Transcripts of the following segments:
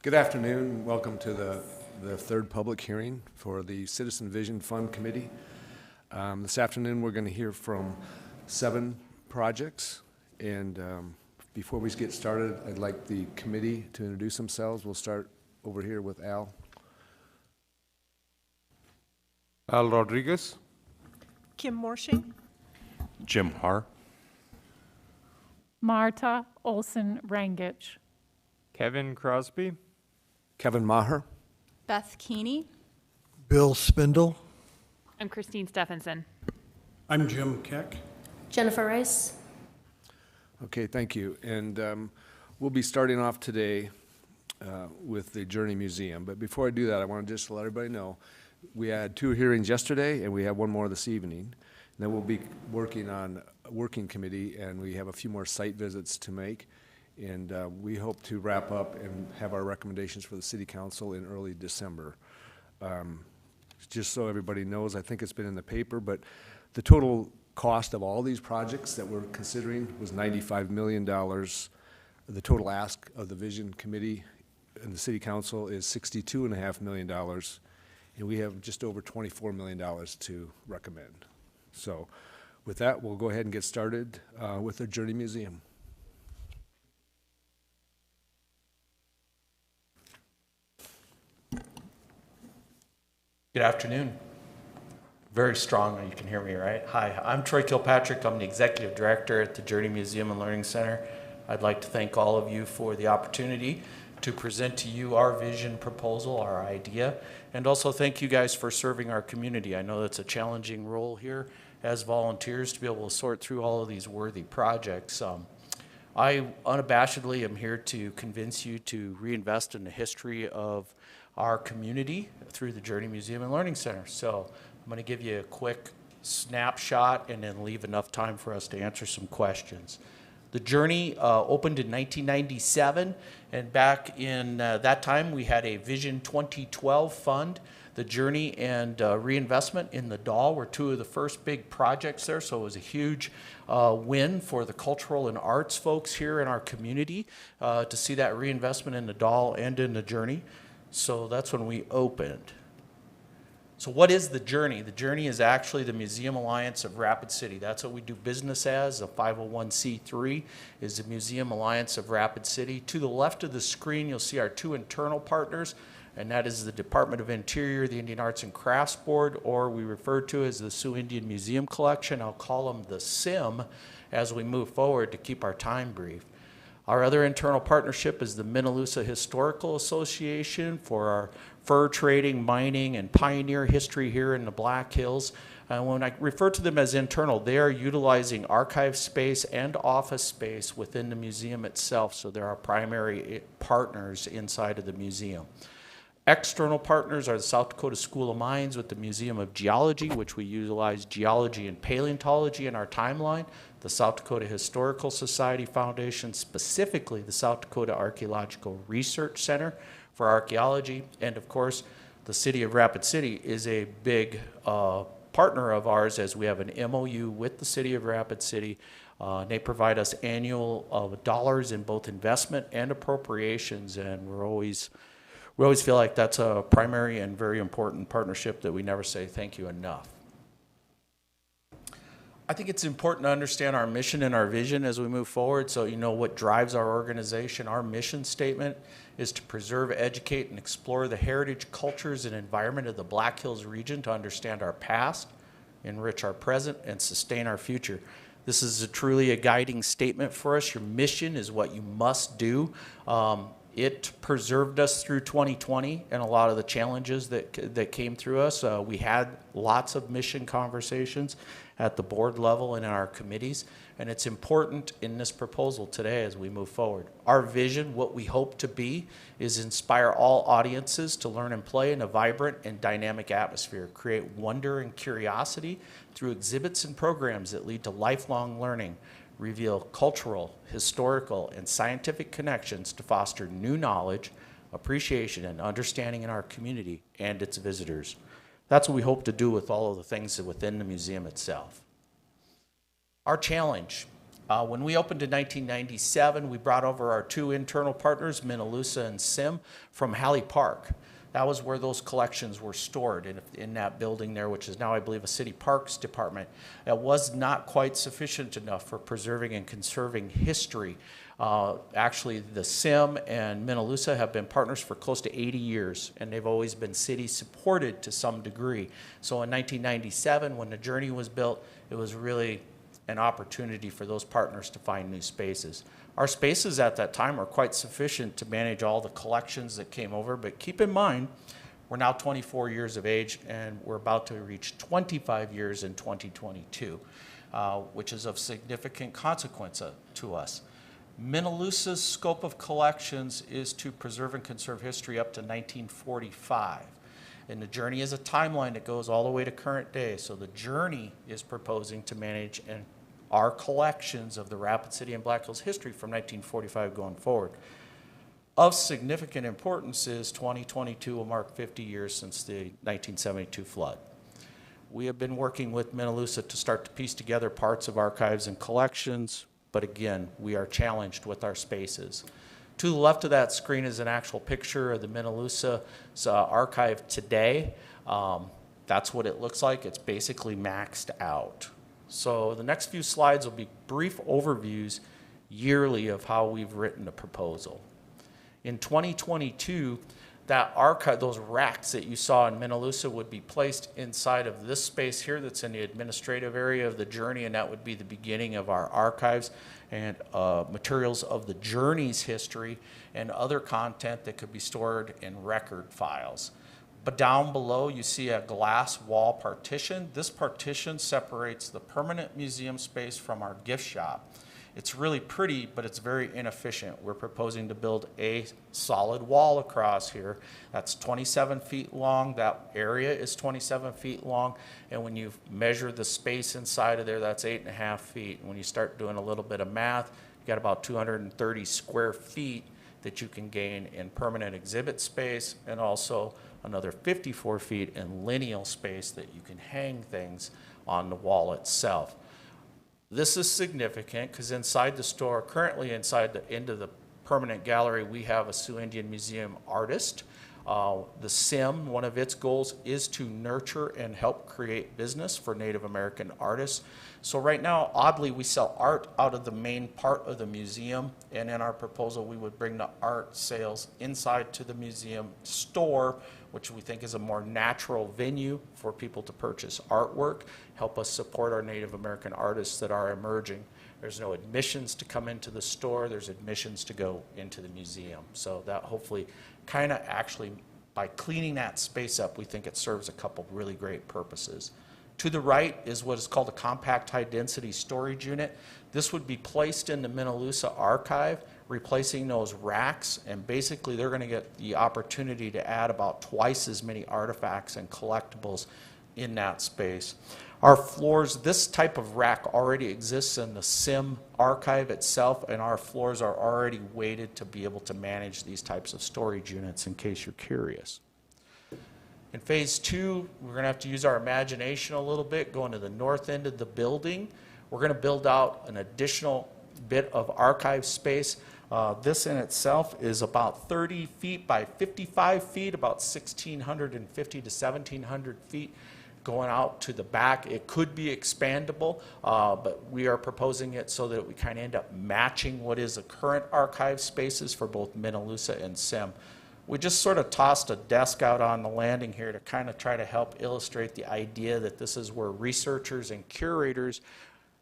Good afternoon. Welcome to the third public hearing for the Citizen Vision Fund Committee. This afternoon we're going to hear from 7 projects, and before we get started, I'd like the committee to introduce themselves. We'll start over here with Al. Al Rodriguez. Kim Morshing. Jim Har. Marta Olson Rangich. Kevin Crosby. Kevin Maher. Beth Keeney. Bill Spindle. I'm Christine Stephenson. I'm Jim Keck. Jennifer Rice. Okay, thank you. And we'll be starting off today with the Journey Museum. But before I do that, I want to just let everybody know we had 2 hearings yesterday, and we have 1 more this evening. And then we'll be working on a working committee, and we have a few more site visits to make. And we hope to wrap up and have our recommendations for the City Council in early December. Just so everybody knows, I think it's been in the paper, but the total cost of all these projects that we're considering was $95 million. The total ask of the Vision Committee and the City Council is $62.5 million, and we have just over $24 million to recommend. So with that, we'll go ahead and get started with the Journey Museum. Good afternoon. Very strong, you can hear me, right? Hi, I'm Troy Kilpatrick. I'm the Executive Director at the Journey Museum and Learning Center. I'd like to thank all of you for the opportunity to present to you our vision proposal, our idea, and also thank you guys for serving our community. I know that's a challenging role here as volunteers to be able to sort through all of these worthy projects. I unabashedly am here to convince you to reinvest in the history of our community through the Journey Museum and Learning Center. So I'm going to give you a quick snapshot and then leave enough time for us to answer some questions. The Journey opened in 1997, and back in that time we had a Vision 2012 fund. The Journey and reinvestment in the Doll were 2 of the first big projects there, so it was a huge win for the cultural and arts folks here in our community to see that reinvestment in the Doll and in the Journey. So that's when we opened. So what is the Journey? The Journey is actually the Museum Alliance of Rapid City. That's what we do business as. A 501c3 is the Museum Alliance of Rapid City. To the left of the screen, you'll see our 2 internal partners, and that is the Department of Interior, the Indian Arts and Crafts Board, or we refer to as the Sioux Indian Museum Collection. I'll call them the SIM as we move forward to keep our time brief. Our other internal partnership is the Minnelusa Historical Association for our fur trading, mining, and pioneer history here in the Black Hills. When I refer to them as internal, they are utilizing archive space and office space within the museum itself, so they're our primary partners inside of the museum. External partners are the South Dakota School of Mines with the Museum of Geology, which we utilize geology and paleontology in our timeline, the South Dakota Historical Society Foundation, specifically the South Dakota Archaeological Research Center for archaeology, and of course, the City of Rapid City is a big partner of ours as we have an MOU with the City of Rapid City. They provide us annual dollars in both investment and appropriations, and we always feel like that's a primary and very important partnership that we never say thank you enough. I think it's important to understand our mission and our vision as we move forward, so you know what drives our organization. Our mission statement is to preserve, educate, and explore the heritage, cultures, and environment of the Black Hills region to understand our past, enrich our present, and sustain our future. This is truly a guiding statement for us. Your mission is what you must do. It preserved us through 2020 and a lot of the challenges that came through us. We had lots of mission conversations at the board level and in our committees, and it's important in this proposal today as we move forward. Our vision, what we hope to be, is inspire all audiences to learn and play in a vibrant and dynamic atmosphere, create wonder and curiosity through exhibits and programs that lead to lifelong learning, reveal cultural, historical, and scientific connections to foster new knowledge, appreciation, and understanding in our community and its visitors. That's what we hope to do with all of the things within the museum itself. Our challenge When we opened in 1997, we brought over our two internal partners, Minaloosa and SIM, from Halley Park. That was where those collections were stored in that building there, which is now, I believe, a city parks department. It was not quite sufficient enough for preserving and conserving history. Actually, the SIM and Minaloosa have been partners for close to 80 years, and they've always been city supported to some degree. So in 1997, when the Journey was built, it was really an opportunity for those partners to find new spaces. Our spaces at that time are quite sufficient to manage all the collections that came over, but keep in mind, we're now 24 years of age and we're about to reach 25 years in 2022, which is of significant consequence to us. Minaloosa's scope of collections is to preserve and conserve history up to 1945. And the Journey is a timeline that goes all the way to current day. So the Journey is proposing to manage our collections of the Rapid City and Black Hills history from 1945 going forward. Of significant importance is 2022 will mark 50 years since the 1972 flood. We have been working with Minaloosa to start to piece together parts of archives and collections, but again, we are challenged with our spaces. To the left of that screen is an actual picture of the Minaloosa's archive today. That's what it looks like. It's basically maxed out. So the next few slides will be brief overviews yearly of how we've written the proposal. In 2022, that archive, those racks that you saw in Minaloosa would be placed inside of this space here that's in the administrative area of the Journey, and that would be the beginning of our archives and materials of the Journey's history and other content that could be stored in record files. But down below you see a glass wall partition. This partition separates the permanent museum space from our gift shop. It's really pretty, but it's very inefficient. We're proposing to build a solid wall across here. That's 27 feet long. That area is 27 feet long. And when you measure the space inside of there, that's 8.5 feet. And when you start doing a little bit of math, you got about 230 square feet that you can gain in permanent exhibit space, and also another 54 feet in lineal space that you can hang things on the wall itself. This is significant because inside the store, currently inside the end of the permanent gallery, we have a Sioux Indian Museum artist. The SIM, one of its goals is to nurture and help create business for Native American artists. So right now, oddly, we sell art out of the main part of the museum, and in our proposal, we would bring the art sales inside to the museum store, which we think is a more natural venue for people to purchase artwork, help us support our Native American artists that are emerging. There's no admissions to come into the store, there's admissions to go into the museum. So that hopefully kind of actually, by cleaning that space up, we think it serves a couple really great purposes. To the right is what is called a compact high density storage unit. This would be placed in the Minaloosa archive, replacing those racks, and basically they're going to get the opportunity to add about twice as many artifacts and collectibles in that space. Our floors, this type of rack already exists in the SIM archive itself, and our floors are already weighted to be able to manage these types of storage units, in case you're curious. In phase 2, we're going to have to use our imagination a little bit, going to the north end of the building. We're going to build out an additional bit of archive space. This in itself is about 30 feet by 55 feet, about 1,650 to 1,700 feet going out to the back. It could be expandable, but we are proposing it so that we kind of end up matching what is the current archive spaces for both Minaloosa and SIM. We just sort of tossed a desk out on the landing here to kind of try to help illustrate the idea that this is where researchers and curators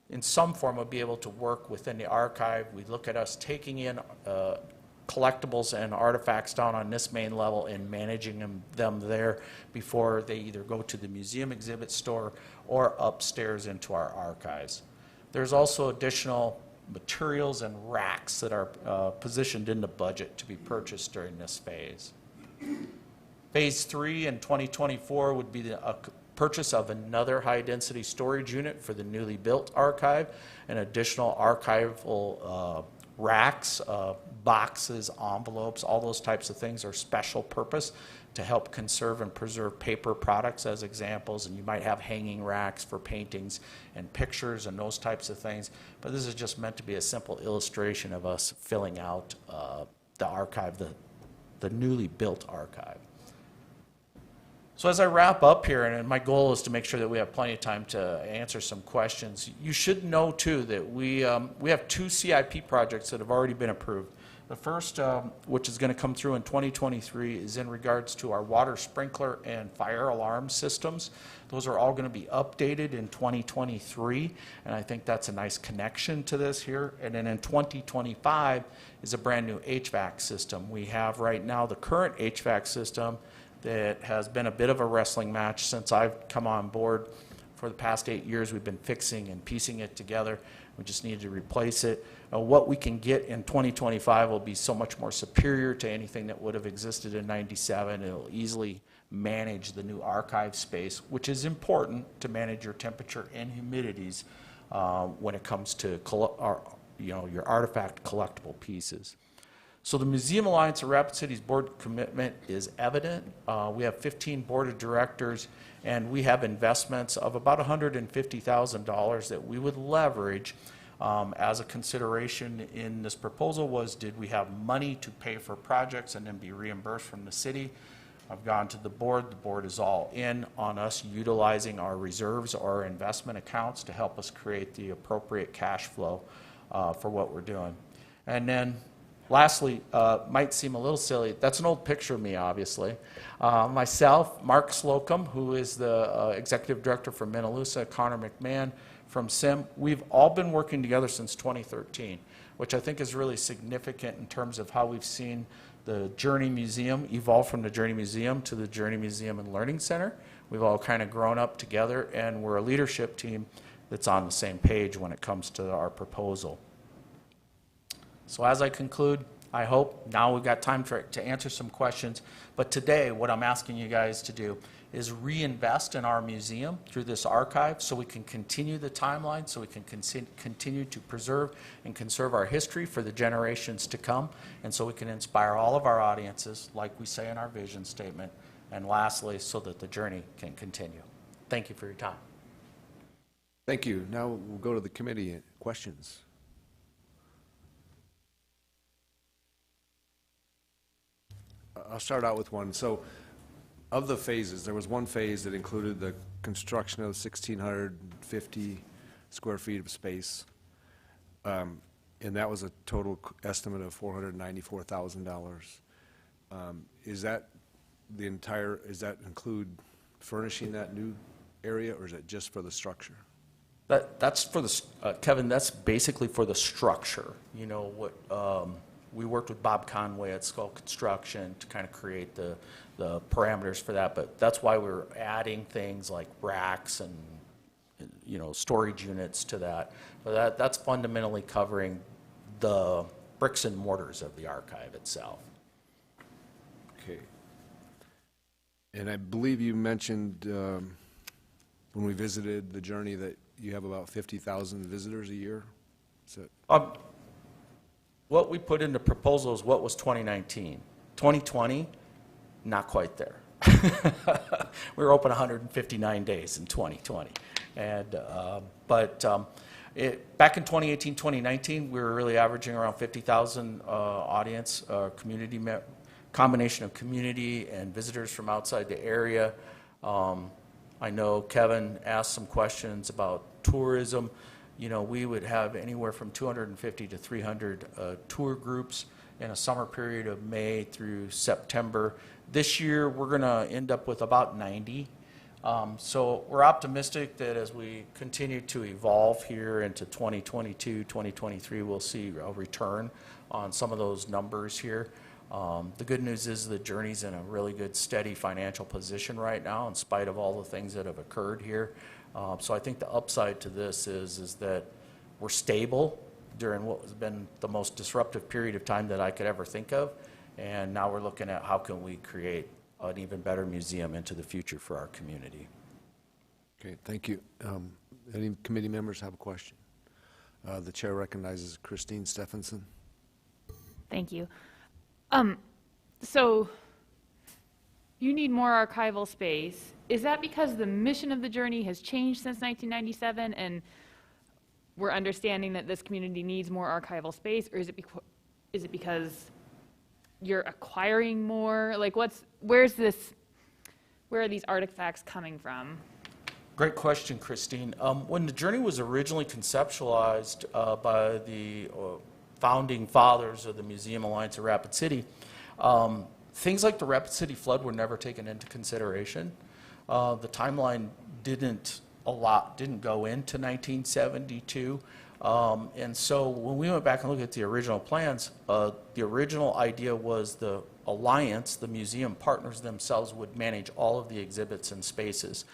in some form would be able to work within the archive. We look at us taking in collectibles and artifacts down on this main level and managing them there before they either go to the museum exhibit store or upstairs into our archives. There's also additional materials and racks that are positioned in the budget to be purchased during this phase. Phase 3 in 2024 would be the purchase of another high-density storage unit for the newly built archive, and additional archival racks, boxes, envelopes, all those types of things are special purpose to help conserve and preserve paper products as examples. And you might have hanging racks for paintings and pictures and those types of things. But this is just meant to be a simple illustration of us filling out the archive, the newly built archive. So as I wrap up here, and my goal is to make sure that we have plenty of time to answer some questions, you should know too that we have 2 CIP projects that have already been approved. The first, which is going to come through in 2023, is in regards to our water sprinkler and fire alarm systems. Those are all going to be updated in 2023, and I think that's a nice connection to this here. And then in 2025 is a brand new HVAC system. We have right now the current HVAC system that has been a bit of a wrestling match since I've come on board. For the past 8 years, we've been fixing and piecing it together. We just needed to replace it. What we can get in 2025 will be so much more superior to anything that would have existed in '97. It'll easily manage the new archive space, which is important to manage your temperature and humidities when it comes to your artifact collectible pieces. So the Museum Alliance of Rapid City's board commitment is evident. We have 15 board of directors, and we have investments of about $150,000 that we would leverage as a consideration in this proposal. Was, did we have money to pay for projects and then be reimbursed from the city? I've gone to the board is all in on us utilizing our reserves or our investment accounts to help us create the appropriate cash flow for what we're doing. And then lastly, might seem a little silly, that's an old picture of me, obviously. Myself, Mark Slocum, who is the executive director for Minnelusa, Connor McMahon from SIM, we've all been working together since 2013, which I think is really significant in terms of how we've seen the Journey Museum evolve from the Journey Museum to the Journey Museum and Learning Center. We've all kind of grown up together, and we're a leadership team that's on the same page when it comes to our proposal. So as I conclude, I hope now we've got time to answer some questions. But today, what I'm asking you guys to do is reinvest in our museum through this archive so we can continue the timeline, so we can continue to preserve and conserve our history for the generations to come, and so we can inspire all of our audiences, like we say in our vision statement, and lastly, so that the journey can continue. Thank you for your time. Thank you. Now we'll go to the committee. Questions? I'll start out with one. So, of the phases, there was one phase that included the construction of 1,650 square feet of space, and that was a total estimate of $494,000. Is that the entire? Does that include furnishing that new area, or is it just for the structure? That's for the Kevin. That's basically for the structure. You know what? We worked with Bob Conway at Skull Construction to kind of create the parameters for that, but that's why we're adding things like racks and storage units to that. But that's fundamentally covering the bricks and mortars of the archive itself. Okay. And I believe you mentioned when we visited the Journey that you have about 50,000 visitors a year. Is that What we put in the proposal is what was 2019. 2020, not quite there. We were open 159 days in 2020. And, back in 2018, 2019, we were really averaging around 50,000 audience, combination of community and visitors from outside the area. I know Kevin asked some questions about tourism. We would have anywhere from 250 to 300 tour groups in a summer period of May through September. This year, we're going to end up with about 90. So we're optimistic that as we continue to evolve here into 2022, 2023, we'll see a return on some of those numbers here. The good news is the Journey's in a really good, steady financial position right now, in spite of all the things that have occurred here. So I think the upside to this is that we're stable during what has been the most disruptive period of time that I could ever think of. And now we're looking at how can we create an even better museum into the future for our community. okay? Thank you. Any committee members have a question? The chair recognizes Christine Stephenson. Thank you. So you need more archival space. Is that because the mission of the Journey has changed since 1997 and we're understanding that this community needs more archival space, or is it because you're acquiring more? Like where are these artifacts coming from? Great question, Christine. When the Journey was originally conceptualized by the founding fathers of the Museum Alliance of Rapid City, things like the Rapid City flood were never taken into consideration. The timeline didn't go into 1972. And so when we went back and looked at the original plans, the original idea was the Alliance, the museum partners themselves, would manage all of the exhibits and spaces.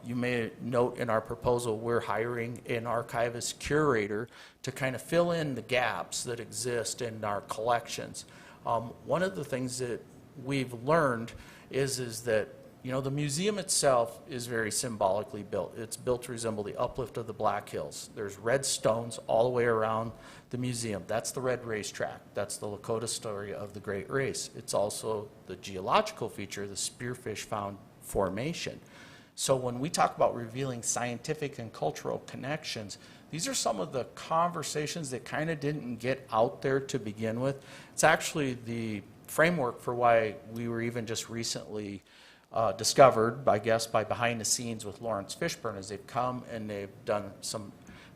You may note in our proposal, we're hiring an archivist curator to kind of fill in the gaps that exist in our collections. One of the things that we've learned is that the museum itself is very symbolically built. It's built to resemble the uplift of the Black Hills. There's red stones all the way around the museum. That's the red racetrack. That's the Lakota story of the Great Race. It's also the geological feature, the Spearfish Found Formation. So when we talk about revealing scientific and cultural connections, these are some of the conversations that kind of didn't get out there to begin with. It's actually the framework for why we were even just recently discovered, I guess, by Behind the Scenes with Lawrence Fishburne, as they've come and they've done some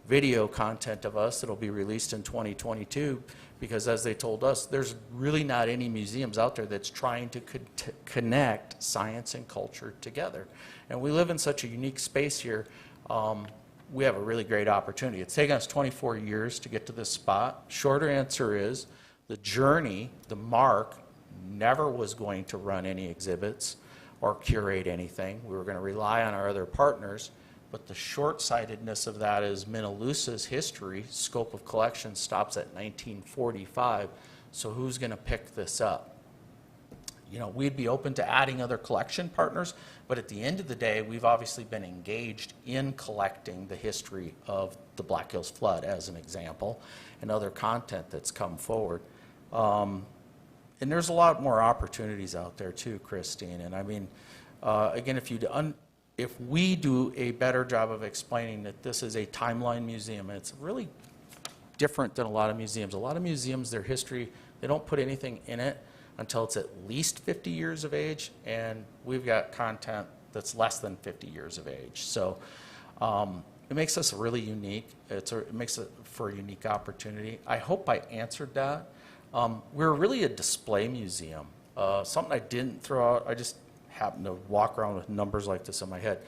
video content of us that'll be released in 2022, because as they told us, there's really not any museums out there that's trying to connect science and culture together. And we live in such a unique space here. We have a really great opportunity. It's taken us 24 years to get to this spot. Shorter answer is the Journey, the MARC, never was going to run any exhibits or curate anything. We were going to rely on our other partners, but the short-sightedness of that is Minnelusa's history, scope of collection stops at 1945, so who's going to pick this up? We'd be open to adding other collection partners, but at the end of the day, we've obviously been engaged in collecting the history of the Black Hills flood, as an example, and other content that's come forward. And there's a lot more opportunities out there too, Christine. And I mean, again, if we do a better job of explaining that this is a timeline museum, and it's really different than a lot of museums. A lot of museums, their history, they don't put anything in it until it's at least 50 years of age, and we've got content that's less than 50 years of age. So it makes us really unique. It makes it for a unique opportunity. I hope I answered that. We're really a display museum. Something I didn't throw out, I just happened to walk around with numbers like this in my head.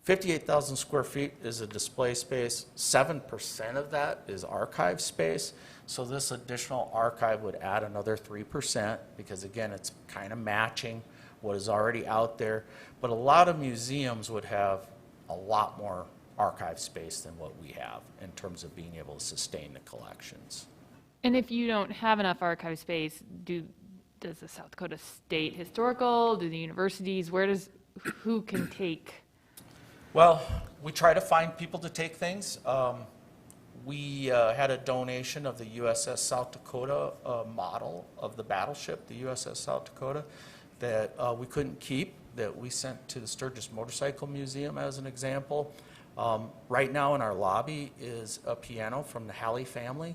58,000 square feet is a display space. 7% of that is archive space. So this additional archive would add another 3% because, again, it's kind of matching what is already out there. But a lot of museums would have a lot more archive space than what we have in terms of being able to sustain the collections. And if you don't have enough archive space, does the South Dakota State Historical, do the universities, who can take? Well, we try to find people to take things. We had a donation of the USS South Dakota model of the battleship, the USS South Dakota, that we couldn't keep, that we sent to the Sturgis Motorcycle Museum as an example. Right now in our lobby is a piano from the Halley family.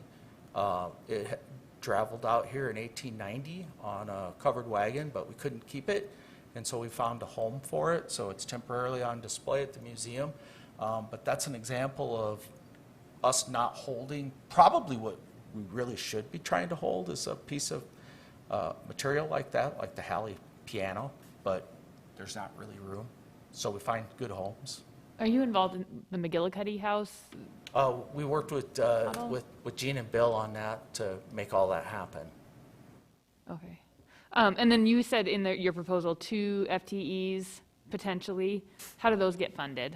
It traveled out here in 1890 on a covered wagon, but we couldn't keep it, and so we found a home for it, so it's temporarily on display at the museum. But that's an example of us not holding, probably what we really should be trying to hold is a piece of material like that, like the Halley piano, but there's not really room, so we find good homes. Are you involved in the McGillicuddy House? We worked with Gene and Bill on that to make all that happen. Okay. And then you said in your proposal 2 FTEs potentially. How do those get funded?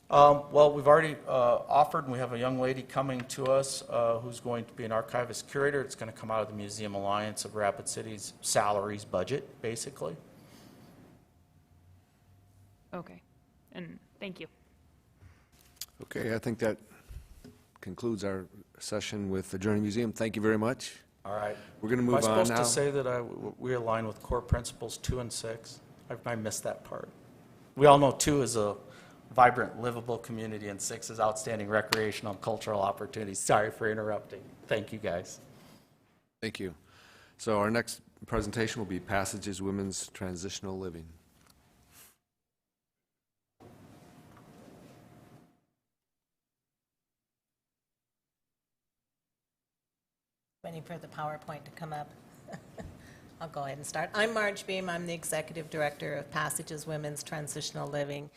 Well, we've already offered, and we have a young lady coming to us who's going to be an archivist curator. It's going to come out of the Museum Alliance of Rapid City's salaries budget, basically. Okay. And thank you. Okay, I think that concludes our session with the Journey Museum. Thank you very much. All right. We're going to Am I move on supposed now. to say that we align with core principles 2 and 6? I missed that part. We all know 2 is a vibrant, livable community, and 6 is outstanding recreational and cultural opportunities. Sorry for interrupting. Thank you, guys. Thank you. So our next presentation will be Passages Women's Transitional Living. Waiting for the PowerPoint to come up. I'll go ahead and start. I'm Marge Beam. I'm the Executive Director of Passages Women's Transitional Living.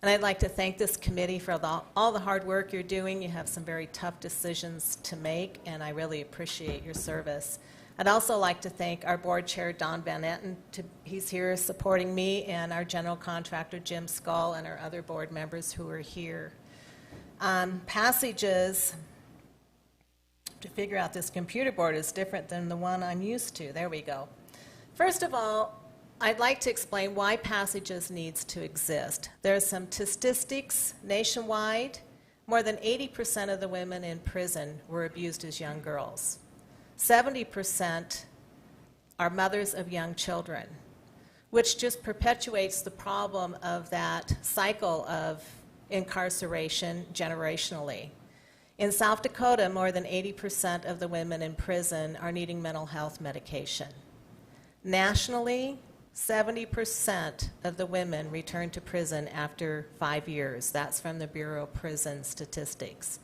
And I'd like to thank this committee for all the hard work you're doing. You have some very tough decisions to make, and I really appreciate your service. I'd also like to thank our board chair, Don Van Etten. He's here supporting me, and our general contractor, Jim Skull, and our other board members who are here. Passages, to figure out this computer board is different than the one I'm used to. There we go. First of all, I'd like to explain why Passages needs to exist. There's some statistics nationwide. More than 80% of the women in prison were abused as young girls. 70% are mothers of young children, which just perpetuates the problem of that cycle of incarceration generationally. In South Dakota, more than 80% of the women in prison are needing mental health medication. Nationally, 70% of the women return to prison after 5 years. That's from the Bureau of Prison Statistics.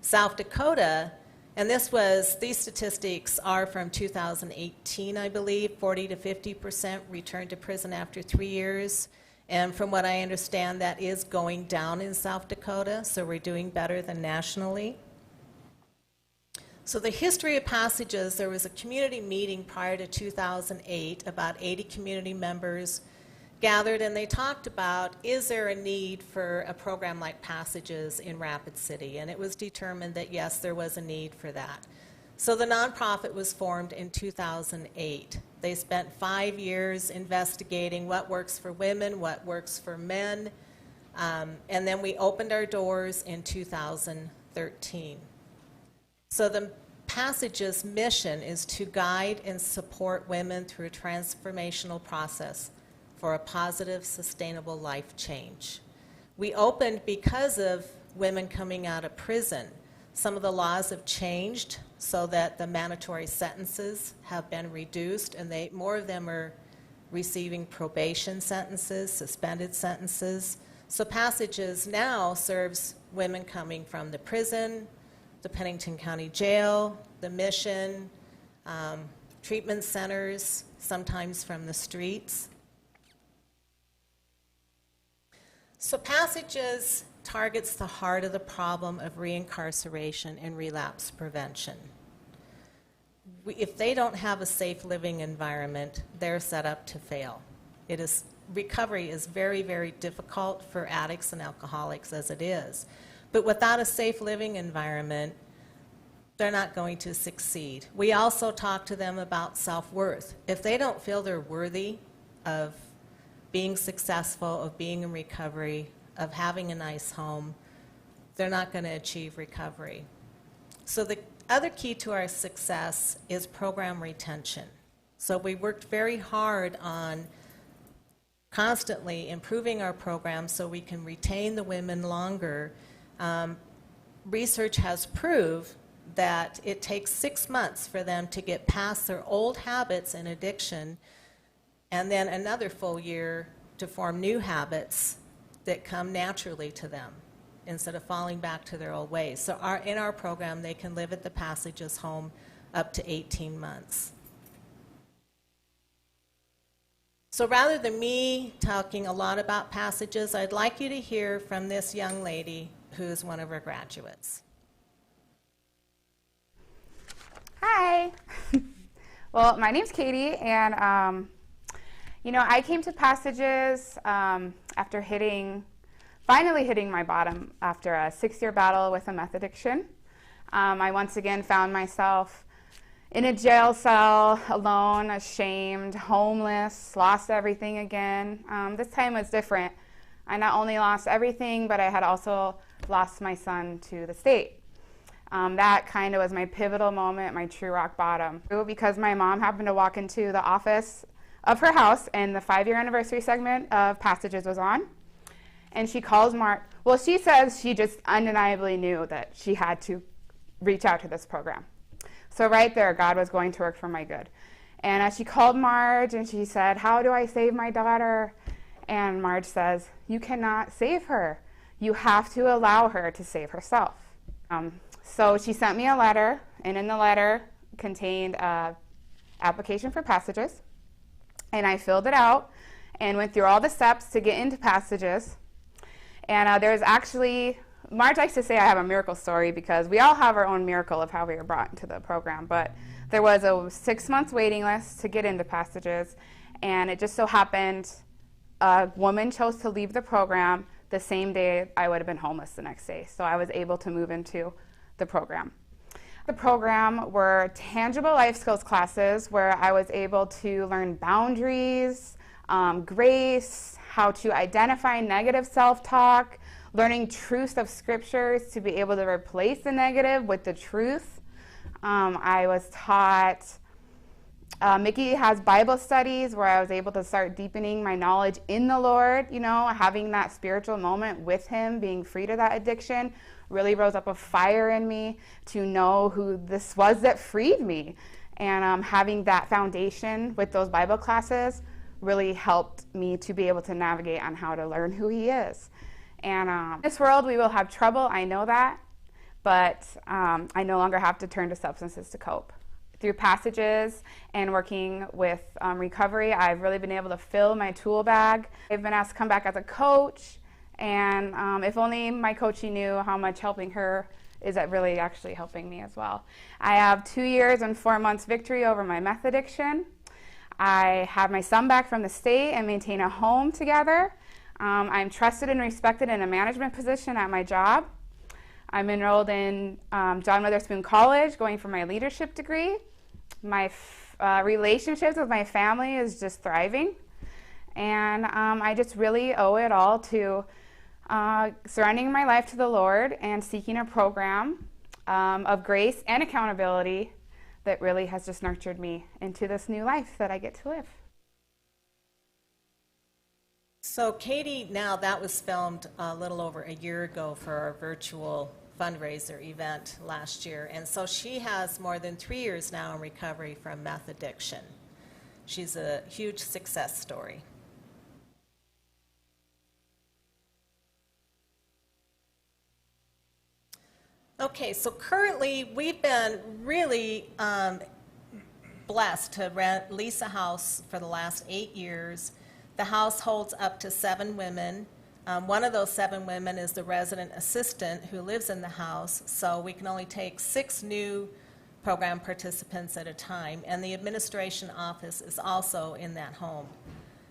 South Dakota, and these statistics are from 2018, I believe, 40 to 50% return to prison after 3 years. And from what I understand, that is going down in South Dakota, so we're doing better than nationally. So the history of Passages, there was a community meeting prior to 2008. About 80 community members gathered, and they talked about, is there a need for a program like Passages in Rapid City? And it was determined that yes, there was a need for that. So the nonprofit was formed in 2008. They spent 5 years investigating what works for women, what works for men, and then we opened our doors in 2013. So the Passages mission is to guide and support women through a transformational process for a positive, sustainable life change. We opened because of women coming out of prison. Some of the laws have changed so that the mandatory sentences have been reduced, and more of them are receiving probation sentences, suspended sentences. So Passages now serves women coming from the prison, the Pennington County Jail, the Mission, treatment centers, sometimes from the streets. So Passages targets the heart of the problem of reincarceration and relapse prevention. If they don't have a safe living environment, they're set up to fail. Recovery is very, very difficult for addicts and alcoholics as it is. But without a safe living environment, they're not going to succeed. We also talk to them about self-worth. If they don't feel they're worthy of being successful, of being in recovery, of having a nice home, they're not going to achieve recovery. So the other key to our success is program retention. So we worked very hard on constantly improving our program so we can retain the women longer. Research has proved that it takes 6 months for them to get past their old habits and addiction, and then another full year to form new habits that come naturally to them instead of falling back to their old ways. So in our program, they can live at the Passages home up to 18 months. So rather than me talking a lot about Passages, I'd like you to hear from this young lady who's one of our graduates. Hi. Well, my name's Katie, and I came to Passages after finally hitting my bottom after a 6-year battle with a meth addiction. I once again found myself in a jail cell, alone, ashamed, homeless, lost everything again. This time was different. I not only lost everything, but I had also lost my son to the state. That kind of was my pivotal moment, my true rock bottom. Because my mom happened to walk into the office of her house and the 5-year anniversary segment of Passages was on. And she calls Mark. Well, she says she just undeniably knew that she had to reach out to this program. So right there, God was going to work for my good. And she called Marge and she said, how do I save my daughter? And Marge says, you cannot save her. You have to allow her to save herself. So she sent me a letter, and in the letter contained an application for Passages. And I filled it out and went through all the steps to get into Passages. And there's actually, Marge likes to say I have a miracle story because we all have our own miracle of how we were brought into the program. But there was a 6-month waiting list to get into Passages, and it just so happened a woman chose to leave the program the same day I would have been homeless the next day. So I was able to move into the program. The program were tangible life skills classes where I was able to learn boundaries, grace, how to identify negative self-talk, learning truths of scriptures to be able to replace the negative with the truth. I was taught, Mickey has Bible studies where I was able to start deepening my knowledge in the Lord, you know, having that spiritual moment with him, being free to that addiction, really rose up a fire in me to know who this was that freed me. And having that foundation with those Bible classes really helped me to be able to navigate on how to learn who he is. And in this world, we will have trouble, I know that, but I no longer have to turn to substances to cope. Through Passages and working with recovery, I've really been able to fill my tool bag. I've been asked to come back as a coach, and if only my coachee knew how much helping her is that really actually helping me as well. I have 2 years and 4 months victory over my meth addiction. I have my son back from the state and maintain a home together. I'm trusted and respected in a management position at my job. I'm enrolled in John Witherspoon College, going for my leadership degree. My relationships with my family is just thriving. And I just really owe it all to surrendering my life to the Lord and seeking a program of grace and accountability that really has just nurtured me into this new life that I get to live. So Katie, now that was filmed a little over a year ago for our virtual fundraiser event last year. And so she has more than 3 years now in recovery from meth addiction. She's a huge success story. Okay, so currently we've been really blessed to lease a house for the last 8 years. The house holds up to 7 women. One of those 7 women is the resident assistant who lives in the house, so we can only take 6 new program participants at a time, and the administration office is also in that home.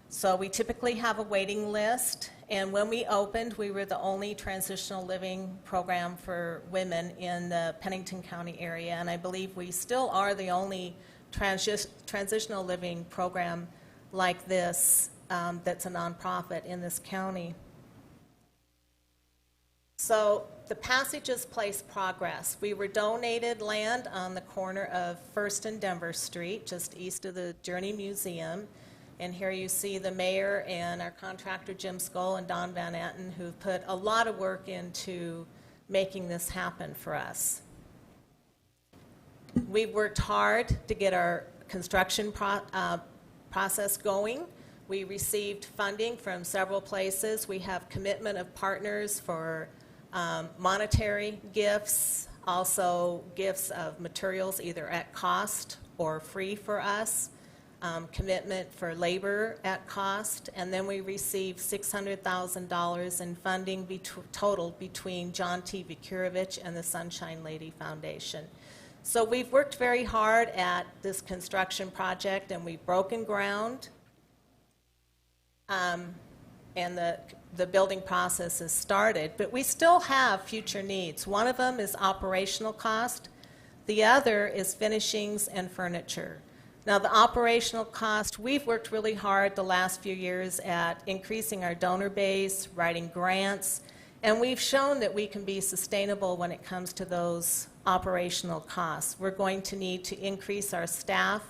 So we typically have a waiting list, and when we opened, we were the only transitional living program for women in the Pennington County area, and I believe we still are the only transitional living program like this that's a nonprofit in this county. So the Passages Place progress. We were donated land on the corner of First and Denver Street, just east of the Journey Museum. And here you see the mayor and our contractor, Jim Skoll and Don Van Etten, who've put a lot of work into making this happen for us. We've worked hard to get our construction process going. We received funding from several places. We have commitment of partners for monetary gifts, also gifts of materials either at cost or free for us, commitment for labor at cost, and then we received $600,000 in funding total between John T. Vukurovich and the Sunshine Lady Foundation. So we've worked very hard at this construction project, and we've broken ground. And the building process has started, but we still have future needs. One of them is operational cost. The other is finishings and furniture. Now, the operational cost, we've worked really hard the last few years at increasing our donor base, writing grants, and we've shown that we can be sustainable when it comes to those operational costs. We're going to need to increase our staff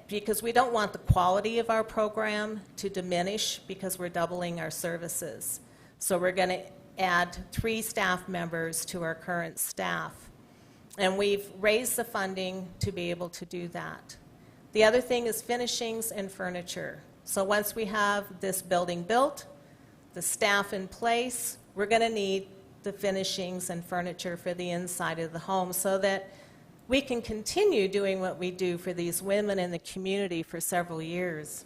because we don't want the quality of our program to diminish because we're doubling our services. So we're going to add 3 staff members to our current staff. And we've raised the funding to be able to do that. The other thing is finishings and furniture. So once we have this building built, the staff in place, we're going to need the finishings and furniture for the inside of the home so that we can continue doing what we do for these women in the community for several years.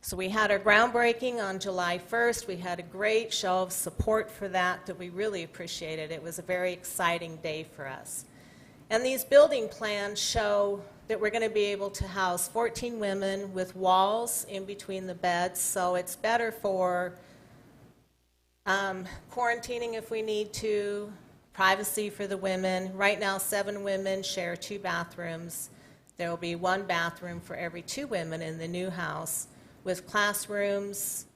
So we had our groundbreaking on July 1st. We had a great show of support for that we really appreciated. It was a very exciting day for us. And these building plans show that we're going to be able to house 14 women with walls in between the beds, so it's better for quarantining if we need to, privacy for the women. Right now, 7 women share 2 bathrooms. There will be 1 bathroom for every 2 women in the new house, with classrooms,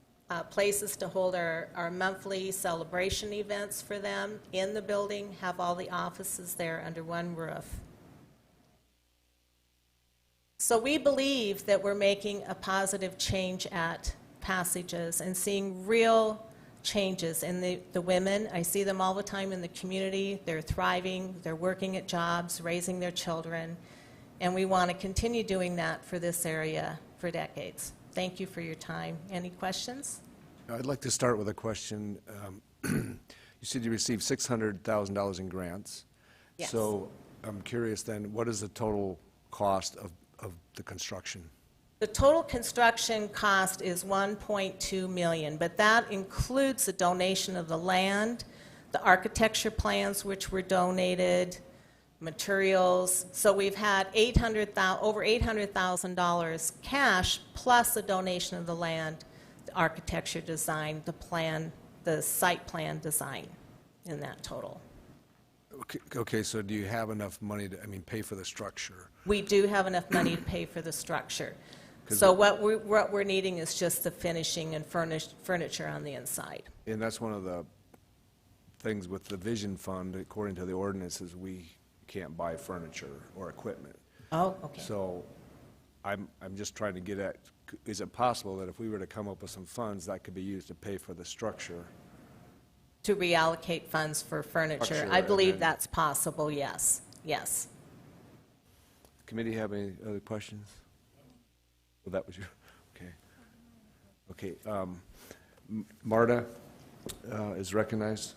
places to hold our monthly celebration events for them in the building, have all the offices there under 1 roof. So we believe that we're making a positive change at Passages and seeing real changes in the women. I see them all the time in the community. They're thriving, they're working at jobs, raising their children, and we want to continue doing that for this area for decades. Thank you for your time. Any questions? I'd like to start with a question. You said you received $600,000 in grants. Yes. So I'm curious then, what is the total cost of the construction? The total construction cost is $1.2 million, but that includes the donation of the land, the architecture plans which were donated, materials. So we've had over $800,000 cash plus the donation of the land, the architecture design, the site plan design in that total. Okay, so do you have enough money to, pay for the structure? We do have enough money to pay for the structure. So what we're needing is just the finishing and furniture on the inside. And that's one of the things with the Vision Fund, according to the ordinances, we can't buy furniture or equipment. Oh, okay. So I'm just trying to get at, is it possible that if we were to come up with some funds, that could be used to pay for the structure? To reallocate funds for furniture. Structure, I believe and then- that's possible, yes. Yes. Committee have any other questions? Well, that was your, okay. Marta is recognized.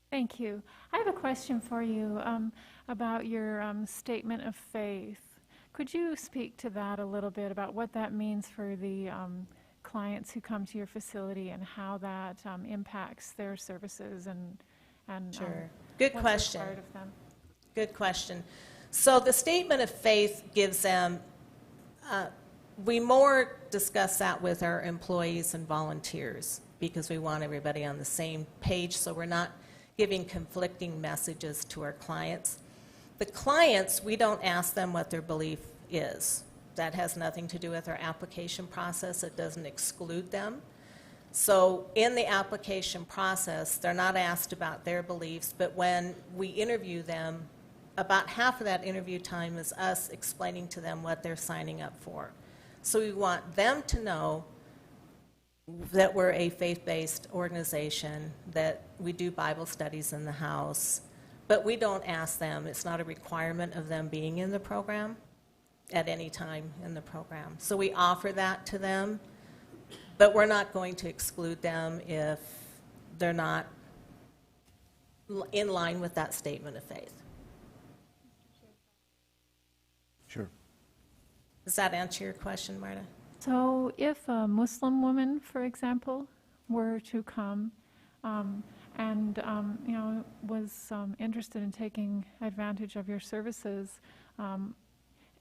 Thank you. I have a question for you about your statement of faith. Could you speak to that a little bit about what that means for the clients who come to your facility and how that impacts their services and Sure. Good what's question. required of them? Good question. So the statement of faith gives them, we more discuss that with our employees and volunteers because we want everybody on the same page so we're not giving conflicting messages to our clients. The clients, we don't ask them what their belief is. That has nothing to do with our application process. It doesn't exclude them. So in the application process, they're not asked about their beliefs, but when we interview them, about half of that interview time is us explaining to them what they're signing up for. So we want them to know that we're a faith-based organization, that we do Bible studies in the house, but we don't ask them. It's not a requirement of them being in the program at any time in the program. So we offer that to them, but we're not going to exclude them if they're not in line with that statement of faith. Sure. Does that answer your question, Marta? So if a Muslim woman, for example, were to come and was interested in taking advantage of your services,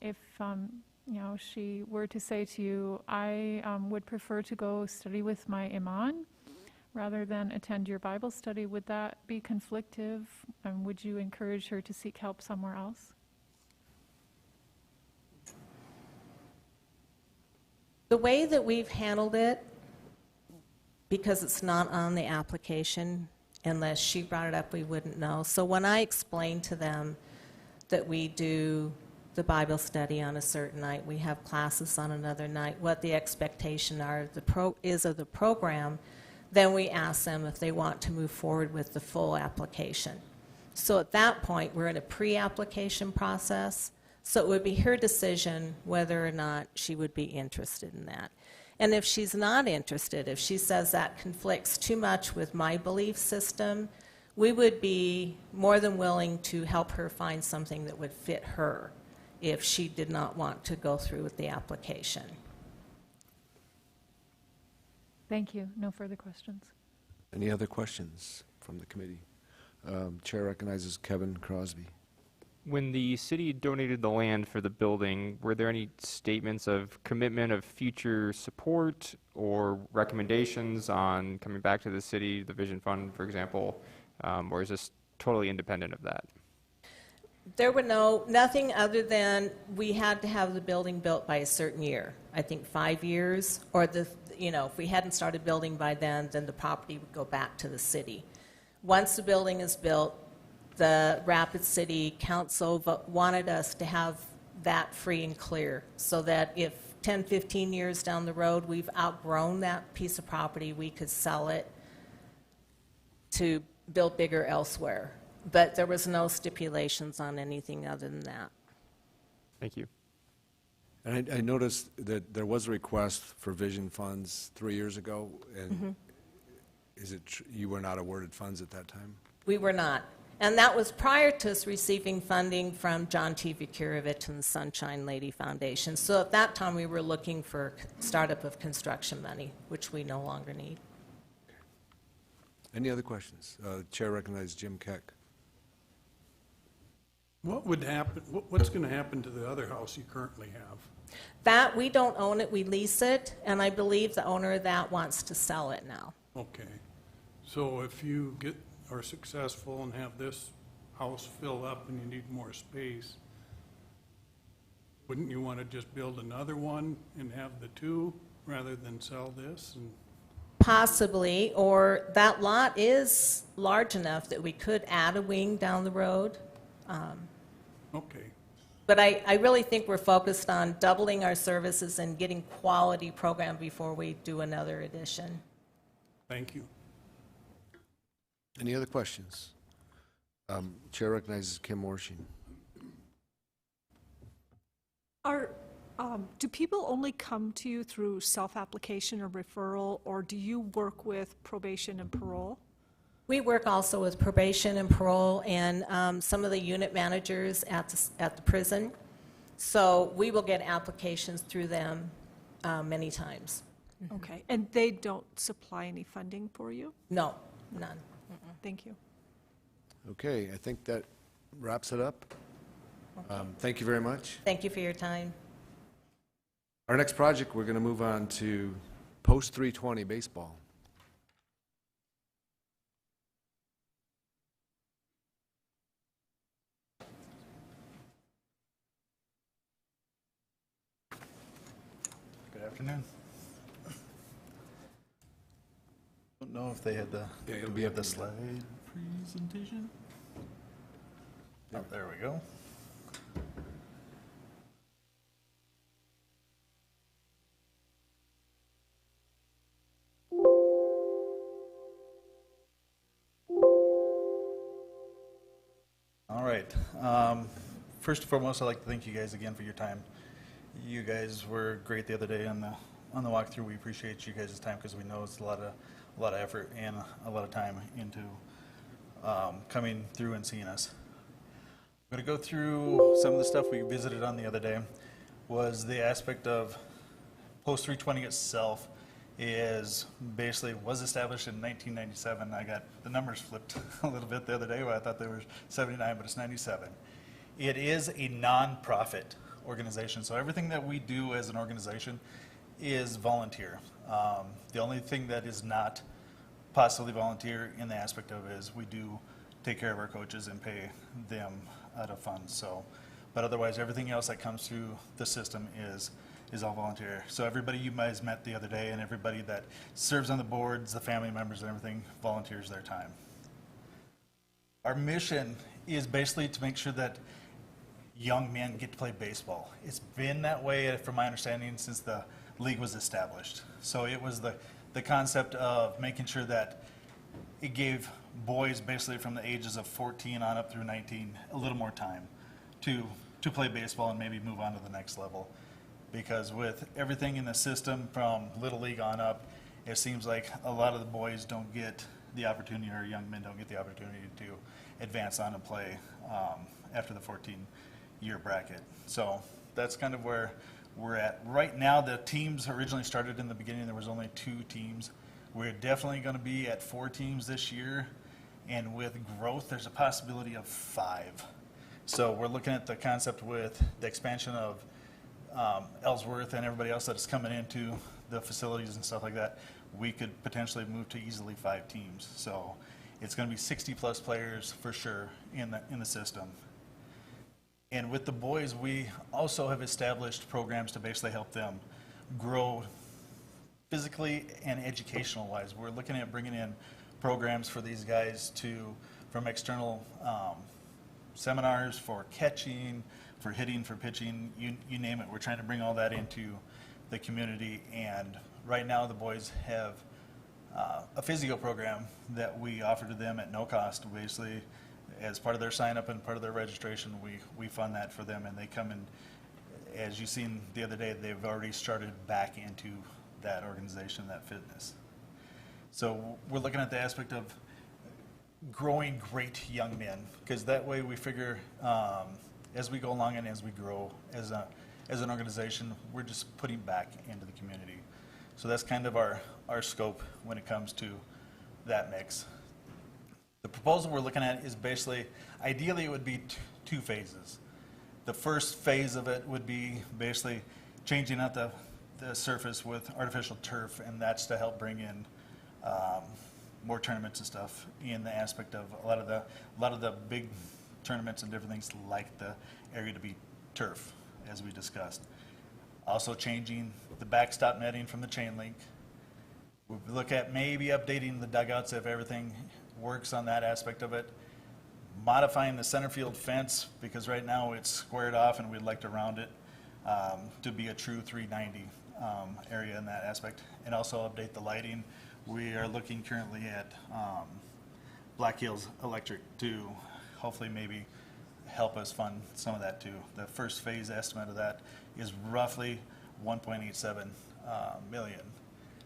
if she were to say to you, I would prefer to go study with my imam rather than attend your Bible study, would that be conflictive? And would you encourage her to seek help somewhere else? The way that we've handled it, because it's not on the application, Unless she brought it up, we wouldn't know. So when I explained to them that we do the Bible study on a certain night, we have classes on another night, what the expectation is of the program, then we ask them if they want to move forward with the full application. So at that point, we're in a pre-application process, so it would be her decision whether or not she would be interested in that. And if she's not interested, if she says that conflicts too much with my belief system, we would be more than willing to help her find something that would fit her if she did not want to go through with the application. Thank you. No further questions. Any other questions from the committee? Chair recognizes Kevin Crosby. When the city donated the land for the building, were there any statements of commitment of future support or recommendations on coming back to the city, the Vision Fund, for example, or is this totally independent of that? There were nothing other than we had to have the building built by a certain year. I think 5 years, or if we hadn't started building by then the property would go back to the city. Once the building is built, the Rapid City Council wanted us to have that free and clear so that if 10, 15 years down the road we've outgrown that piece of property, we could sell it to build bigger elsewhere. But there was no stipulations on anything other than that. Thank you. And I noticed that there was a request for vision funds 3 years ago, and is it you were not awarded funds at that time? We were not. And that was prior to us receiving funding from John T. Vukirovich and the Sunshine Lady Foundation. So at that time, we were looking for startup of construction money, which we no longer need. Any other questions? Chair recognizes Jim Keck. What would happen, what's going to happen to the other house you currently have? That, we don't own it, we lease it, and I believe the owner of that wants to sell it now. Okay. So if you are successful and have this house fill up and you need more space, wouldn't you want to just build another one and have the two rather than sell this? And Possibly, or that lot is large enough that we could add a wing down the road. okay. But I really think we're focused on doubling our services and getting quality program before we do another addition. Thank you. Any other questions? Chair recognizes Kim Morshing. Do people only come to you through self-application or referral, or do you work with probation and parole? We work also with probation and parole and some of the unit managers at the prison. So we will get applications through them many times. Okay, and they don't supply any funding for you? No, none. Thank you. Okay, I think that wraps it up. Thank you very much. Thank you for your time. Our next project, we're going to move on to post 320 baseball. Good afternoon. Don't know if they had the, Yeah, it'll do be we up have the in slide presentation. Oh, there we go. All right. First and foremost, I'd like to thank you guys again for your time. You guys were great the other day on the walkthrough. We appreciate you guys' time because we know it's a lot of effort and a lot of time into coming through and seeing us. I'm going to go through some of the stuff we visited on the other day. Was the aspect of Post 320 itself was established in 1997. I got the numbers flipped a little bit the other day where I thought they were 79, but it's 97. It is a non-profit organization, so everything that we do as an organization is volunteer. The only thing that is not possibly volunteer in the aspect of it is we do take care of our coaches and pay them out of funds. So, but otherwise, everything else that comes through the system is all volunteer. So everybody you guys met the other day and everybody that serves on the boards, the family members and everything, volunteers their time. Our mission is basically to make sure that young men get to play baseball. It's been that way, from my understanding, since the league was established. So it was the concept of making sure that it gave boys basically from the ages of 14 on up through 19 a little more time to play baseball and maybe move on to the next level. Because with everything in the system from Little League on up, it seems like a lot of the boys don't get the opportunity, or young men don't get the opportunity to advance on and play after the 14-year bracket. So that's kind of where we're at. Right now, the teams originally started in the beginning, there was only 2 teams. We're definitely going to be at 4 teams this year, and with growth, there's a possibility of 5. So we're looking at the concept with the expansion of Ellsworth and everybody else that's coming into the facilities and stuff like that. We could potentially move to easily 5 teams. So it's going to be 60-plus players for sure in the system. And with the boys, we also have established programs to basically help them grow physically and educational-wise. We're looking at bringing in programs for these guys from external seminars for catching, for hitting, for pitching, you name it. We're trying to bring all that into the community. And right now, the boys have a physio program that we offer to them at no cost. Basically, as part of their sign-up and part of their registration, we fund that for them, and they come in. As you've seen the other day, they've already started back into that organization, that fitness. So we're looking at the aspect of growing great young men, because that way we figure as we go along and as we grow as an organization, we're just putting back into the community. So that's kind of our scope when it comes to that mix. The proposal we're looking at is basically, ideally it would be 2 phases. The first phase of it would be basically changing out the surface with artificial turf, and that's to help bring in more tournaments and stuff in the aspect of a lot of the big tournaments and different things like the area to be turf, as we discussed. Also changing the backstop netting from the chain link. We'll look at maybe updating the dugouts if everything works on that aspect of it. Modifying the center field fence, because right now it's squared off and we'd like to round it to be a true 390 area in that aspect. And also update the lighting. We are looking currently at Black Hills Electric to hopefully maybe help us fund some of that too. The first phase estimate of that is roughly 1.87 million.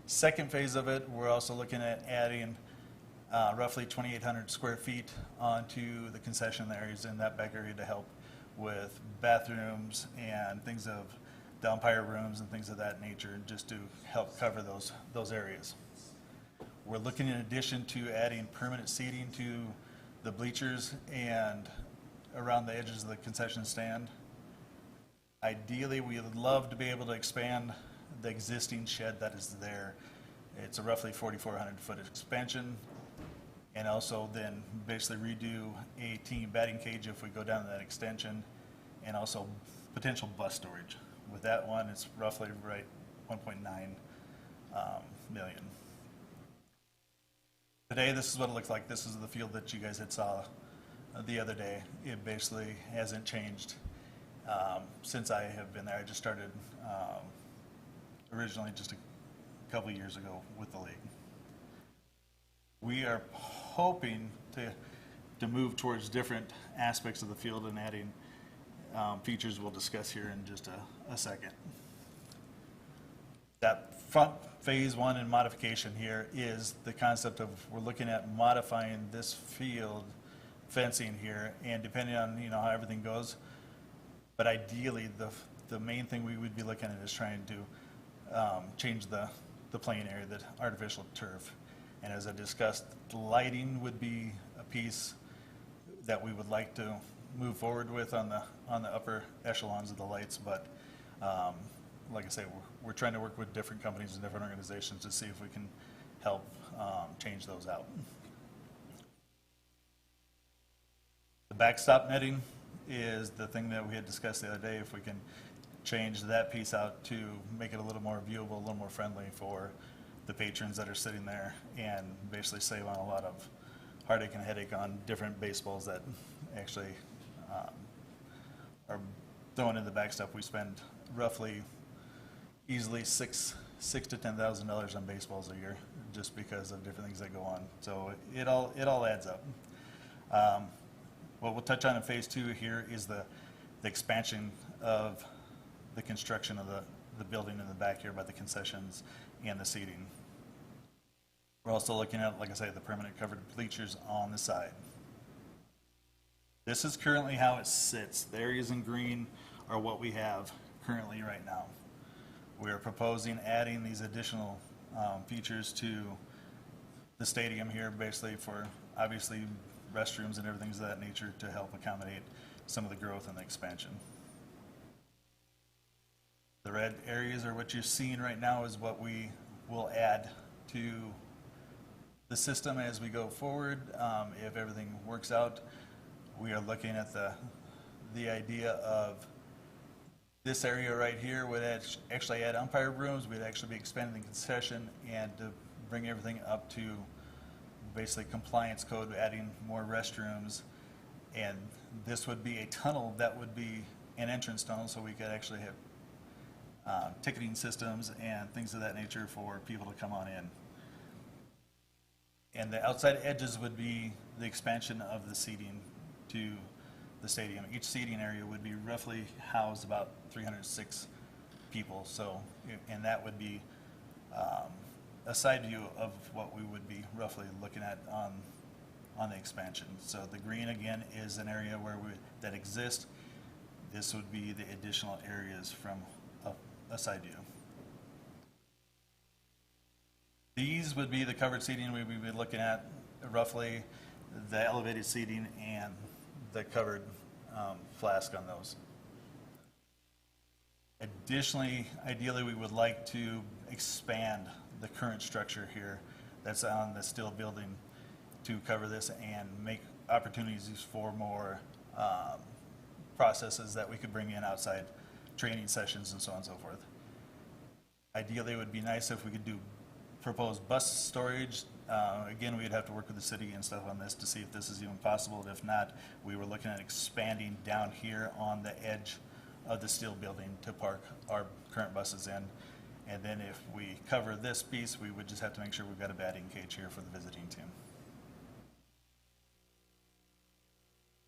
Second phase of it, we're also looking at adding roughly 2,800 square feet onto the concession areas in that back area to help with bathrooms and things of the umpire rooms and things of that nature, just to help cover those areas. We're looking in addition to adding permanent seating to the bleachers and around the edges of the concession stand. Ideally, we would love to be able to expand the existing shed that is there. It's a roughly 4,400 foot expansion, and also then basically redo a team batting cage if we go down to that extension, and also potential bus storage. With that one, it's roughly right 1.9 million. Today, this is what it looks like. This is the field that you guys had saw the other day. It basically hasn't changed since I have been there. I just started originally just a couple years ago with the league. We are hoping to move towards different aspects of the field and adding features we'll discuss here in just a second. That front phase 1 in modification here is the concept of we're looking at modifying this field fencing here, and depending on how everything goes, but ideally the main thing we would be looking at is trying to change the playing area, the artificial turf. And as I discussed, the lighting would be a piece that we would like to move forward with on the upper echelons of the lights, but like I say, we're trying to work with different companies and different organizations to see if we can help change those out. The backstop netting is the thing that we had discussed the other day. If we can change that piece out to make it a little more viewable, a little more friendly for the patrons that are sitting there, and basically save on a lot of heartache and headache on different baseballs that actually are thrown in the backstop. We spend roughly easily $6,000 to $10,000 on baseballs a year just because of different things that go on. So it all adds up. What we'll touch on in phase 2 here is the expansion of the construction of the building in the back here by the concessions and the seating. We're also looking at, like I say, the permanent covered bleachers on the side. This is currently how it sits. The areas in green are what we have currently right now. We are proposing adding these additional features to the stadium here, basically for obviously restrooms and everything of that nature to help accommodate some of the growth and the expansion. The red areas are what you're seeing right now is what we will add to the system as we go forward. If everything works out, we are looking at the idea of this area right here would actually add umpire rooms. We'd actually be expanding the concession and to bring everything up to basically compliance code, adding more restrooms. And this would be a tunnel that would be an entrance tunnel, so we could actually have ticketing systems and things of that nature for people to come on in. And the outside edges would be the expansion of the seating to the stadium. Each seating area would be roughly housed about 306 people. So, and that would be a side view of what we would be roughly looking at on the expansion. So the green again is an area where that exists. This would be the additional areas from a side view. These would be the covered seating we would be looking at, roughly the elevated seating and the covered flask on those. Additionally, ideally we would like to expand the current structure here that's on the steel building to cover this and make opportunities for more processes that we could bring in outside training sessions and so on and so forth. Ideally, it would be nice if we could do proposed bus storage. Again, we'd have to work with the city and stuff on this to see if this is even possible. If not, we were looking at expanding down here on the edge of the steel building to park our current buses in. And then if we cover this piece, we would just have to make sure we've got a batting cage here for the visiting team.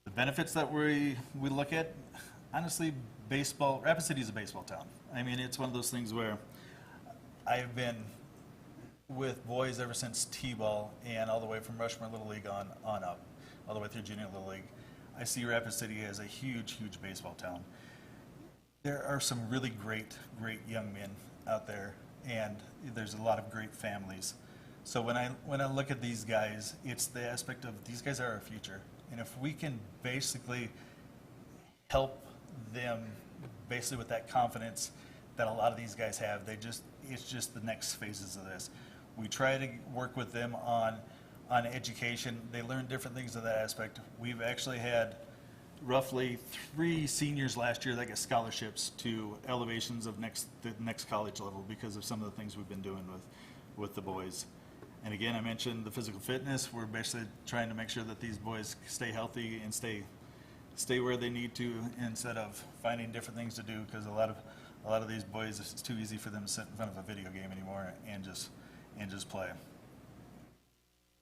The benefits that we look at, honestly, baseball, Rapid City is a baseball town. I mean, it's one of those things where I've been with boys ever since T-ball and all the way from Rushmore Little League on up, all the way through Junior Little League. I see Rapid City as a huge, huge baseball town. There are some really great young men out there, and there's a lot of great families. So when I look at these guys, it's the aspect of these guys are our future. And if we can basically help them basically with that confidence that a lot of these guys have, it's just the next phases of this. We try to work with them on education. They learn different things of that aspect. We've actually had roughly 3 seniors last year that got scholarships to elevations of the next college level because of some of the things we've been doing with the boys. And again, I mentioned the physical fitness. We're basically trying to make sure that these boys stay healthy and stay where they need to instead of finding different things to do, because a lot of these boys, it's too easy for them to sit in front of a video game anymore and just play.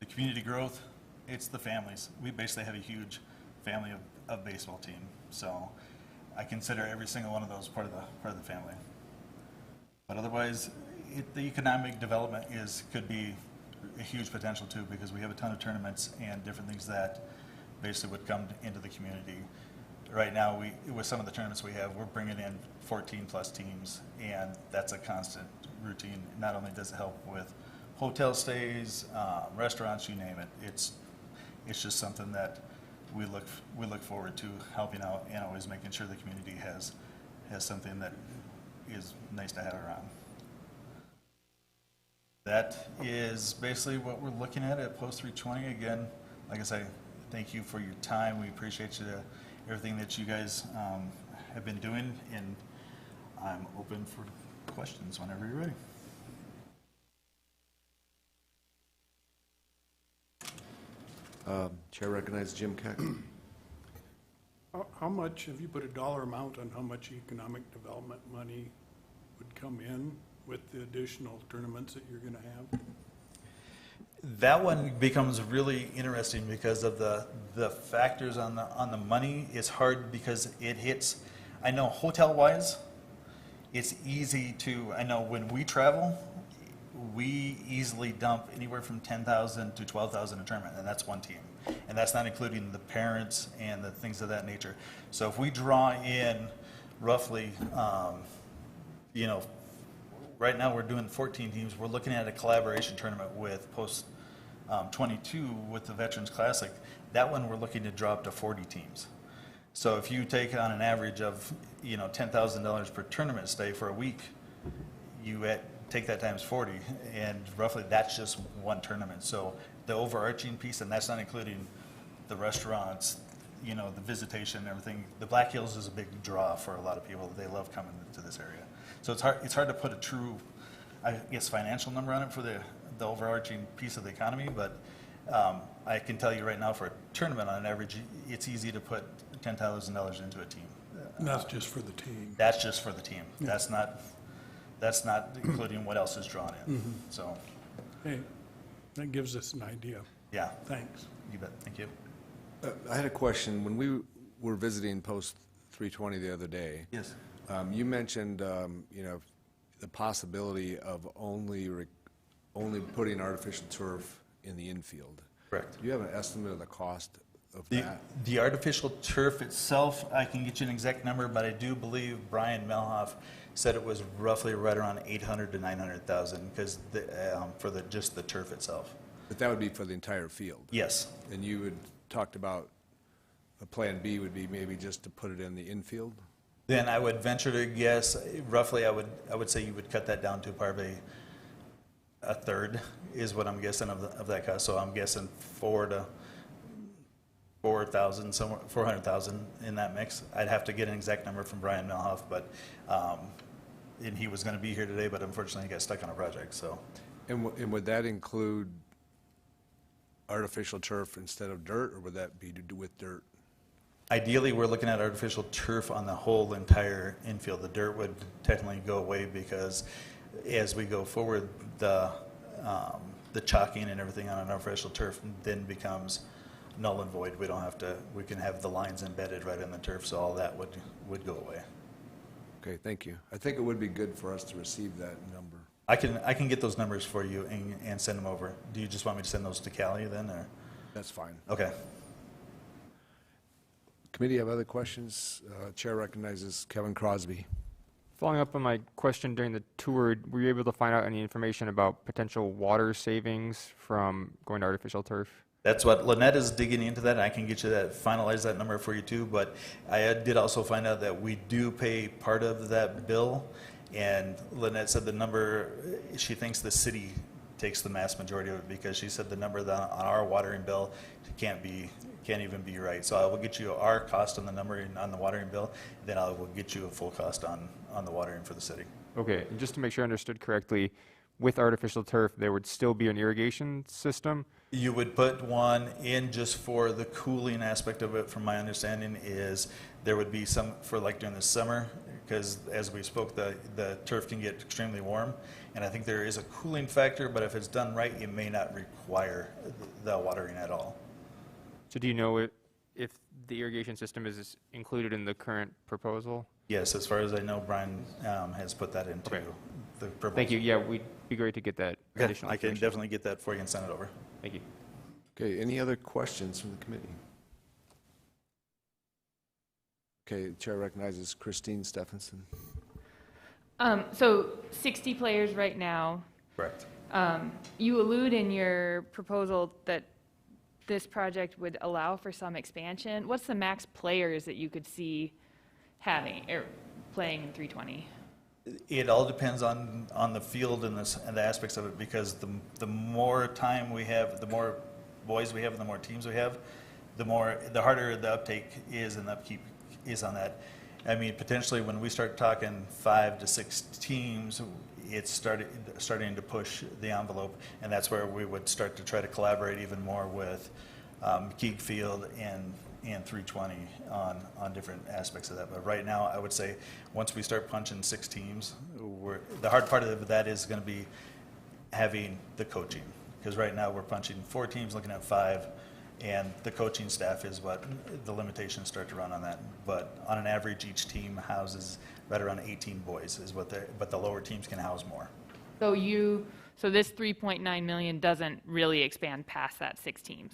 The community growth, it's the families. We basically have a huge family of baseball team. So I consider every single one of those part of the family. But otherwise, the economic development could be a huge potential too, because we have a ton of tournaments and different things that basically would come into the community. Right now, with some of the tournaments we have, we're bringing in 14 plus teams, and that's a constant routine. Not only does it help with hotel stays, restaurants, you name it. It's just something that we look forward to helping out and always making sure the community has something that is nice to have around. That is basically what we're looking at Post 320. Again, like I say, thank you for your time. We appreciate everything that you guys have been doing, and I'm open for questions whenever you're ready. Chair recognizes Jim Keck. How much, have you put a dollar amount on how much economic development money would come in with the additional tournaments that you're gonna have? That one becomes really interesting because of the factors on the money. It's hard because it hits, I know hotel-wise, it's easy to, I know when we travel, we easily dump anywhere from 10,000 to 12,000 a tournament, and that's one team. And that's not including the parents and the things of that nature. So if we draw in roughly, you know, right now we're doing 14 teams. We're looking at a collaboration tournament with Post 22 with the Veterans Classic. That one we're looking to draw up to 40 teams. So if you take on an average of, you know, $10,000 per tournament stay for a week, you take that times 40, and roughly that's just one tournament. So the overarching piece, and that's not including the restaurants, you know, the visitation and everything. The Black Hills is a big draw for a lot of people. They love coming to this area. So it's hard to put a true, I guess, financial number on it for the overarching piece of the economy, but I can tell you right now for a tournament on average, it's easy to put $10,000 into a team. And that's just for the team. That's just for the team. Yeah. That's not including what else is drawn in. So, Hey, that gives us an idea. yeah, Thanks. you bet. Thank you. I had a question. When we were visiting Post 320 the other day, Yes. you mentioned, you know, the possibility of only putting artificial turf in the infield. Correct. Do you have an estimate of the cost of that? The artificial turf itself, I can get you an exact number, but I do believe Brian Melhoff said it was roughly right around 800 to 900,000 because for just the turf itself. But that would be for the entire field. Yes. And you had talked about a plan B would be maybe just to put it in the infield? Then I would venture to guess roughly I would say you would cut that down to probably a third is what I'm guessing of that cost. So I'm guessing 400,000 in that mix. I'd have to get an exact number from Brian Melhoff, but and he was going to be here today, but unfortunately he got stuck on a project. So, And would that include artificial turf instead of dirt, or would that be to do with dirt? ideally, we're looking at artificial turf on the whole entire infield. The dirt would technically go away because as we go forward, the chalking and everything on an artificial turf then becomes null and void. We don't have to, we can have the lines embedded right in the turf, so all that would go away. Okay, thank you. I think it would be good for us to receive that number. I can get those numbers for you and send them over. Do you just want me to send those to Callie then, or? That's fine. Okay. Committee have other questions? Chair recognizes Kevin Crosby. Following up on my question during the tour, were you able to find out any information about potential water savings from going to artificial turf? That's what Lynette is digging into that, and I can get you that, finalize that number for you too, but I did also find out that we do pay part of that bill, and Lynette said the number, she thinks the city takes the mass majority of it, because she said the number on our watering bill can't even be right. So I will get you our cost on the number on the watering bill, then I will get you a full cost on the watering for the city. Okay, and just to make sure I understood correctly, with artificial turf, there would still be an irrigation system? You would put one in just for the cooling aspect of it, from my understanding, is there would be some for like during the summer, because as we spoke, the turf can get extremely warm, and I think there is a cooling factor, but if it's done right, it may not require the watering at all. So do you know if the irrigation system is included in the current proposal? Yes, as far as I know, Brian has put that into Okay. the proposal. Thank you. Yeah, we'd be great to get that Okay, additional I can information. definitely get that for you and send it over. Thank you. Okay, any other questions from the committee? Okay, Chair recognizes Christine Stephenson. So 60 players right now. Correct. You allude in your proposal that this project would allow for some expansion. What's the max players that you could see having or playing in 320? It all depends on the field and the aspects of it, because the more time we have, the more boys we have, and the more teams we have, the harder the uptake is and the upkeep is on that. I mean, potentially when we start talking 5 to 6 teams, it's starting to push the envelope, and that's where we would start to try to collaborate even more with McKeague Field and 320 on different aspects of that. But right now, I would say once we start punching 6 teams, the hard part of that is going to be having the coaching. Because right now we're punching 4 teams, looking at 5, and the coaching staff is what the limitations start to run on that. But on an average, each team houses right around 18 boys, is what but the lower teams can house more. So this 3.9 million doesn't really expand past that 6 teams?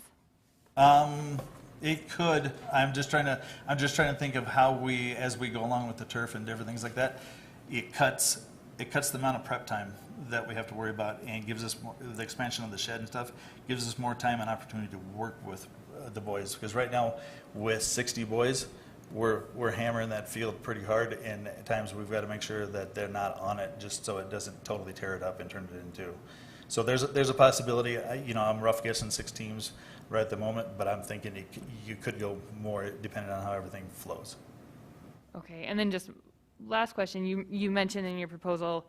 It could. I'm just trying to think of how we, as we go along with the turf and different things like that, it cuts the amount of prep time that we have to worry about, and gives us more, the expansion of the shed and stuff gives us more time and opportunity to work with the boys. Because right now, with 60 boys, we're hammering that field pretty hard, and at times we've got to make sure that they're not on it, just so it doesn't totally tear it up and turn it into. So there's a possibility. I'm rough guessing 6 teams right at the moment, but I'm thinking you could go more depending on how everything flows. Okay, and then just last question, you mentioned in your proposal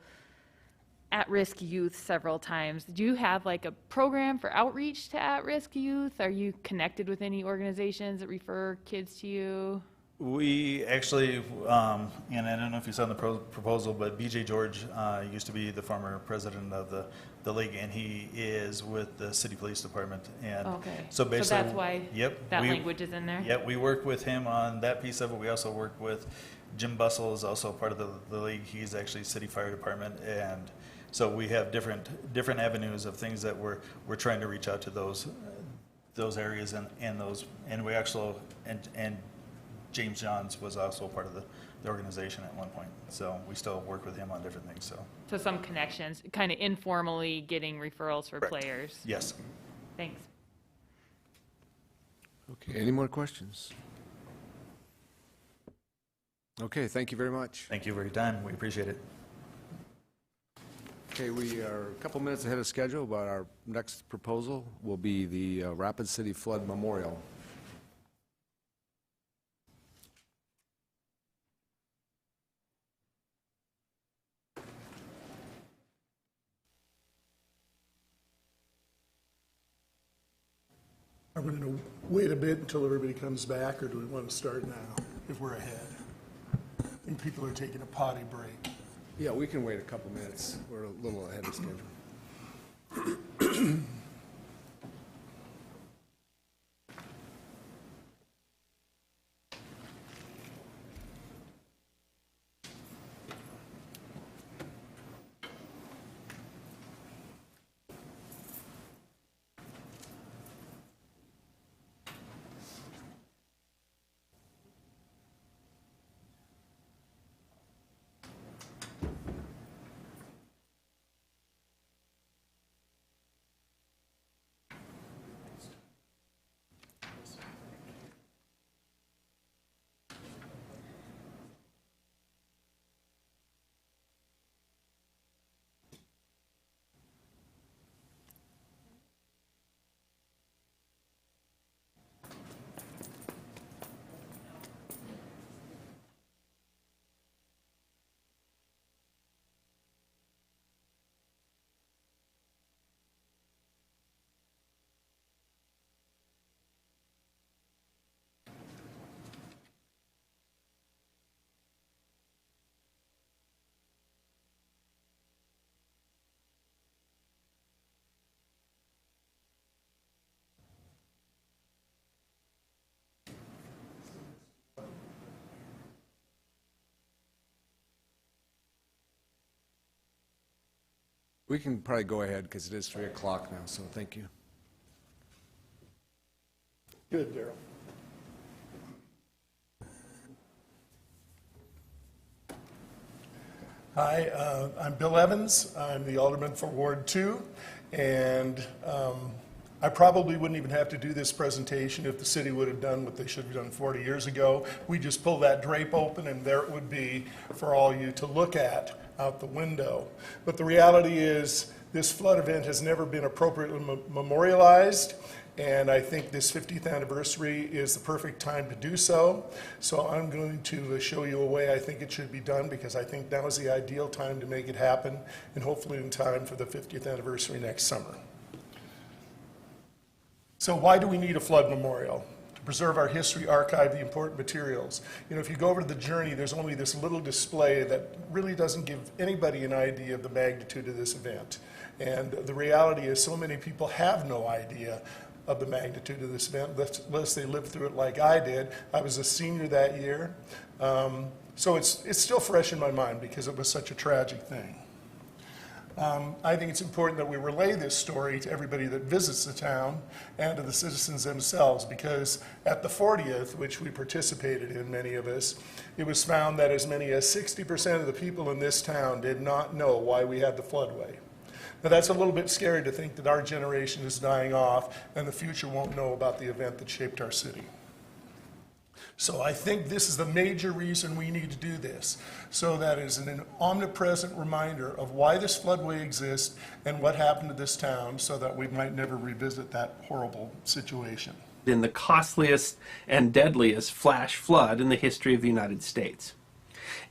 at-risk youth several times. Do you have like a program for outreach to at-risk youth? Are you connected with any organizations that refer kids to you? We actually, and I don't know if you saw in the proposal, but BJ George used to be the former president of the league, and he is with the city police department. And okay. So basically, that's why that language is in there? Yep, we work with him on that piece of it. We also work with Jim Bussell, is also part of the league. He's actually city fire department, and so we have different avenues of things that we're trying to reach out to those areas and we actually and James Johns was also part of the organization at one point, so we still work with him on different things. So some connections, kind of informally getting referrals for Correct. Players. Yes. Thanks. Okay, any more questions? Okay, thank you very much. Thank you for your time. We appreciate it. Okay, we are a couple minutes ahead of schedule, but our next proposal will be the Rapid City Flood Memorial. Are we going to wait a bit until everybody comes back, or do we want to start now if we're ahead? I think people are taking a potty break. Yeah, we can wait a couple minutes. We're a little ahead of schedule. We can probably go ahead because it is 3 o'clock now, so thank you. Good, Daryl. Hi, I'm Bill Evans. I'm the alderman for Ward 2, and I probably wouldn't even have to do this presentation if the city would have done what they should have done 40 years ago. We just pull that drape open, and there it would be for all you to look at out the window. But the reality is this flood event has never been appropriately memorialized, and I think this 50th anniversary is the perfect time to do so. So I'm going to show you a way I think it should be done, because I think now is the ideal time to make it happen, and hopefully in time for the 50th anniversary next summer. So why do we need a flood memorial? To preserve our history, archive the important materials. You know, if you go over to the Journey, there's only this little display that really doesn't give anybody an idea of the magnitude of this event. And the reality is so many people have no idea of the magnitude of this event unless they lived through it like I did. I was a senior that year. So it's still fresh in my mind because it was such a tragic thing. I think it's important that we relay this story to everybody that visits the town and to the citizens themselves, because at the 40th, which we participated in, many of us, it was found that as many as 60% of the people in this town did not know why we had the floodway. Now that's a little bit scary to think that our generation is dying off and the future won't know about the event that shaped our city. So I think this is the major reason we need to do this, so that is an omnipresent reminder of why this floodway exists and what happened to this town, so that we might never revisit that horrible situation. In the costliest and deadliest flash flood in the history of the United States.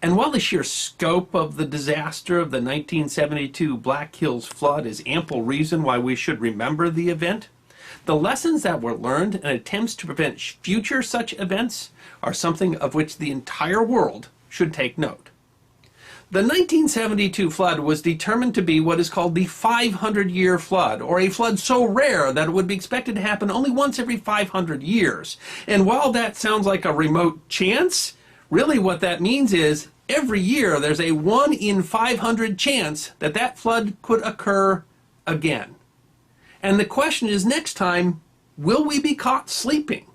And while the sheer scope of the disaster of the 1972 Black Hills flood is ample reason why we should remember the event, the lessons that were learned and attempts to prevent future such events are something of which the entire world should take note. The 1972 flood was determined to be what is called the 500-year flood, or a flood so rare that it would be expected to happen only once every 500 years. And while that sounds like a remote chance, really what that means is every year there's a 1 in 500 chance that that flood could occur again. And the question is, next time, will we be caught sleeping?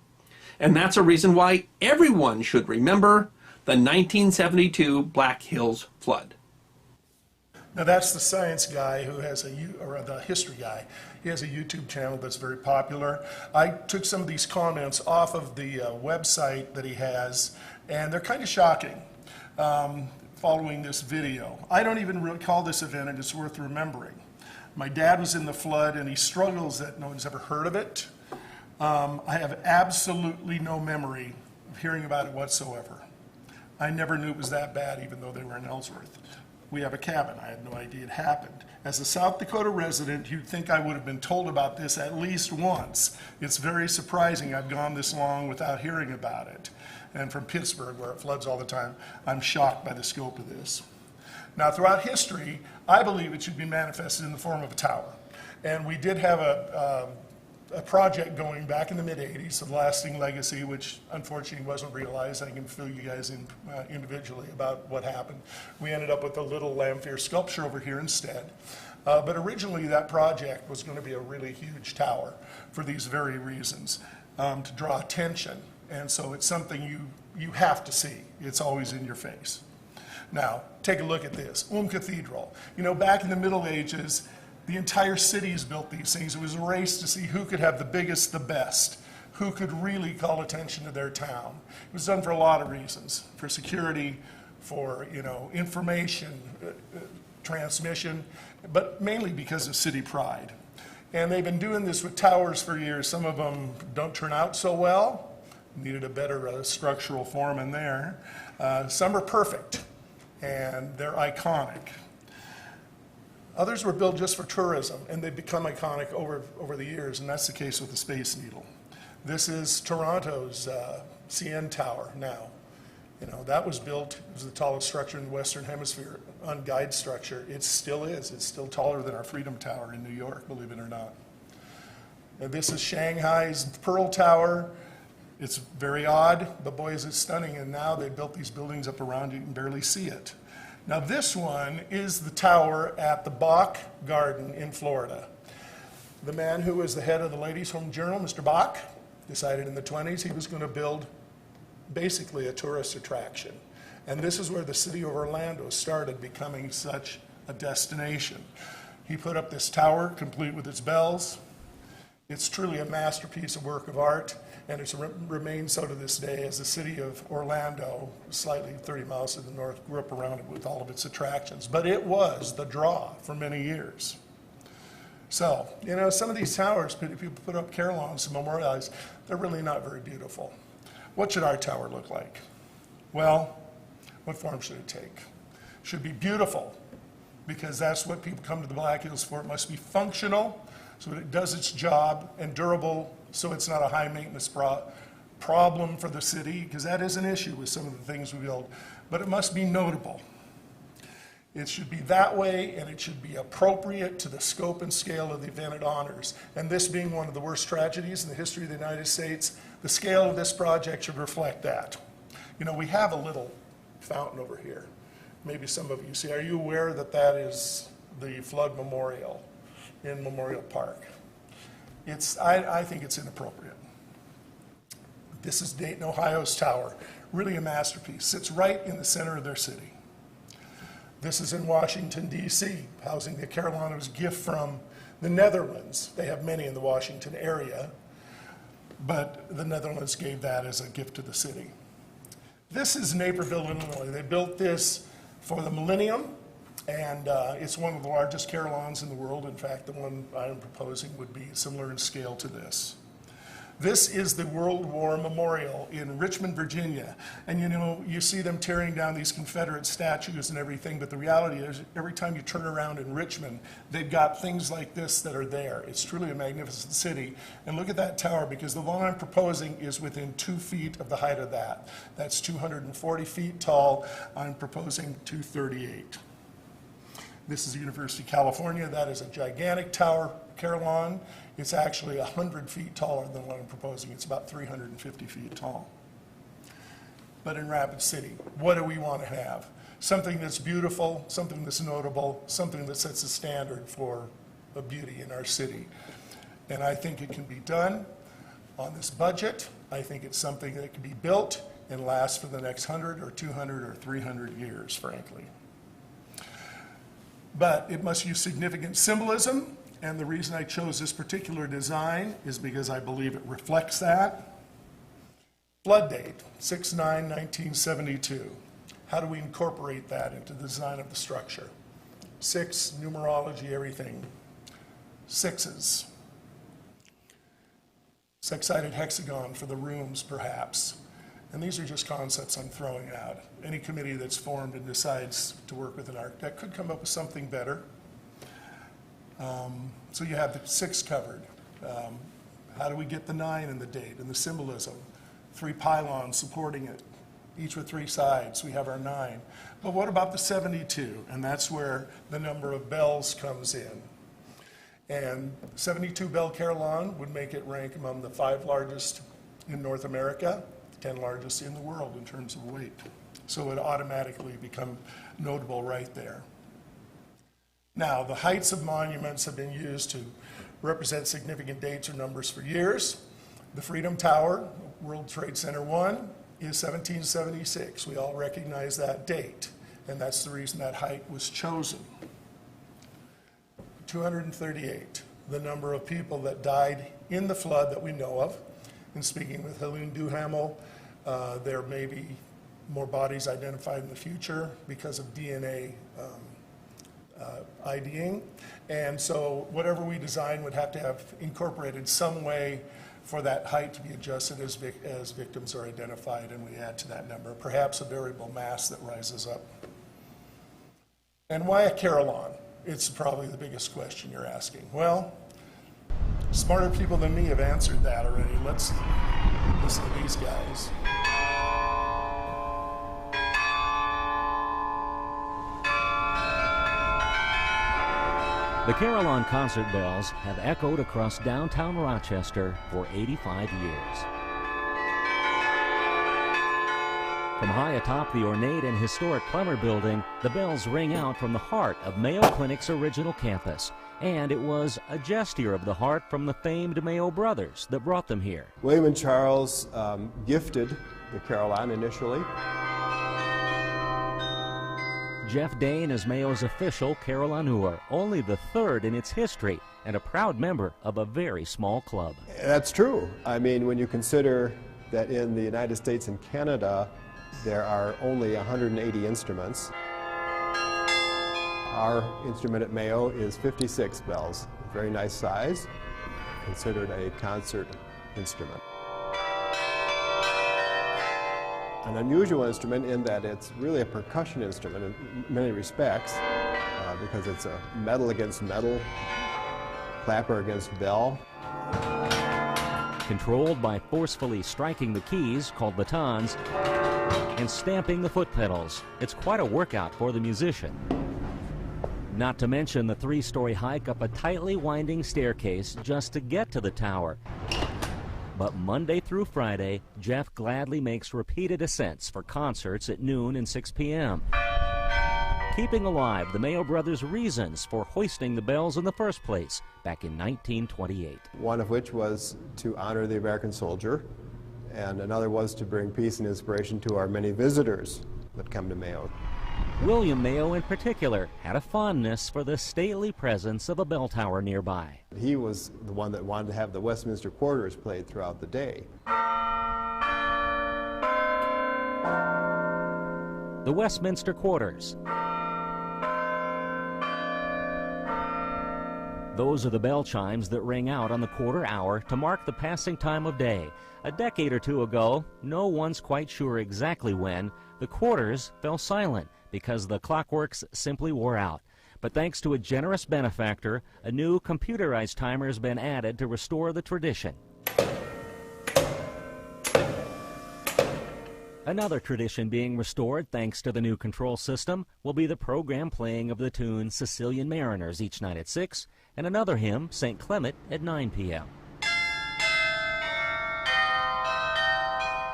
And that's a reason why everyone should remember the 1972 Black Hills flood. Now that's the science guy who has or the history guy. He has a YouTube channel that's very popular. I took some of these comments off of the website that he has, and they're kind of shocking following this video. I don't even really call this event, and it's worth remembering. My dad was in the flood, and he struggles that no one's ever heard of it. I have absolutely no memory of hearing about it whatsoever. I never knew it was that bad, even though they were in Ellsworth. We have a cabin. I had no idea it happened. As a South Dakota resident, you'd think I would have been told about this at least once. It's very surprising I've gone this long without hearing about it. And from Pittsburgh, where it floods all the time, I'm shocked by the scope of this. Now, throughout history, I believe it should be manifested in the form of a tower. And we did have a project going back in the mid-'80s, The Lasting Legacy, which unfortunately wasn't realized. I can fill you guys in individually about what happened. We ended up with a little Lamphere sculpture over here instead. But originally that project was going to be a really huge tower for these very reasons, to draw attention. And so it's something you have to see. It's always in your face. Now, take a look at this. Cathedral. You know, back in the Middle Ages, the entire cities built these things. It was a race to see who could have the biggest, the best, who could really call attention to their town. It was done for a lot of reasons, for security, for, you know, information, transmission, but mainly because of city pride. And they've been doing this with towers for years. Some of them don't turn out so well. Needed a better structural form in there. Some are perfect, and they're iconic. Others were built just for tourism, and they've become iconic over the years, and that's the case with the Space Needle. This is Toronto's CN Tower now. You know, that was built, it was the tallest structure in the Western Hemisphere, unguided structure. It still is. It's still taller than our Freedom Tower in New York, believe it or not. And this is Shanghai's Pearl Tower. It's very odd, but boy, is it stunning. And now they built these buildings up around you, you can barely see it. Now this one is the tower at the Bach Garden in Florida. The man who was the head of the Ladies' Home Journal, Mr. Bach, decided in the 20s he was going to build basically a tourist attraction. And this is where the city of Orlando started becoming such a destination. He put up this tower complete with its bells. It's truly a masterpiece of work of art, and it's remained so to this day as the city of Orlando, slightly 30 miles to the north, grew up around it with all of its attractions. But it was the draw for many years. So, you know, some of these towers, people put up carillons to memorialize, they're really not very beautiful. What should our tower look like? Well, what form should it take? It should be beautiful, because that's what people come to the Black Hills for. It must be functional, so it does its job, and durable, so it's not a high maintenance problem for the city, because that is an issue with some of the things we build, but it must be notable. It should be that way, and it should be appropriate to the scope and scale of the event it honors. And this being one of the worst tragedies in the history of the United States, the scale of this project should reflect that. You know, we have a little fountain over here. Maybe some of you see. Are you aware that that is the flood memorial in Memorial Park? I think it's inappropriate. This is Dayton, Ohio's tower, really a masterpiece. Sits right in the center of their city. This is in Washington, D.C., housing the Carolinas gift from the Netherlands. They have many in the Washington area, but the Netherlands gave that as a gift to the city. This is Naperville, Illinois. They built this for the millennium, and it's one of the largest carillons in the world. In fact, the one I'm proposing would be similar in scale to this. This is the World War Memorial in Richmond, Virginia. And you know, you see them tearing down these Confederate statues and everything, but the reality is every time you turn around in Richmond, they've got things like this that are there. It's truly a magnificent city. And look at that tower, because the one I'm proposing is within 2 feet of the height of that. That's 240 feet tall. I'm proposing 238. This is the University of California. That is a gigantic tower, carillon. It's actually 100 feet taller than what I'm proposing. It's about 350 feet tall. But in Rapid City, what do we want to have? Something that's beautiful, something that's notable, something that sets a standard for a beauty in our city. And I think it can be done on this budget. I think it's something that can be built and last for the next 100 or 200 or 300 years, frankly. But it must use significant symbolism. And the reason I chose this particular design is because I believe it reflects that. Flood date, 6/9/1972. How do we incorporate that into the design of the structure? 6, numerology, everything. 6s. Six-sided hexagon for the rooms, perhaps. And these are just concepts I'm throwing out. Any committee that's formed and decides to work with an architect could come up with something better. So you have the 6 covered. How do we get the 9 in the date and the symbolism? 3 pylons supporting it, each with 3 sides. We have our 9. But what about the 72? And that's where the number of bells comes in. And 72 bell carillon would make it rank among the 5 largest in North America, 10 largest in the world in terms of weight. So it automatically become notable right there. Now, the heights of monuments have been used to represent significant dates or numbers for years. The Freedom Tower, World Trade Center 1, is 1776. We all recognize that date, and that's the reason that height was chosen. 238, the number of people that died in the flood that we know of. And speaking with Helene Duhamel, there may be more bodies identified in the future because of DNA IDing. And so whatever we design would have to have incorporated some way for that height to be adjusted as victims are identified, and we add to that number, perhaps a variable mass that rises up. And why a carillon? It's probably the biggest question you're asking. Well, smarter people than me have answered that already. Let's listen to these guys. The Carillon concert bells have echoed across downtown Rochester for 85 years. From high atop the ornate and historic Plummer Building, the bells ring out from the heart of Mayo Clinic's original campus. And it was a gesture of the heart from the famed Mayo brothers that brought them here. William and Charles gifted the Carillon initially. Jeff Dane is Mayo's official carillonneur, only the 3rd in its history, and a proud member of a very small club. That's true. I mean, when you consider that in the United States and Canada, there are only 180 instruments. Our instrument at Mayo is 56 bells, very nice size, considered a concert instrument. An unusual instrument in that it's really a percussion instrument in many respects, because it's a metal against metal clapper against bell. Controlled by forcefully striking the keys, called batons, and stamping the foot pedals. It's quite a workout for the musician. Not to mention the 3-story hike up a tightly winding staircase just to get to the tower. But Monday through Friday, Jeff gladly makes repeated ascents for concerts at noon and 6 p.m., keeping alive the Mayo brothers' reasons for hoisting the bells in the first place back in 1928. One of which was to honor the American soldier, and another was to bring peace and inspiration to our many visitors that come to Mayo. William Mayo, in particular, had a fondness for the stately presence of a bell tower nearby. He was the one that wanted to have the Westminster Quarters played throughout the day. The Westminster Quarters. Those are the bell chimes that ring out on the quarter hour to mark the passing time of day. A decade or two ago, no one's quite sure exactly when, the quarters fell silent because the clockworks simply wore out. But thanks to a generous benefactor, a new computerized timer has been added to restore the tradition. Another tradition being restored thanks to the new control system will be the program playing of the tune Sicilian Mariners each night at 6 and another hymn, St. Clement, at 9 p.m.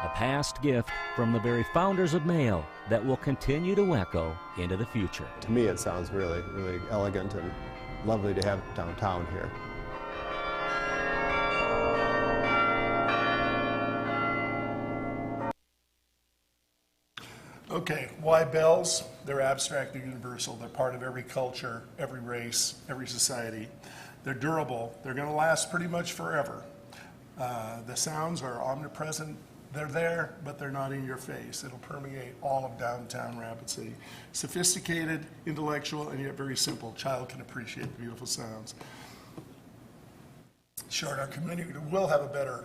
A past gift from the very founders of Mayo that will continue to echo into the future. To me, it sounds really, really elegant and lovely to have downtown here. Okay, why bells? They're abstract, they're universal, they're part of every culture, every race, every society. They're durable, they're going to last pretty much forever. The sounds are omnipresent, they're there, but they're not in your face. It'll permeate all of downtown Rapid City. Sophisticated, intellectual, and yet very simple. Child can appreciate the beautiful sounds. Sure, our community will have a better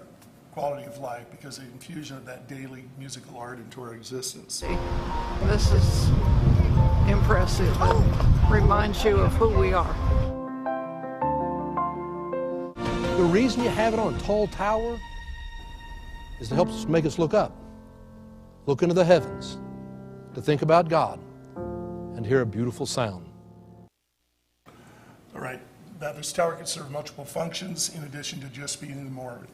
quality of life because of the infusion of that daily musical art into our existence. This is impressive and reminds you of who we are. The reason you have it on a tall tower is to help us make us look up, look into the heavens, to think about God, and hear a beautiful sound. All right, now this tower can serve multiple functions in addition to just being more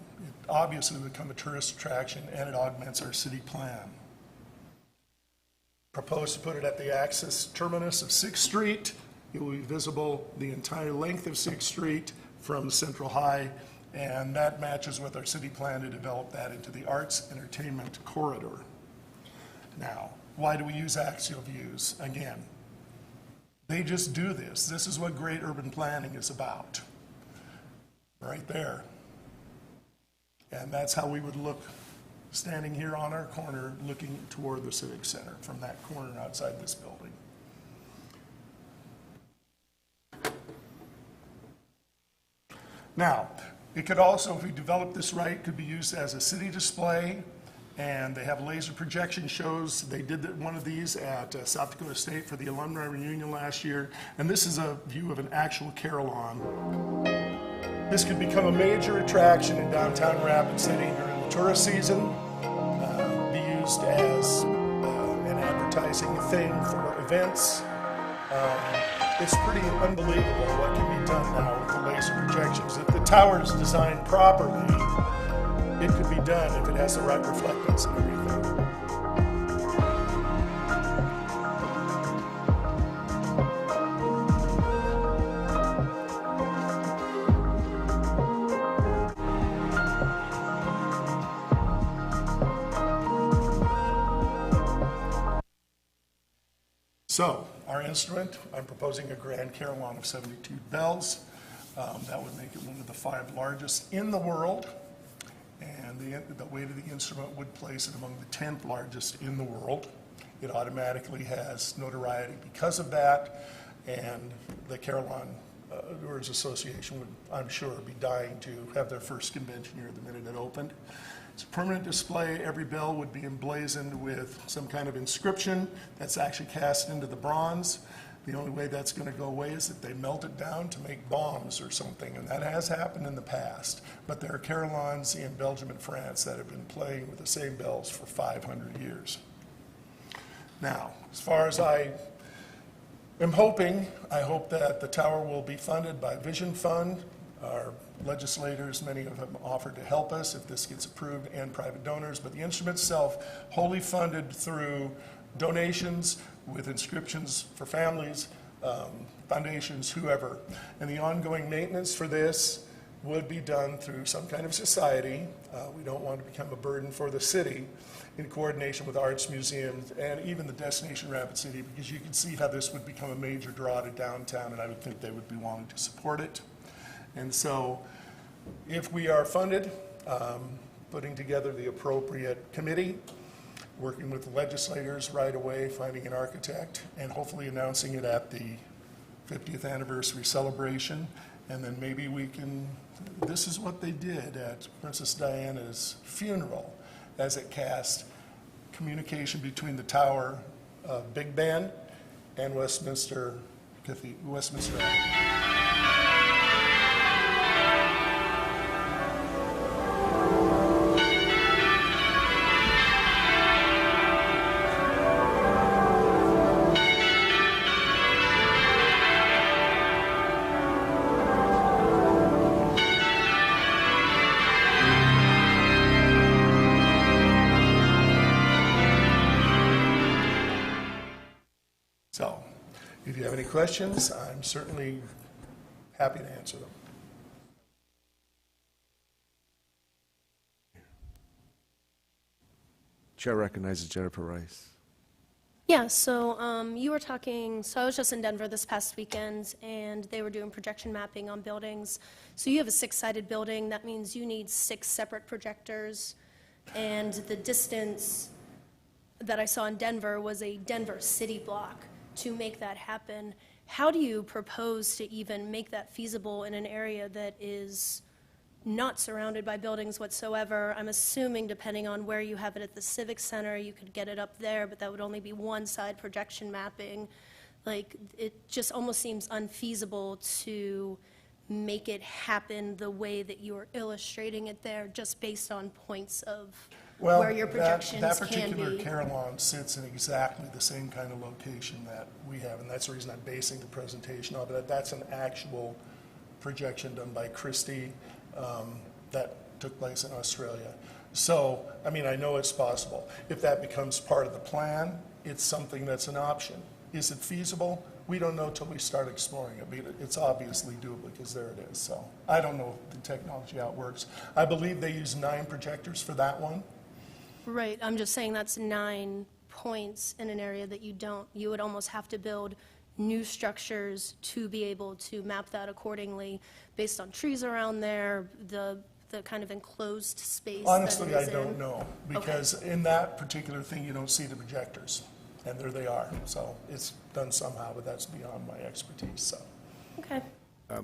obviously become a tourist attraction, and it augments our city plan. Proposed to put it at the access terminus of 6th Street. It will be visible the entire length of 6th Street from Central High, and that matches with our city plan to develop that into the arts entertainment corridor. Now, why do we use axial views? Again, they just do this. This is what great urban planning is about. Right there. And that's how we would look standing here on our corner looking toward the Civic Center from that corner outside this building. Now, it could also, if we develop this right, could be used as a city display, and they have laser projection shows. They did one of these at South Dakota State for the alumni reunion last year, and this is a view of an actual carillon. This could become a major attraction in downtown Rapid City during the tourist season, be used as an advertising thing for events. It's pretty unbelievable what can be done now with the laser projections. If the tower is designed properly, it could be done if it has the right reflectance and everything. So, our instrument, I'm proposing a grand carillon of 72 bells. That would make it one of the 5 largest in the world. And the weight of the instrument would place it among the 10th largest in the world. It automatically has notoriety because of that. And the Carillon Brewers Association would, I'm sure, be dying to have their first convention here the minute it opened. It's a permanent display. Every bell would be emblazoned with some kind of inscription that's actually cast into the bronze. The only way that's going to go away is if they melt it down to make bombs or something, and that has happened in the past. But there are carillons in Belgium and France that have been playing with the same bells for 500 years. Now, as far as I hope that the tower will be funded by Vision Fund. Our legislators, many of them offered to help us if this gets approved, and private donors, but the instrument itself wholly funded through donations with inscriptions for families, foundations, whoever. And the ongoing maintenance for this would be done through some kind of society. We don't want to become a burden for the city, in coordination with arts museums and even the destination Rapid City, because you can see how this would become a major draw to downtown, and I would think they would be wanting to support it. And so if we are funded, putting together the appropriate committee, working with the legislators right away, finding an architect, and hopefully announcing it at the 50th anniversary celebration. And then maybe we can, this is what they did at Princess Diana's funeral, as it cast communication between the Tower Big Ben and Westminster Abbey. So, if you have any questions, I'm certainly happy to answer them. Chair recognizes Jennifer Rice. Yeah, so you were talking, so I was just in Denver this past weekend, and they were doing projection mapping on buildings. So you have a 6-sided building, that means you need 6 separate projectors, and the distance that I saw in Denver was a Denver city block to make that happen. How do you propose to even make that feasible in an area that is not surrounded by buildings whatsoever? I'm assuming, depending on where you have it at the Civic Center, you could get it up there, but that would only be one side projection mapping. Like, it just almost seems unfeasible to make it happen the way that you're illustrating it there, just based on points of where your projections that can particular be. carillon sits in exactly the same kind of location that we have, and that's the reason I'm basing the presentation on it. That's an actual projection done by Christie that took place in Australia. So, I mean, I know it's possible. If that becomes part of the plan, it's something that's an option. Is it feasible? We don't know till we start exploring it, but it's obviously doable because there it is. So I don't know the technology, how it works. I believe they use 9 projectors for that one. Right, I'm just saying that's 9 points in an area that you don't. You would almost have to build new structures to be able to map that accordingly based on trees around there, the kind of enclosed space. Honestly, that I it is don't in. know, because in that particular thing, you don't see the projectors, and there they are. So it's done somehow, but that's beyond my expertise, so. Okay.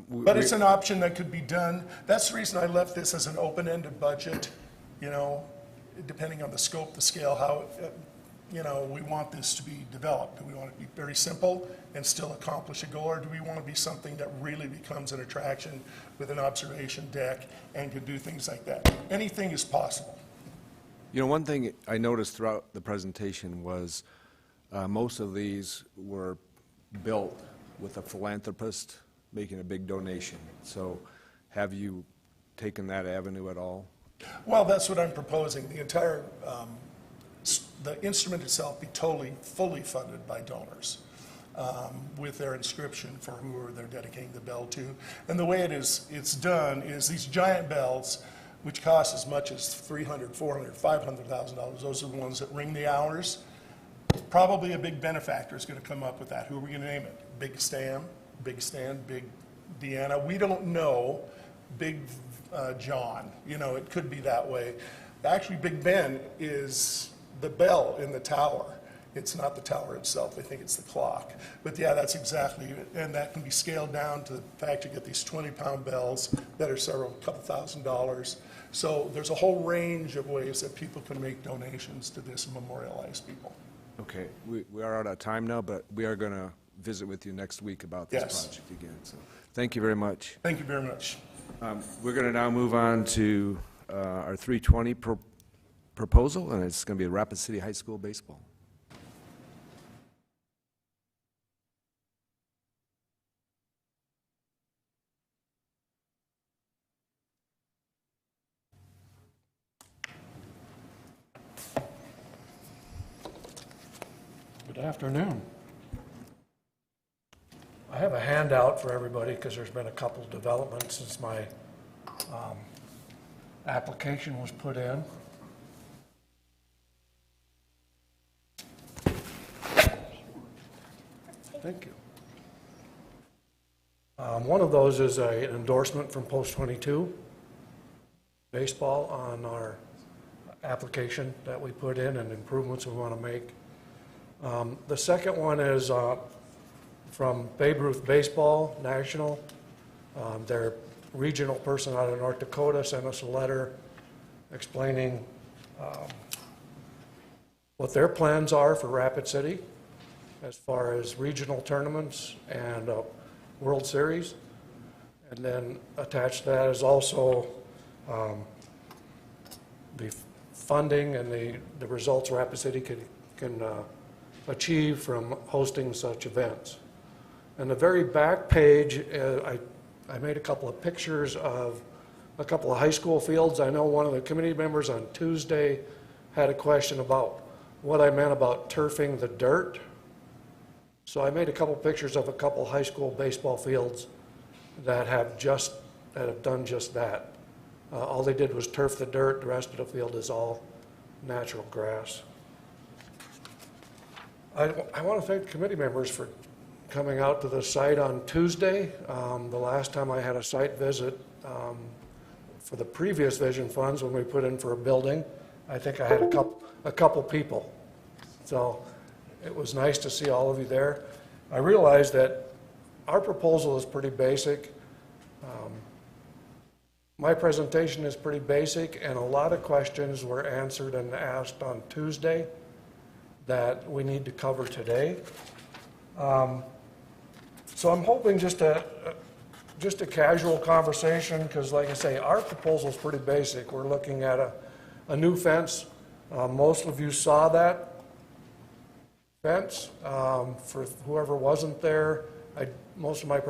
But it's an option that could be done. That's the reason I left this as an open-ended budget, you know, depending on the scope, the scale, how, you know, we want this to be developed. Do we want it to be very simple and still accomplish a goal, or do we want to be something that really becomes an attraction with an observation deck and could do things like that? Anything is possible. You know, one thing I noticed throughout the presentation was most of these were built with a philanthropist making a big donation. So have you taken that avenue at all? Well, that's what I'm proposing. The entire, the instrument itself be totally, fully funded by donors with their inscription for who they're dedicating the bell to. And the way it's done is these giant bells, which cost as much as $300,000, $400,000, $500,000, those are the ones that ring the hours. Probably a big benefactor is going to come up with that. Who are we going to name it? Big Stan, Big Deanna. We don't know. Big John. You know, it could be that way. Actually, Big Ben is the bell in the tower. It's not the tower itself. I think it's the clock. But yeah, that's exactly it. And that can be scaled down to the fact you get these 20-pound bells that are couple $1,000s. So there's a whole range of ways that people can make donations to this and memorialize people. Okay, we are out of time now, but we are going to visit with you next week about this Yes. project again. So, thank you very much. Thank you very much. We're going to now move on to our 320 proposal, and it's going to be Rapid City High School baseball. Good afternoon. I have a handout for everybody because there's been a couple developments since my application was put in. Thank you. One of those is an endorsement from Post 22 baseball on our application that we put in and improvements we want to make. The second one is from Babe Ruth Baseball National. Their regional person out of North Dakota sent us a letter explaining what their plans are for Rapid City as far as regional tournaments and World Series. And then attached to that is also the funding and the results Rapid City can achieve from hosting such events. And the very back page, I made a couple of pictures of a couple of high school fields. I know one of the committee members on Tuesday had a question about what I meant about turfing the dirt. So I made a couple pictures of a couple high school baseball fields that have done just that. All they did was turf the dirt. The rest of the field is all natural grass. I want to thank the committee members for coming out to the site on Tuesday. The last time I had a site visit for the previous vision funds when we put in for a building, I think I had a couple people. So it was nice to see all of you there. I realized that our proposal is pretty basic. My presentation is pretty basic, and a lot of questions were answered and asked on Tuesday that we need to cover today. So I'm hoping just a casual conversation, because like I say, our proposal is pretty basic. We're looking at a new fence. Most of you saw that fence. For whoever wasn't there, most of my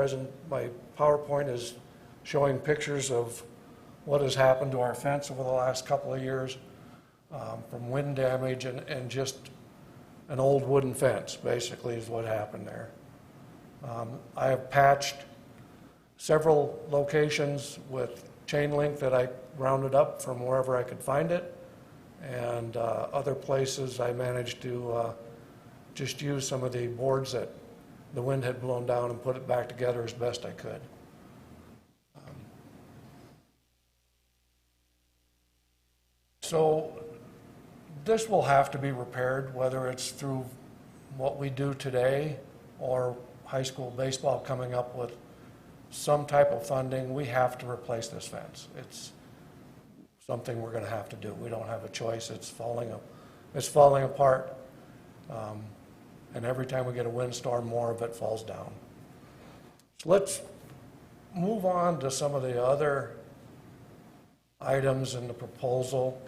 PowerPoint is showing pictures of what has happened to our fence over the last couple of years, from wind damage and just an old wooden fence, basically, is what happened there. I have patched several locations with chain link that I rounded up from wherever I could find it, and other places I managed to just use some of the boards that the wind had blown down and put it back together as best I could. So this will have to be repaired, whether it's through what we do today or high school baseball coming up with some type of funding. We have to replace this fence. It's something we're going to have to do. We don't have a choice. It's falling apart. And every time we get a windstorm, more of it falls down. So let's move on to some of the other items in the proposal.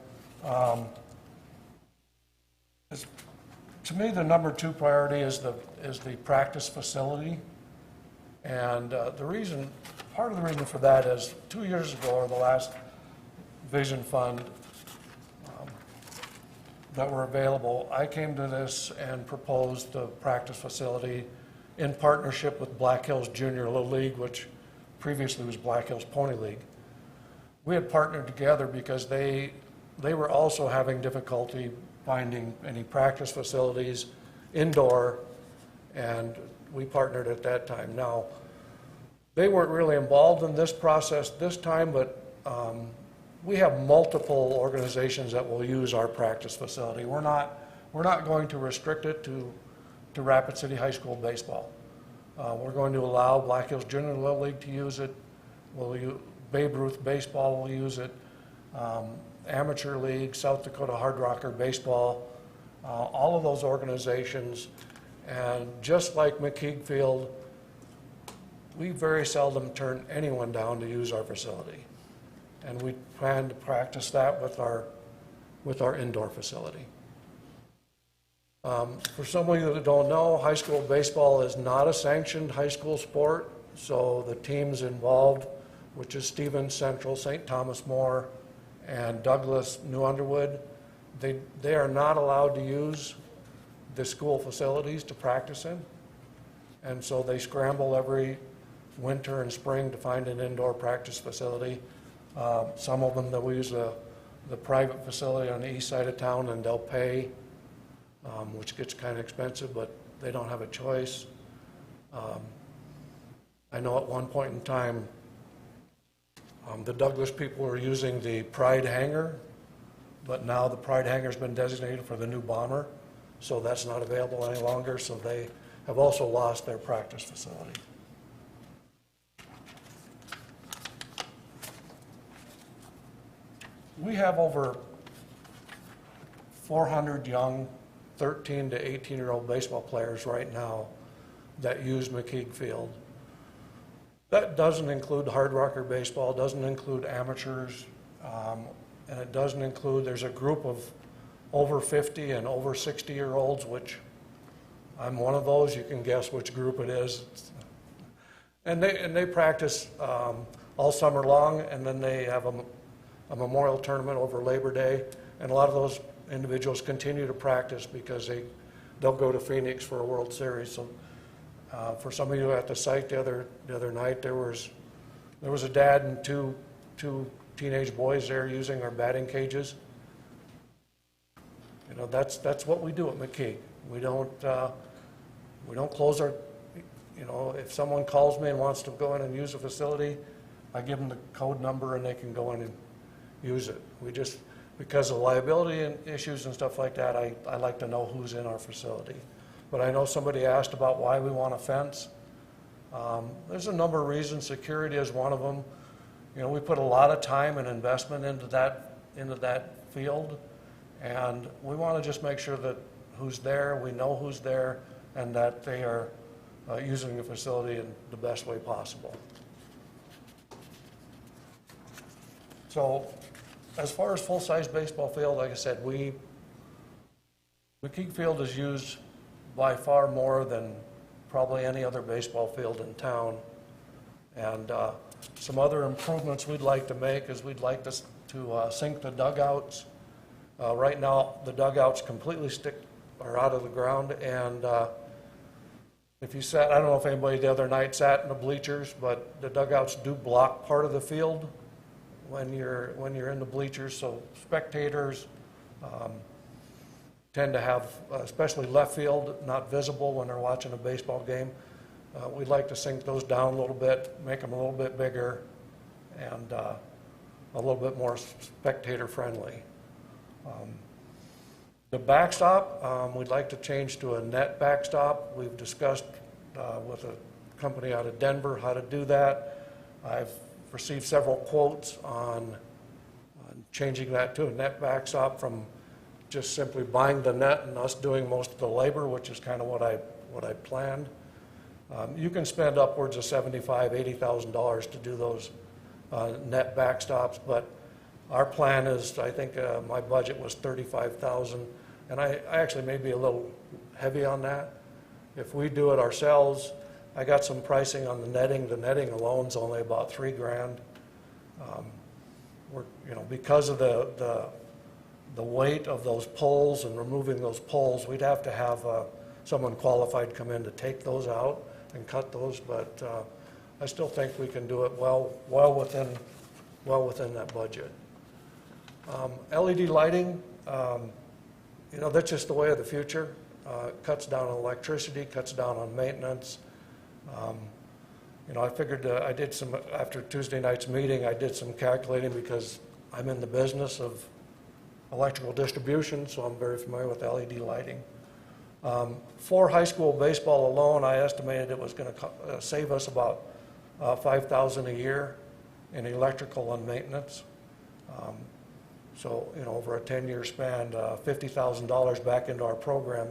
To me, the number 2 priority is the practice facility. And part of the reason for that is 2 years ago, or the last Vision Fund that were available, I came to this and proposed the practice facility in partnership with Black Hills Junior Little League, which previously was Black Hills Pony League. We had partnered together because they were also having difficulty finding any practice facilities indoor, and we partnered at that time. Now, they weren't really involved in this process this time, but we have multiple organizations that will use our practice facility. We're not going to restrict it to Rapid City High School baseball. We're going to allow Black Hills Junior Little League to use it. Babe Ruth Baseball will use it. Amateur League, South Dakota Hard Rocker Baseball, all of those organizations And just like McKeag Field, we very seldom turn anyone down to use our facility. And we plan to practice that with our indoor facility. For some of you that don't know, high school baseball is not a sanctioned high school sport, so the teams involved, which is Stevens Central, St. Thomas More, and Douglas New Underwood, they are not allowed to use the school facilities to practice in. And so they scramble every winter and spring to find an indoor practice facility. Some of them, they'll use the private facility on the east side of town, and they'll pay, which gets kind of expensive, but they don't have a choice. I know at one point in time, the Douglas people were using the Pride hangar, but now the Pride hangar's been designated for the new bomber, so that's not available any longer, so they have also lost their practice facility. We have over 400 young 13 to 18-year-old baseball players right now that use McKeag Field. That doesn't include Hard Rocker baseball, doesn't include amateurs, and it doesn't include, there's a group of over 50 and over 60-year-olds, which I'm one of those. You can guess which group it is. And they practice all summer long, and then they have a memorial tournament over Labor Day, and a lot of those individuals continue to practice because they'll go to Phoenix for a World Series. So for some of you at the site the other night, there was a dad and two teenage boys there using our batting cages. You know, that's what we do at McKeag. We don't close our, you know, if someone calls me and wants to go in and use a facility, I give them the code number and they can go in and use it. We just, because of liability and issues and stuff like that, I like to know who's in our facility. But I know somebody asked about why we want a fence. There's a number of reasons. Security is one of them. You know, we put a lot of time and investment into that field, and we want to just make sure that who's there, we know who's there, and that they are using the facility in the best way possible. So, as far as full-size baseball field, like I said, McKeag Field is used by far more than probably any other baseball field in town. And some other improvements we'd like to make is we'd like to sink the dugouts. Right now, the dugouts completely are out of the ground, and if you sat, I don't know if anybody the other night sat in the bleachers, but the dugouts do block part of the field when you're in the bleachers, so spectators tend to have, especially left field, not visible when they're watching a baseball game. We'd like to sink those down a little bit, make them a little bit bigger, and a little bit more spectator friendly. The backstop, we'd like to change to a net backstop. We've discussed with a company out of Denver how to do that. I've received several quotes on changing that to a net backstop from just simply buying the net and us doing most of the labor, which is kind of what I planned. You can spend upwards of $75,000, $80,000 to do those net backstops, but our plan is, I think my budget was $35,000, and I actually may be a little heavy on that. If we do it ourselves, I got some pricing on the netting. The netting alone is only about $3,000. Because of the weight of those poles and removing those poles, we'd have to have someone qualified come in to take those out and cut those. But I still think we can do it well within that budget. LED lighting, that's just the way of the future. It cuts down on electricity, cuts down on maintenance. I figured I did some, after Tuesday night's meeting, I did some calculating because I'm in the business of electrical distribution, so I'm very familiar with LED lighting. For high school baseball alone, I estimated it was going to save us about $5,000 a year in electrical and maintenance. So, over a 10-year span, $50,000 back into our program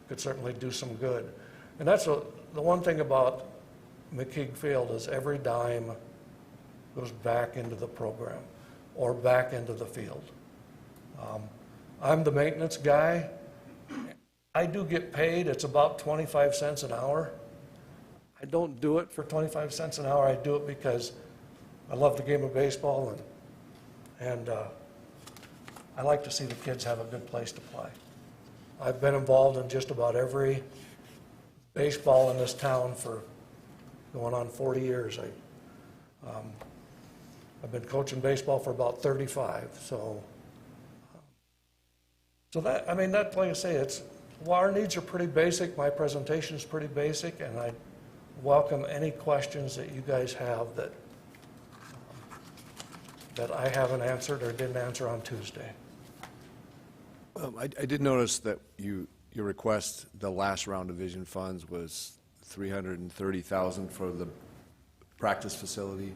could certainly do some good. And that's the one thing about McKeag Field is every dime goes back into the program or back into the field. I'm the maintenance guy. I do get paid, it's about 25 cents an hour. I don't do it for 25 cents an hour, I do it because I love the game of baseball and I like to see the kids have a good place to play. I've been involved in just about every baseball in this town for going on 40 years. I've been coaching baseball for about 35, so that, I mean, that, like I say, well, our needs are pretty basic, my presentation is pretty basic, and I welcome any questions that you guys have that I haven't answered or didn't answer on Tuesday. I did notice that your request, the last round of vision funds was $330,000 for the practice facility,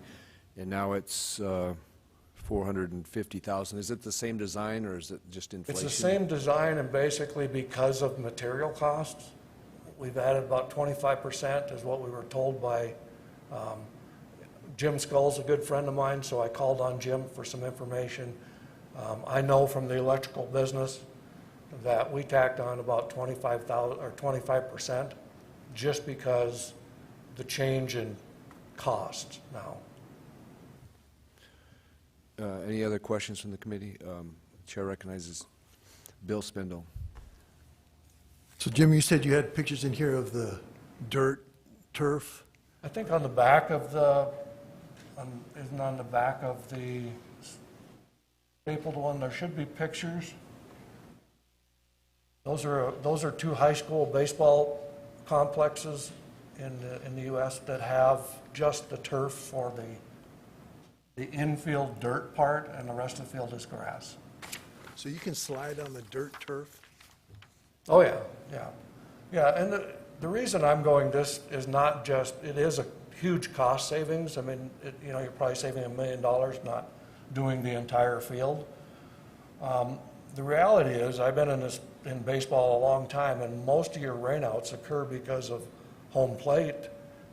and now it's $450,000. Is it the same design, or is it just inflation? It's the same design, and basically because of material costs, we've added about 25% is what we were told by Jim Skull's a good friend of mine, so I called on Jim for some information. I know from the electrical business that we tacked on about 25,000 or 25% just because the change in cost now. Any other questions from the committee? Chair recognizes Bill Spindle. So Jim, you said you had pictures in here of the dirt, turf. I think on the back of the, isn't on the back of the stapled one, there should be pictures. Those are two high school baseball complexes in the U.S. that have just the turf for the infield dirt part, and the rest of the field is grass. So you can slide on the dirt turf? Oh, yeah, yeah. Yeah, and the reason I'm going this is not just, it is a huge cost savings. I mean, you're probably saving $1 million not doing the entire field. The reality is, I've been in baseball a long time, and most of your rainouts occur because of home plate,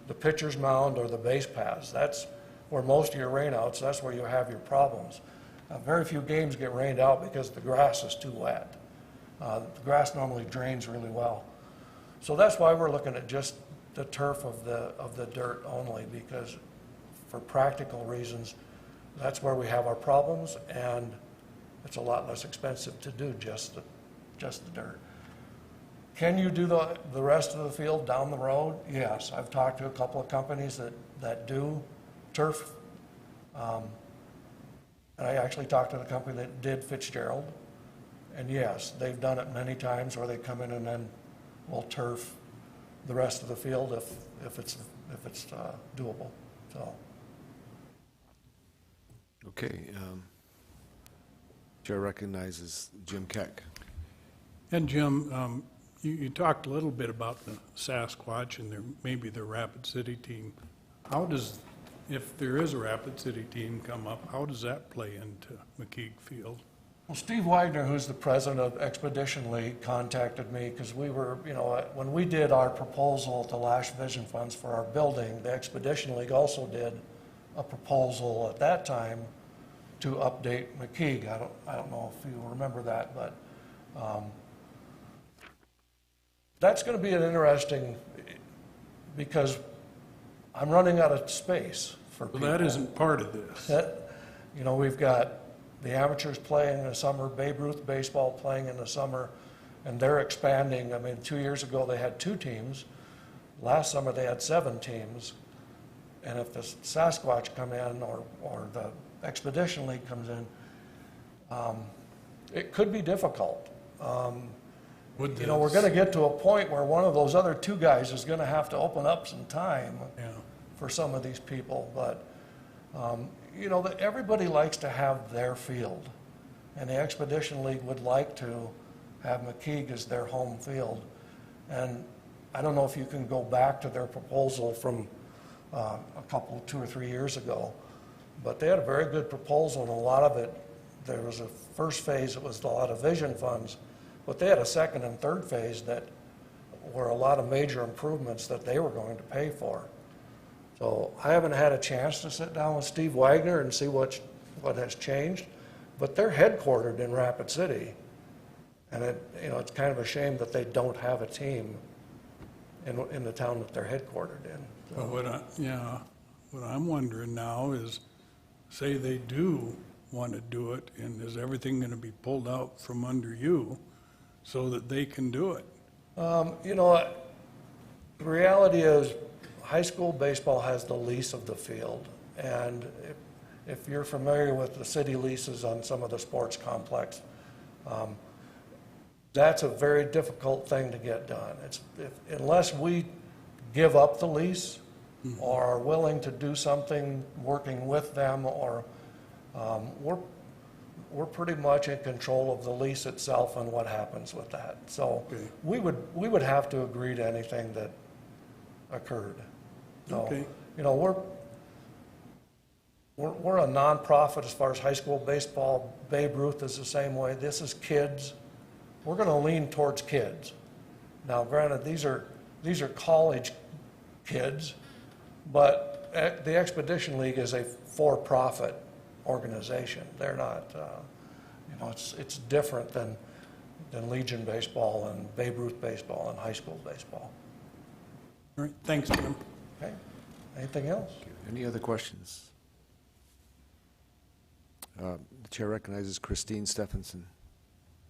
the pitcher's mound, or the base paths. That's where most of your rainouts, that's where you have your problems. Very few games get rained out because the grass is too wet. The grass normally drains really well. So that's why we're looking at just the turf of the dirt only, because for practical reasons, that's where we have our problems, and it's a lot less expensive to do just the dirt. Can you do the rest of the field down the road? Yes, I've talked to a couple of companies that do turf. And I actually talked to the company that did Fitzgerald. And yes, they've done it many times where they come in and then will turf the rest of the field if it's doable. So. Okay. Chair recognizes Jim Keck. And Jim, you talked a little bit about the Sasquatch and maybe the Rapid City team. How does, if there is a Rapid City team come up, how does that play into McKeag Field? Well, Steve Wagner, who's the president of Expedition League, contacted me because we were, when we did our proposal at the last Vision Funds for our building, the Expedition League also did a proposal at that time to update McKeag. I don't know if you remember that, but that's going to be an interesting, because I'm running out of space for people. Well, that isn't part of this. We've got the amateurs playing in the summer, Babe Ruth baseball playing in the summer, and they're expanding. I mean, 2 years ago they had 2 teams. Last summer they had 7 teams. And if the Sasquatch come in or the Expedition League comes in, it could be difficult. We're going to get to a point where one of those other 2 guys is going to have to open up some time for some of these people. But everybody likes to have their field, and the Expedition League would like to have McKeag as their home field. And I don't know if you can go back to their proposal from a couple, 2 or 3 years ago, but they had a very good proposal, and a lot of it, there was a first phase that was a lot of vision funds, but they had a second and third phase that were a lot of major improvements that they were going to pay for. So I haven't had a chance to sit down with Steve Wagner and see what has changed, but they're headquartered in Rapid City. And it's kind of a shame that they don't have a team in the town that they're headquartered in. But what I'm wondering now is, say they do want to do it, and is everything going to be pulled out from under you so that they can do it? The reality is high school baseball has the lease of the field. And if you're familiar with the city leases on some of the sports complex, that's a very difficult thing to get done. Unless we give up the lease or are willing to do something working with them, or we're pretty much in control of the lease itself and what happens with that. So we would have to agree to anything that occurred. So, we're a nonprofit as far as high school baseball. Babe Ruth is the same way. This is kids. We're going to lean towards kids. Now, granted, these are college kids, but the Expedition League is a for-profit organization. They're not, it's different than Legion baseball and Babe Ruth baseball and high school baseball. All right, thanks, Jim. Okay. Anything else? Any other questions? The chair recognizes Christine Stephenson.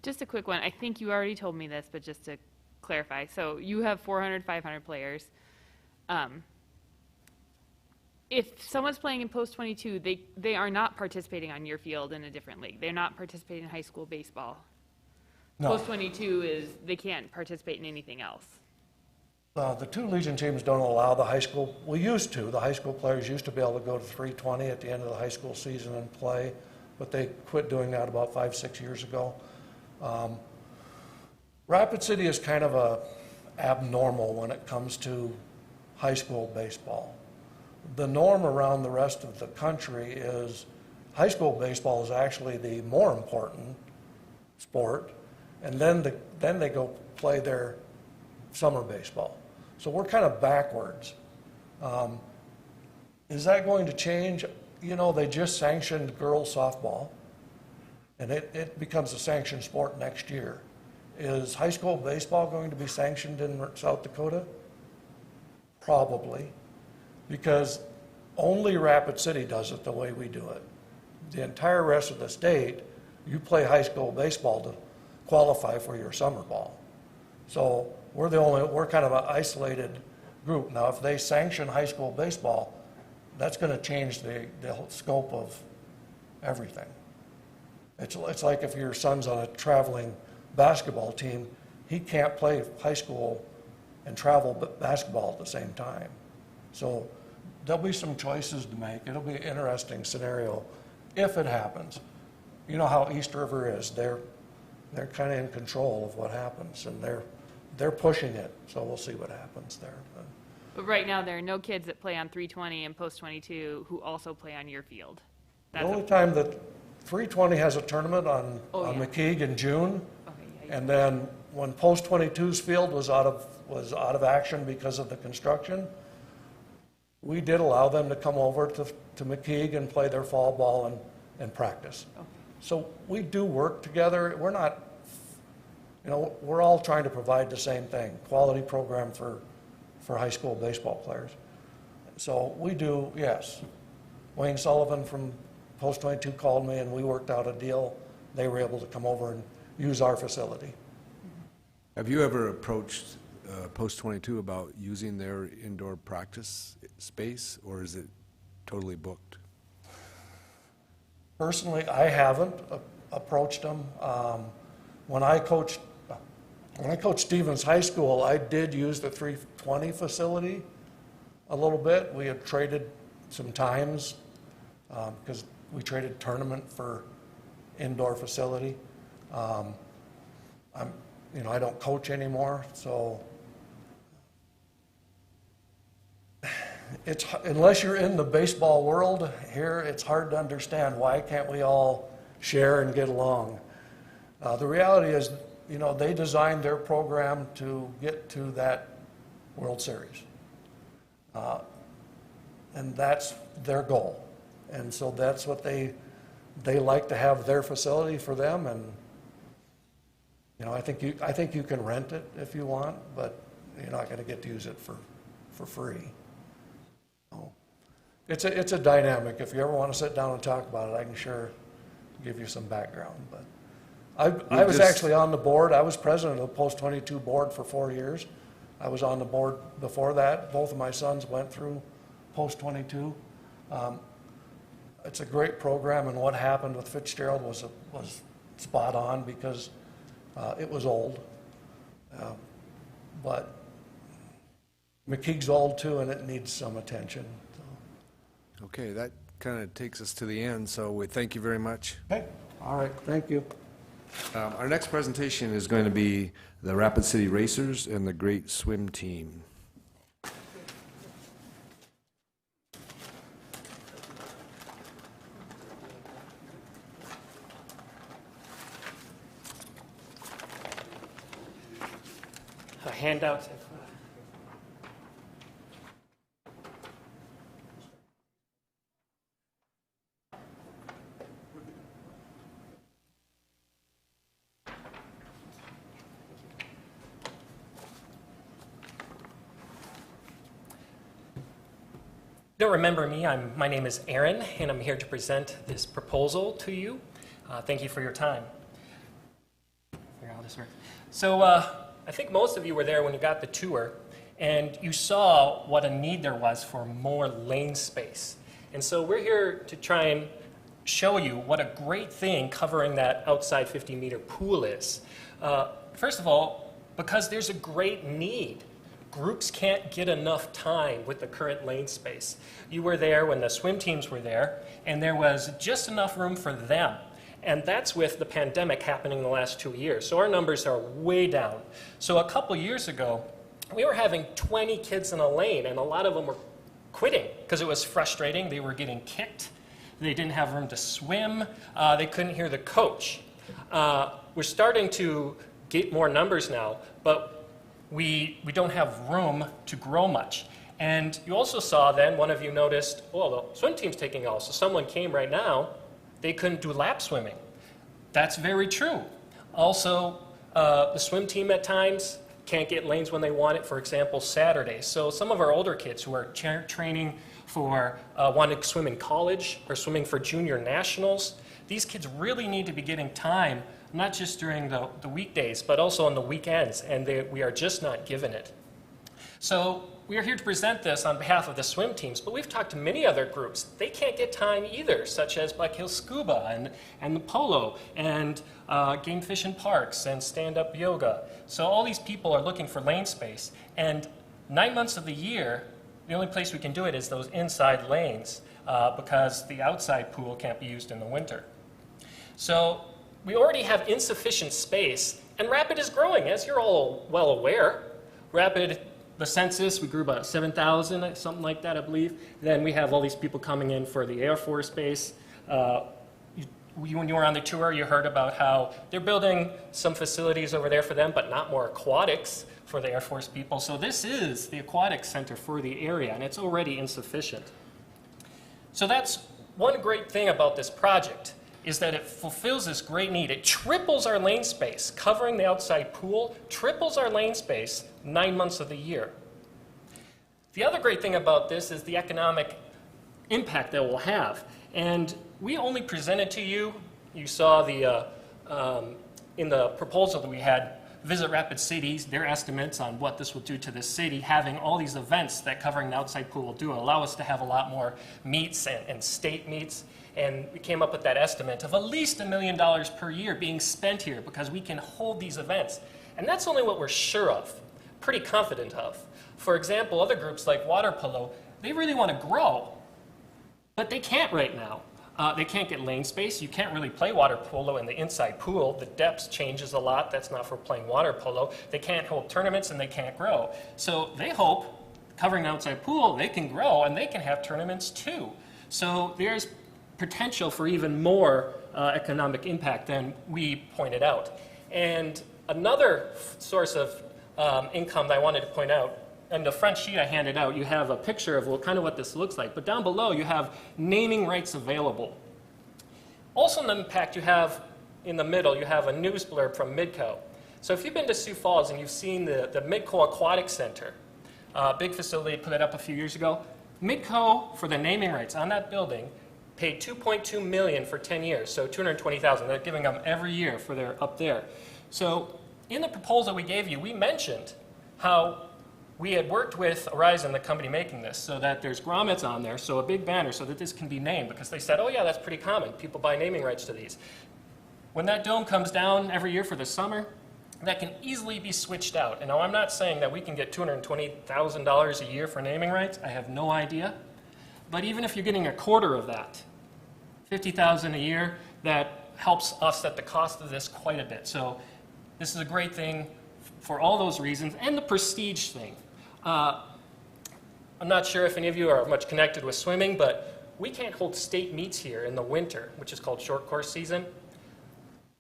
Just a quick one. I think you already told me this, but just to clarify. So you have 400, 500 players. If someone's playing in post 22, they are not participating on your field in a different league. They're not participating in high school baseball. No. Post 22 is they can't participate in anything else. The two Legion teams don't allow the high school. We used to. The high school players used to be able to go to 320 at the end of the high school season and play, but they quit doing that about 5-6 years ago. Rapid City is kind of abnormal when it comes to high school baseball. The norm around the rest of the country is high school baseball is actually the more important sport, and then they go play their summer baseball. So we're kind of backwards. Is that going to change? They just sanctioned girls softball, and it becomes a sanctioned sport next year. Is high school baseball going to be sanctioned in South Dakota? Probably, because only Rapid City does it the way we do it. The entire rest of the state, you play high school baseball to qualify for your summer ball. So we're kind of an isolated group. Now, if they sanction high school baseball, that's going to change the whole scope of everything. It's like if your son's on a traveling basketball team, he can't play high school and travel basketball at the same time. So there'll be some choices to make. It'll be an interesting scenario if it happens. You know how East River is. They're kind of in control of what happens, and they're pushing it. So we'll see what happens there. But right now, there are no kids that play on 320 and post 22 who also play on your field. The only time that 320 has a tournament on McKeague in June, and then when post 22's field was out of action because of the construction, we did allow them to come over to McKeague and play their fall ball and practice. Okay. So we do work together. We're not, we're all trying to provide the same thing, quality program for high school baseball players. So we do, yes. Wayne Sullivan from Post 22 called me and we worked out a deal. They were able to come over and use our facility. Have you ever approached Post 22 about using their indoor practice space, or is it totally booked? Personally, I haven't approached them. When I coached Stevens High School, I did use the 320 facility a little bit. We had traded some times because we traded tournament for indoor facility. I don't coach anymore, so unless you're in the baseball world here, it's hard to understand why can't we all share and get along. The reality is you know, they designed their program to get to that World Series. And that's their goal. And so that's what they like to have their facility for them. And, you know, I think you can rent it if you want, but you're not going to get to use it for free. So it's a dynamic. If you ever want to sit down and talk about it, I can sure give you some background. But I was actually on the board. I was president of the Post 22 board for 4 years. I was on the board before that. Both of my sons went through Post 22. It's a great program, and what happened with Fitzgerald was spot on because it was old. But McKeag's old too, and it needs some attention. So. Okay, that kind of takes us to the end, so we thank you very much. Okay. All right, thank you. Our next presentation is going to be the Rapid City Racers and the Great Swim Team. Handouts. Don't remember me. My name is Aaron, and I'm here to present this proposal to you. Thank you for your time. Figure out how this works. So I think most of you were there when you got the tour, and you saw what a need there was for more lane space. And so we're here to try and show you what a great thing covering that outside 50-meter pool is. First of all, because there's a great need. Groups can't get enough time with the current lane space. You were there when the swim teams were there, and there was just enough room for them. And that's with the pandemic happening the last 2 years. So our numbers are way down. So a couple years ago, we were having 20 kids in a lane, and a lot of them were quitting because it was frustrating. They were getting kicked. They didn't have room to swim. They couldn't hear the coach. We're starting to get more numbers now, but we don't have room to grow much. And you also saw then, one of you noticed, well, the swim team's taking off. So someone came right now, they couldn't do lap swimming. That's very true. Also, the swim team at times can't get lanes when they want it, for example, Saturdays. So some of our older kids who are training for wanting to swim in college or swimming for junior nationals, these kids really need to be getting time, not just during the weekdays, but also on the weekends, and we are just not given it. So we are here to present this on behalf of the swim teams, but we've talked to many other groups. They can't get time either, such as Black Hills Scuba and the Polo and Game Fish and Parks and Stand-Up Yoga. So all these people are looking for lane space, and 9 months of the year, the only place we can do it is those inside lanes because the outside pool can't be used in the winter. So we already have insufficient space, and Rapid is growing, as you're all well aware. Rapid, the census, we grew about 7,000, something like that, I believe. Then we have all these people coming in for the Air Force Base. When you were on the tour, you heard about how they're building some facilities over there for them, but not more aquatics for the Air Force people. So this is the aquatic center for the area, and it's already insufficient. So that's one great thing about this project, is that it fulfills this great need. It triples our lane space, covering the outside pool, triples our lane space 9 months of the year. The other great thing about this is the economic impact that it will have. And we only presented to you, you saw the, in the proposal that we had, Visit Rapid Cities, their estimates on what this will do to the city, having all these events that covering the outside pool will do, allow us to have a lot more meets and state meets. And we came up with that estimate of at least $1 million per year being spent here because we can hold these events. And that's only what we're sure of, pretty confident of. For example, other groups like Water Polo, they really want to grow, but they can't right now. They can't get lane space. You can't really play water polo in the inside pool. The depth changes a lot. That's not for playing water polo. They can't hold tournaments and they can't grow. So they hope, covering the outside pool, they can grow and they can have tournaments too. So there's potential for even more economic impact than we pointed out. And Another source of income that I wanted to point out, on the front sheet I handed out, you have a picture of kind of what this looks like, but down below you have naming rights available. Also in the impact you have, in the middle, you have a news blurb from Midco. So if you've been to Sioux Falls and you've seen the Midco Aquatic Center, big facility, put it up a few years ago, Midco, for the naming rights on that building, paid $2.2 million for 10 years, so $220,000. They're giving them every year for their up there. So in the proposal we gave you, we mentioned how we had worked with Horizon, the company making this, so that there's grommets on there, so a big banner, so that this can be named, because they said, oh yeah, that's pretty common. People buy naming rights to these. When that dome comes down every year for the summer, that can easily be switched out. And now I'm not saying that we can get $220,000 a year for naming rights. I have no idea. But even if you're getting a quarter of that, $50,000 a year, that helps offset the cost of this quite a bit. So this is a great thing for all those reasons, and the prestige thing. I'm not sure if any of you are much connected with swimming, but we can't hold state meets here in the winter, which is called short course season.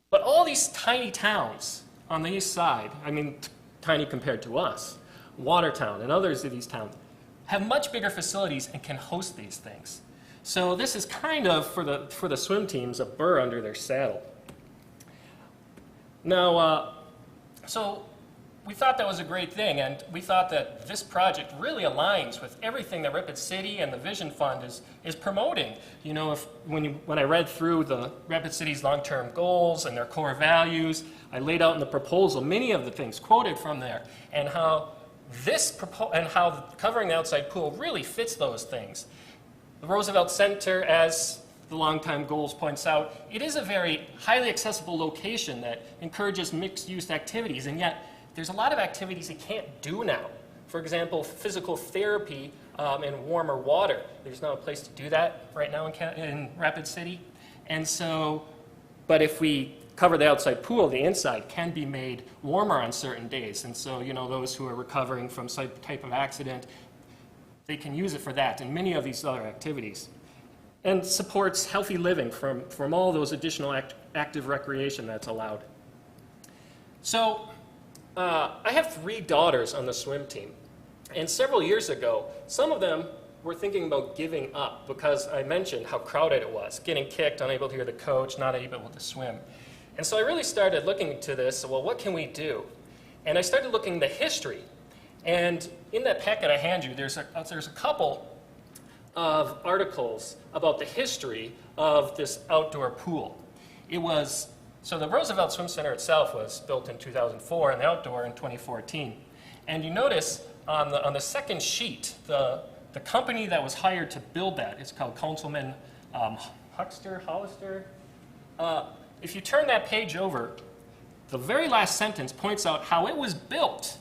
But all these tiny towns on the east side, I mean, tiny compared to us, Watertown and others of these towns, have much bigger facilities and can host these things. So this is kind of, for the swim teams, a burr under their saddle. Now, so we thought that was a great thing, and we thought that this project really aligns with everything that Rapid City and the Vision Fund is promoting. You know, when I read through the Rapid City's long-term goals and their core values, I laid out in the proposal many of the things quoted from there, and how covering the outside pool really fits those things. The Roosevelt Center, as the long-time goals points out, it is a very highly accessible location that encourages mixed-use activities, and yet there's a lot of activities you can't do now. For example, physical therapy in warmer water. There's not a place to do that right now in Rapid City. And so, but if we cover the outside pool, the inside can be made warmer on certain days. And so, you know, those who are recovering from some type of accident, they can use it for that and many of these other activities. And supports healthy living from all those additional active recreation that's allowed. So, I have 3 daughters on the swim team, and several years ago, some of them were thinking about giving up because I mentioned how crowded it was, getting kicked, unable to hear the coach, not able to swim. And so I really started looking into this, well, what can we do? And I started looking at the history, and in that packet I hand you, there's a couple of articles about the history of this outdoor pool. So the Roosevelt Swim Center itself was built in 2004 and the outdoor in 2014. And you notice on the second sheet, the company that was hired to build that is called Councilman Hollister. If you turn that page over, the very last sentence points out how it was built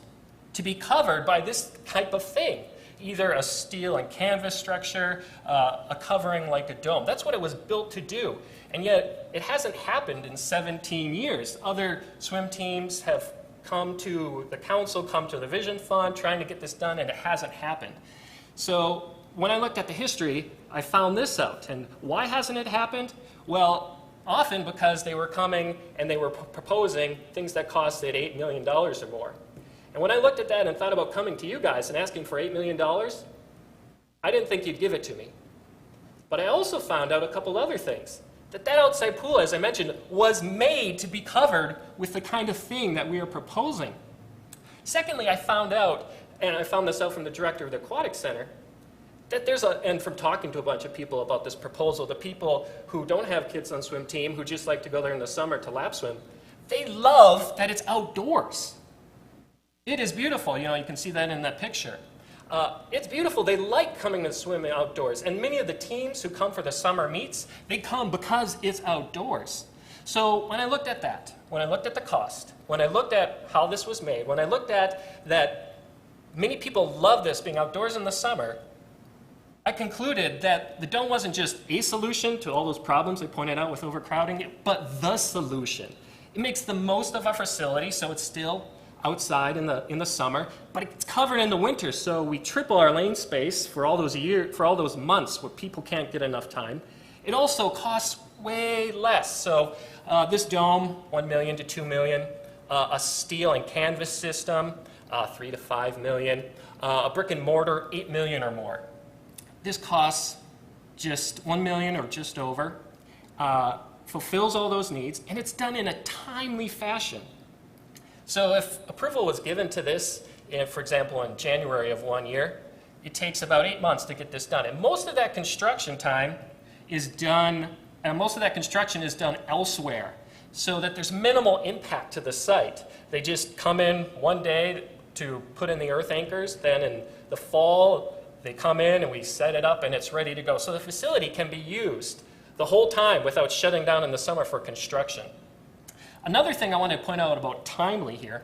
to be covered by this type of thing. Either a steel and canvas structure, a covering like a dome. That's what it was built to do. And yet, it hasn't happened in 17 years. Other swim teams have come to the council, come to the Vision Fund, trying to get this done, and it hasn't happened. So when I looked at the history, I found this out. And why hasn't it happened? Well, often because they were coming and they were proposing things that costed $8 million or more. And when I looked at that and thought about coming to you guys and asking for $8 million, I didn't think you'd give it to me. But I also found out a couple other things. That outside pool, as I mentioned, was made to be covered with the kind of thing that we are proposing. Secondly, I found out, and I found this out from the director of the Aquatic Center, that and from talking to a bunch of people about this proposal, the people who don't have kids on swim team, who just like to go there in the summer to lap swim, they love that it's outdoors. It is beautiful, you know, you can see that in that picture. It's beautiful. They like coming to swim outdoors. And many of the teams who come for the summer meets, they come because it's outdoors. So when I looked at that, when I looked at the cost, when I looked at how this was made, when I looked at that many people love this being outdoors in the summer, I concluded that the dome wasn't just a solution to all those problems I pointed out with overcrowding, but the solution. It makes the most of our facility, so it's still outside in the summer, but it's covered in the winter, so we triple our lane space for all those months where people can't get enough time. It also costs way less. So this dome, $1 million to $2 million. a steel and canvas system, 3 to 5 million. A brick and mortar, 8 million or more. This costs just 1 million or just over, fulfills all those needs, and it's done in a timely fashion. So if approval was given to this, for example, in January of 1 year, it takes about 8 months to get this done. And most of that construction time is done, and most of that construction is done elsewhere, so that there's minimal impact to the site. They just come in one day to put in the earth anchors, then in the fall, they come in and we set it up and it's ready to go. So the facility can be used the whole time without shutting down in the summer for construction. Another thing I want to point out about timely here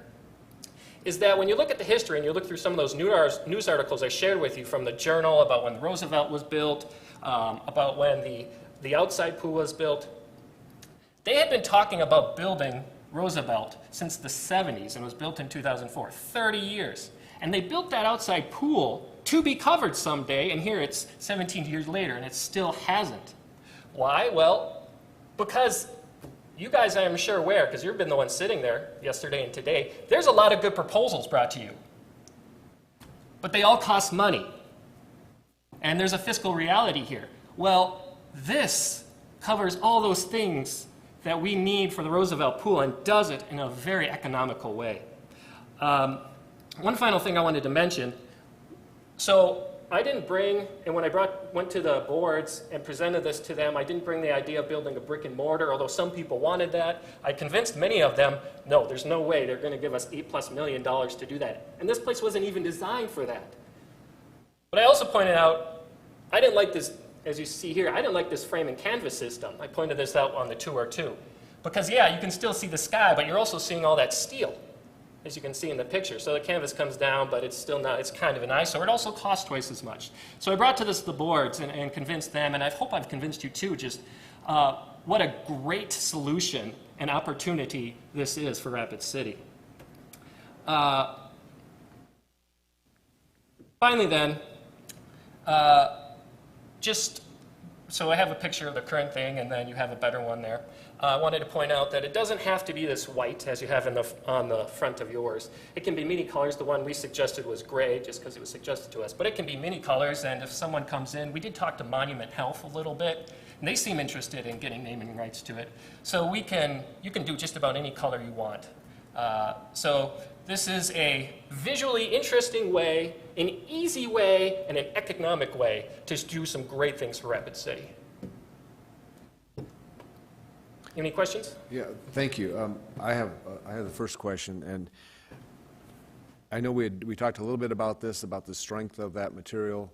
is that when you look at the history and you look through some of those news articles I shared with you from the Journal about when Roosevelt was built, about when the outside pool was built, they had been talking about building Roosevelt since the 70s, and it was built in 2004, 30 years. And they built that outside pool to be covered someday, and here it's 17 years later, and it still hasn't. Why? Well, because you guys, I am sure, aware, because you've been the ones sitting there yesterday and today, there's a lot of good proposals brought to you. But they all cost money. And there's a fiscal reality here. Well, this covers all those things that we need for the Roosevelt pool and does it in a very economical way. One final thing I wanted to mention. So I didn't bring, and when I went to the boards and presented this to them, I didn't bring the idea of building a brick and mortar, although some people wanted that. I convinced many of them, no, there's no way they're going to give us $8+ million to do that. And this place wasn't even designed for that. But I also pointed out, I didn't like this, as you see here, I didn't like this frame and canvas system. I pointed this out on the tour too. Because yeah, you can still see the sky, but you're also seeing all that steel, as you can see in the picture. So the canvas comes down, but it's still not, it's kind of an eyesore. It also costs twice as much. So I brought to this the boards and convinced them, and I hope I've convinced you too, just what a great solution and opportunity this is for Rapid City. Finally then, just so I have a picture of the current thing, and then you have a better one there. I wanted to point out that it doesn't have to be this white as you have on the front of yours. It can be many colors. The one we suggested was gray, just because it was suggested to us. But it can be many colors, and if someone comes in, we did talk to Monument Health a little bit, and they seem interested in getting naming rights to it. So you can do just about any color you want. So this is a visually interesting way, an easy way, and an economic way to do some great things for Rapid City. Any questions? Yeah, thank you. I have the first question, and I know we talked a little bit about this, about the strength of that material,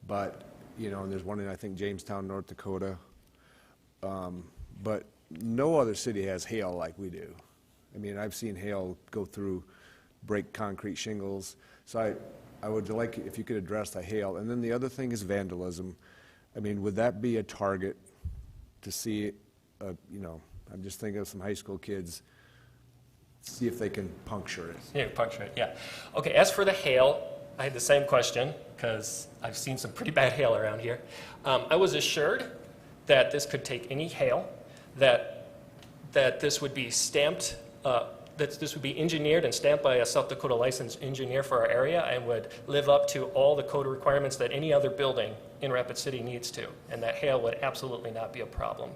but, you know, and there's one in, I think, Jamestown, North Dakota, but no other city has hail like we do. I mean, I've seen hail go through, break concrete shingles, so I would like if you could address the hail. And then the other thing is vandalism. I mean, would that be a target to see, you know, I'm just thinking of some high school kids, see if they can puncture it. Yeah, puncture it, yeah. Okay, as for the hail, I had the same question, because I've seen some pretty bad hail around here. I was assured that this could take any hail, that this would be stamped, that this would be engineered and stamped by a South Dakota licensed engineer for our area and would live up to all the code requirements that any other building in Rapid City needs to, and that hail would absolutely not be a problem.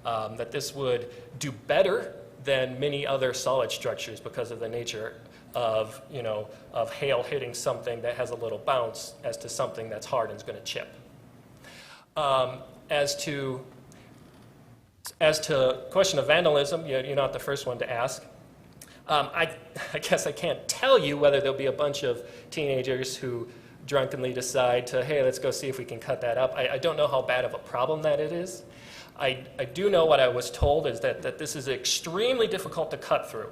That this would do better than many other solid structures because of the nature of, you know, of hail hitting something that has a little bounce as to something that's hard and is going to chip. As to question of vandalism, you're not the first one to ask. I guess I can't tell you whether there'll be a bunch of teenagers who drunkenly decide to, hey, let's go see if we can cut that up. I don't know how bad of a problem that it is. I do know what I was told is that this is extremely difficult to cut through.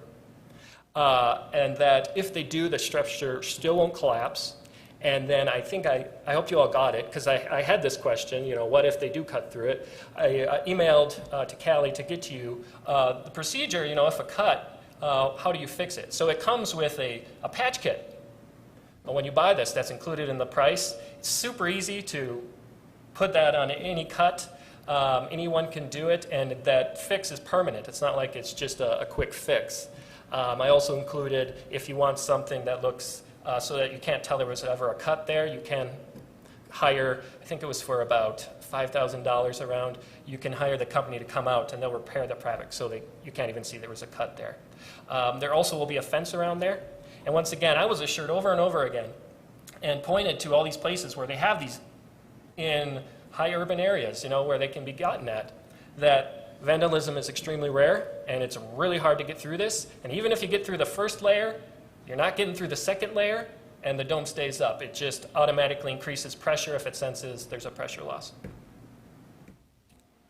And that if they do, the structure still won't collapse. And then I think, I hope you all got it, because I had this question, you know, what if they do cut through it? I emailed to Callie to get to you the procedure, you know, if a cut, how do you fix it? So it comes with a patch kit. But when you buy this, that's included in the price. It's super easy to put that on any cut. Anyone can do it, and that fix is permanent. It's not like it's just a quick fix. I also included, if you want something that looks so that you can't tell there was ever a cut there, you can hire, I think it was for about $5,000 around, you can hire the company to come out and they'll repair the product so that you can't even see there was a cut there. There also will be a fence around there. And once again, I was assured over and over again and pointed to all these places where they have these in high urban areas, you know, where they can be gotten at, that vandalism is extremely rare and it's really hard to get through this. And even if you get through the first layer, you're not getting through the second layer and the dome stays up. It just automatically increases pressure if it senses there's a pressure loss.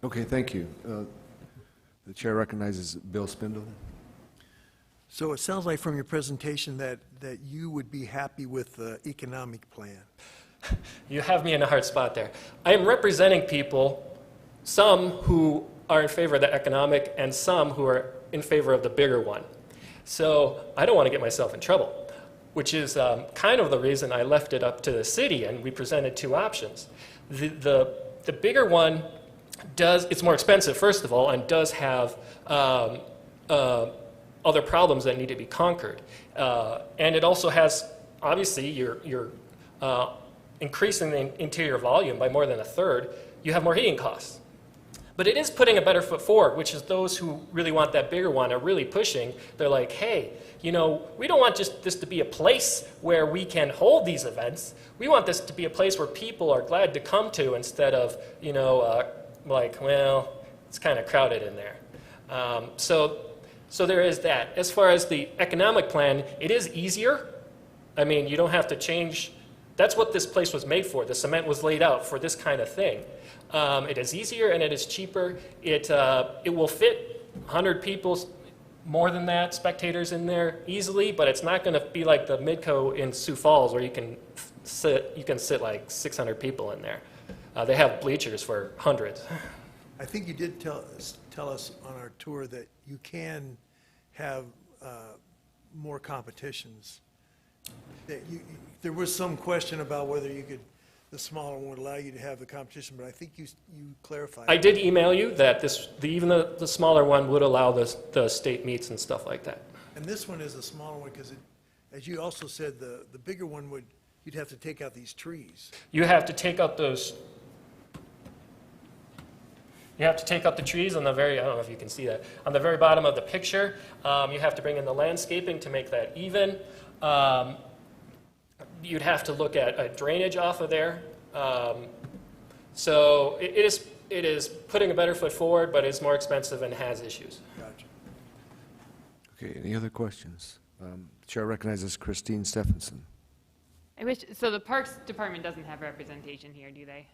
Okay, thank you. The chair recognizes Bill Spindle. So it sounds like from your presentation that you would be happy with the economic plan. You have me in a hard spot there. I am representing people, some who are in favor of the economic and some who are in favor of the bigger one. So I don't want to get myself in trouble, which is kind of the reason I left it up to the city and we presented two options. The bigger one it's more expensive, first of all, and does have other problems that need to be conquered. And it also has, obviously, you're increasing the interior volume by more than a third, you have more heating costs. But it is putting a better foot forward, which is those who really want that bigger one are really pushing. They're like, hey, you know, we don't want just this to be a place where we can hold these events. We want this to be a place where people are glad to come to instead of, you know, like, well, it's kind of crowded in there. So there is that. As far as the economic plan, it is easier. I mean, you don't have to change. That's what this place was made for. The cement was laid out for this kind of thing. It is easier and it is cheaper. It will fit 100 people, more than that, spectators in there easily, but it's not going to be like the Midco in Sioux Falls where you can sit like 600 people in there. They have bleachers for hundreds. I think you did tell us on our tour that you can have more competitions. That there was some question about whether the smaller one would allow you to have the competition, but I think you clarified. I did email you that even the smaller one would allow the state meets and stuff like that. And this one is a smaller one because, as you also said, the bigger one you'd have to take out these trees. You have to take out those. You have to take out the trees on the I don't know if you can see that, on the very bottom of the picture. You have to bring in the landscaping to make that even. You'd have to look at drainage off of there. So it is putting a better foot forward, but it's more expensive and has issues. Gotcha. Okay, any other questions? Chair recognizes Christine Stephenson. So the Parks Department doesn't have representation here, do they?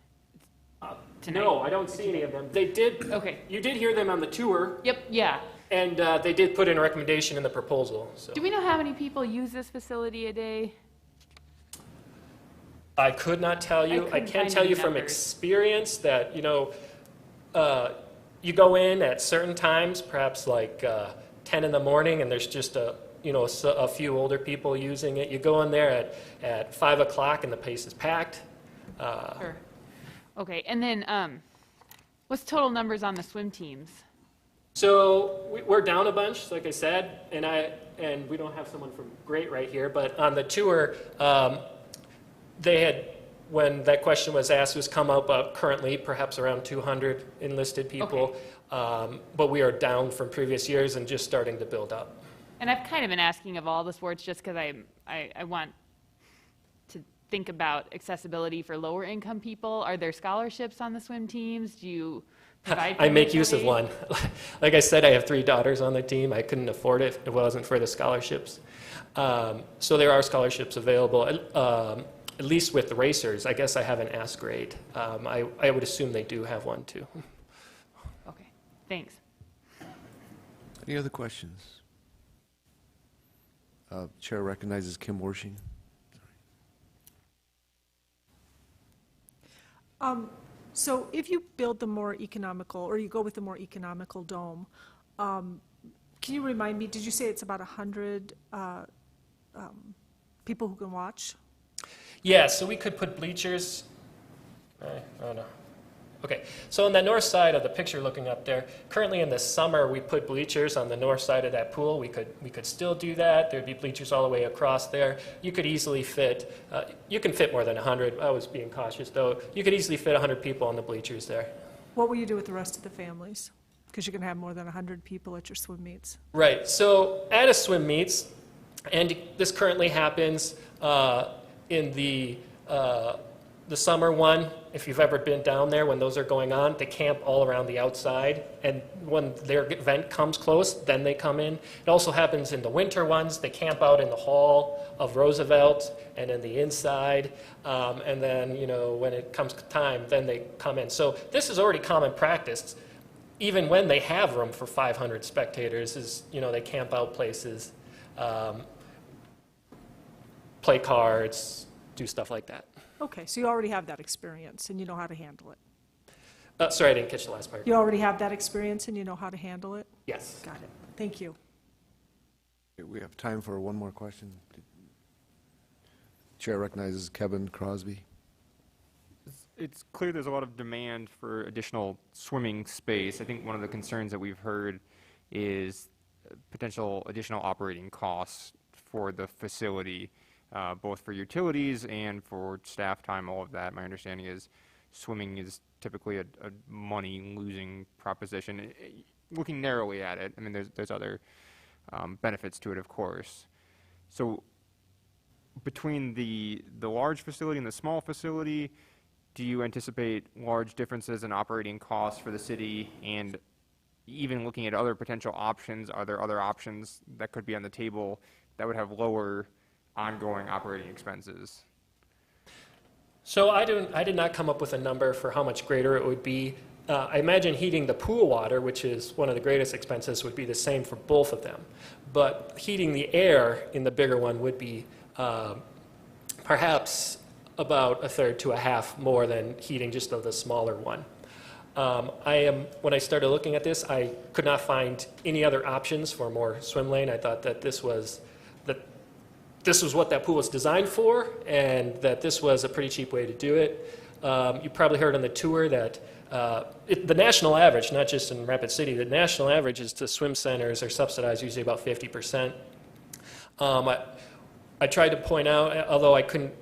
No, I don't see any of them. They did. Okay. You did hear them on the tour. Yep, yeah. And they did put in a recommendation in the proposal. So. Do we know how many people use this facility a day? I could not tell you. I can tell you from experience that, you know, you go in at certain times, perhaps like 10 in the morning, and there's just a few older people using it. You go in there at 5 o'clock and the place is packed. Sure. Okay, and then what's total numbers on the swim teams? So we're down a bunch, like I said, and we don't have someone from Great right here, but on the tour, they had, when that question was asked, was come up currently perhaps around 200 enlisted people, okay. But we are down from previous years and just starting to build up. And I've kind of been asking of all the sports just because I want to think about accessibility for lower income people. Are there scholarships on the swim teams? Do you provide I make use of one. Like I said, I have 3 daughters on the team. I couldn't afford it if it wasn't for the scholarships. So there are scholarships available, at least with the racers. I guess I haven't asked Great. I would assume they do have one too. Okay, thanks. Any other questions? Chair recognizes Kim Wershing. So if you build the more economical, or you go with the more economical dome, can you remind me, did you say it's about 100 people who can watch? Yeah, so we could put bleachers. I don't know. Okay, so on the north side of the picture looking up there, currently in the summer we put bleachers on the north side of that pool. We could still do that. There'd be bleachers all the way across there. You could easily fit, you can fit more than 100. I was being cautious though. You could easily fit 100 people on the bleachers there. What will you do with the rest of the families? Because you're going to have more than 100 people at your swim meets. Right, so at a swim meets, and this currently happens in the summer one. If you've ever been down there when those are going on, they camp all around the outside, and when their event comes close, then they come in. It also happens in the winter ones. They camp out in the hall of Roosevelt and in the inside, and then, you know, when it comes time, then they come in. So this is already common practice. Even when they have room for 500 spectators, is, you know, they camp out places, play cards, do stuff like that. Okay, so you already have that experience and you know how to handle it. Sorry, I didn't catch the last part. You already have that experience and you know how to handle it? Yes. Got it. Thank you. Okay, we have time for one more question. Chair recognizes Kevin Crosby. It's clear there's a lot of demand for additional swimming space. I think one of the concerns that we've heard is potential additional operating costs for the facility, both for utilities and for staff time, all of that. My understanding is swimming is typically a money-losing proposition. Looking narrowly at it, I mean, there's other benefits to it, of course. So between the large facility and the small facility, do you anticipate large differences in operating costs for the city? And even looking at other potential options, are there other options that could be on the table that would have lower ongoing operating expenses? So I did not come up with a number for how much greater it would be. I imagine heating the pool water, which is one of the greatest expenses, would be the same for both of them. But heating the air in the bigger one would be perhaps about a third to a half more than heating just of the smaller one. When I started looking at this, I could not find any other options for more swim lane. I thought that this was what that pool was designed for, and that this was a pretty cheap way to do it. You probably heard on the tour that the national average, not just in Rapid City, the national average is to swim centers are subsidized usually about 50%. I tried to point out, although I couldn't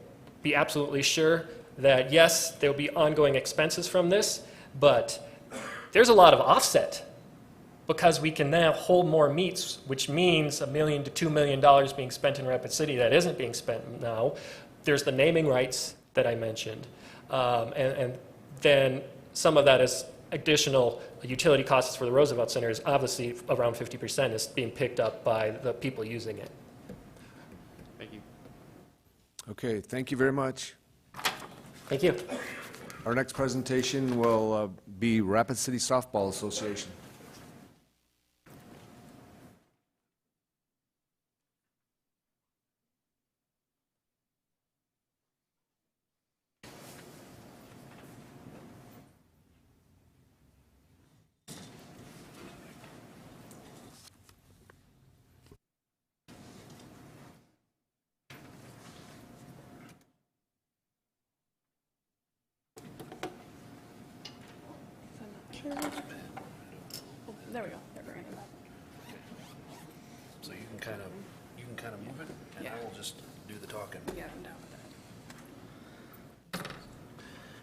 be absolutely sure, that yes, there will be ongoing expenses from this, but there's a lot of offset because we can now hold more meets, which means $1 million to $2 million being spent in Rapid City that isn't being spent now. There's the naming rights that I mentioned, and then some of that is additional utility costs for the Roosevelt Center is obviously around 50% is being picked up by the people using it. Thank you. Okay, thank you very much. Thank you. Our next presentation will be Rapid City Softball Association. There we go. So you can kind of move it, and I will just do the talking. Yeah, I'm down with that.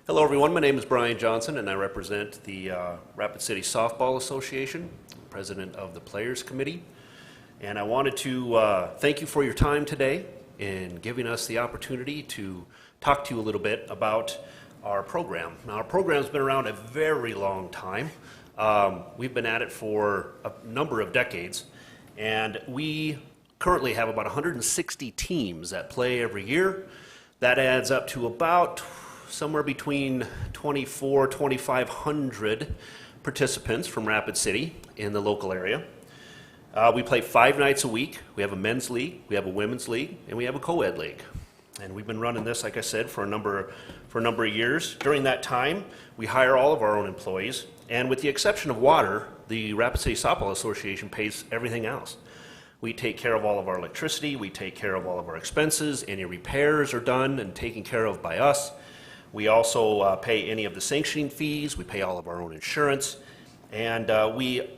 Hello, everyone. My name is Brian Johnson, and I represent the Rapid City Softball Association, president of the Players Committee. And I wanted to thank you for your time today in giving us the opportunity to talk to you a little bit about our program. Now, our program's been around a very long time. We've been at it for a number of decades, and we currently have about 160 teams that play every year. That adds up to about somewhere between 2,500 participants from Rapid City in the local area. We play 5 nights a week. We have a men's league, we have a women's league, and we have a co-ed league. And we've been running this, like I said, for a number of years. During that time, we hire all of our own employees, and with the exception of water, the Rapid City Softball Association pays everything else. We take care of all of our electricity, we take care of all of our expenses, any repairs are done and taken care of by us. We also pay any of the sanctioning fees. We pay all of our own insurance. And we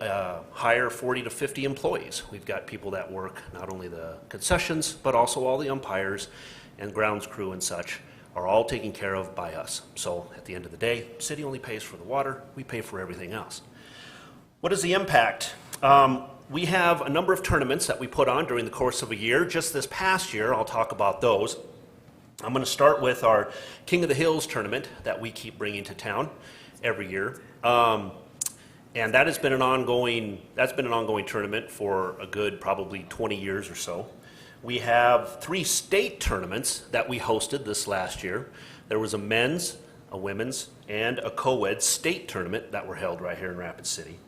hire 40 to 50 employees. We've got people that work not only the concessions, but also all the umpires and grounds crew and such are all taken care of by us. So at the end of the day, city only pays for the water. We pay for everything else. What is the impact? We have a number of tournaments that we put on during the course of a year. Just this past year, I'll talk about those. I'm going to start with our King of the Hills tournament that we keep bringing to town every year. And that has been an ongoing tournament for a good probably 20 years or so. We have 3 state tournaments that we hosted this last year. There was a men's, a women's, and a co-ed state tournament that were held right here in Rapid City.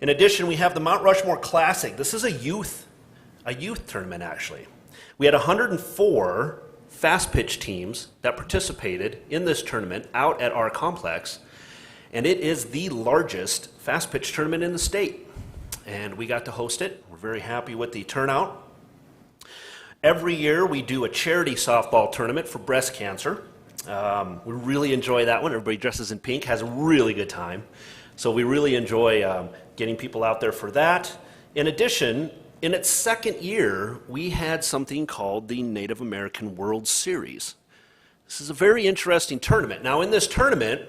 In addition, we have the Mount Rushmore Classic. This is a youth tournament, actually. We had 104 fast pitch teams that participated in this tournament out at our complex, and it is the largest fast pitch tournament in the state. And we got to host it. We're very happy with the turnout. Every year we do a charity softball tournament for breast cancer. We really enjoy that one. Everybody dresses in pink, has a really good time. So we really enjoy getting people out there for that. In addition, in its second year, we had something called the Native American World Series. This is a very interesting tournament. Now in this tournament,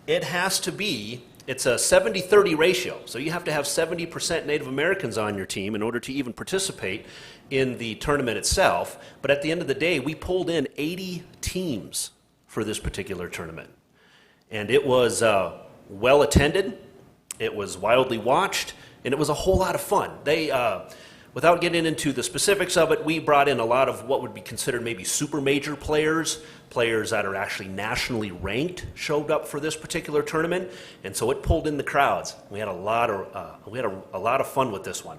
it's a 70-30 ratio. So you have to have 70% Native Americans on your team in order to even participate in the tournament itself. But at the end of the day, we pulled in 80 teams for this particular tournament. And it was well attended, it was wildly watched, and it was a whole lot of fun. Without getting into the specifics of it, we brought in a lot of what would be considered maybe super major players that are actually nationally ranked showed up for this particular tournament, and so it pulled in the crowds. We had a lot of fun with this one.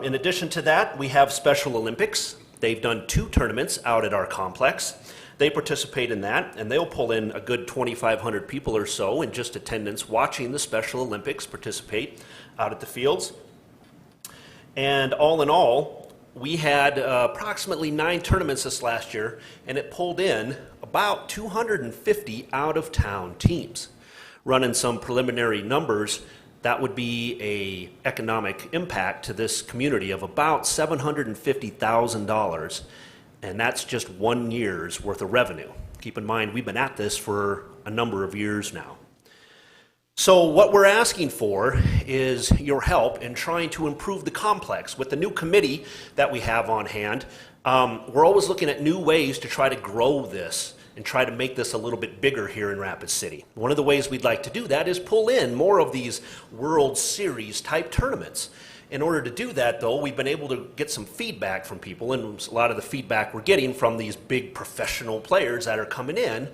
In addition to that, we have Special Olympics. They've done 2 tournaments out at our complex. They participate in that, and they'll pull in a good 2,500 people or so in just attendance watching the Special Olympics participate out at the fields. And all in all, we had approximately 9 tournaments this last year, and it pulled in about 250 out-of-town teams. Running some preliminary numbers, that would be an economic impact to this community of about $750,000, and that's just 1 year's worth of revenue. Keep in mind, we've been at this for a number of years now. So what we're asking for is your help in trying to improve the complex. With the new committee that we have on hand, we're always looking at new ways to try to grow this and try to make this a little bit bigger here in Rapid City. One of the ways we'd like to do that is pull in more of these World Series type tournaments. In order to do that, though, we've been able to get some feedback from people, and a lot of the feedback we're getting from these big professional players that are coming in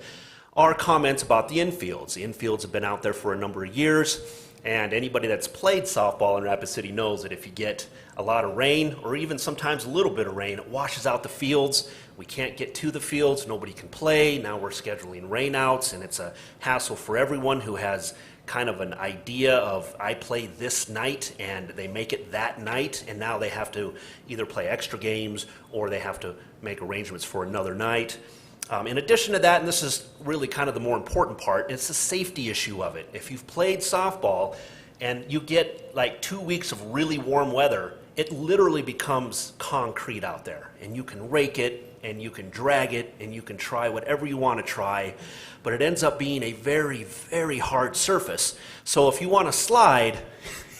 are comments about the infields. The infields have been out there for a number of years, and anybody that's played softball in Rapid City knows that if you get a lot of rain, or even sometimes a little bit of rain, it washes out the fields. We can't get to the fields, nobody can play. Now we're scheduling rainouts, and it's a hassle for everyone who has kind of an idea of, I play this night, and they make it that night, and now they have to either play extra games or they have to make arrangements for another night. In addition to that, and this is really kind of the more important part, it's the safety issue of it. If you've played softball and you get like 2 weeks of really warm weather, it literally becomes concrete out there, and you can rake it and you can drag it and you can try whatever you want to try, but it ends up being a very, very hard surface. So if you want to slide,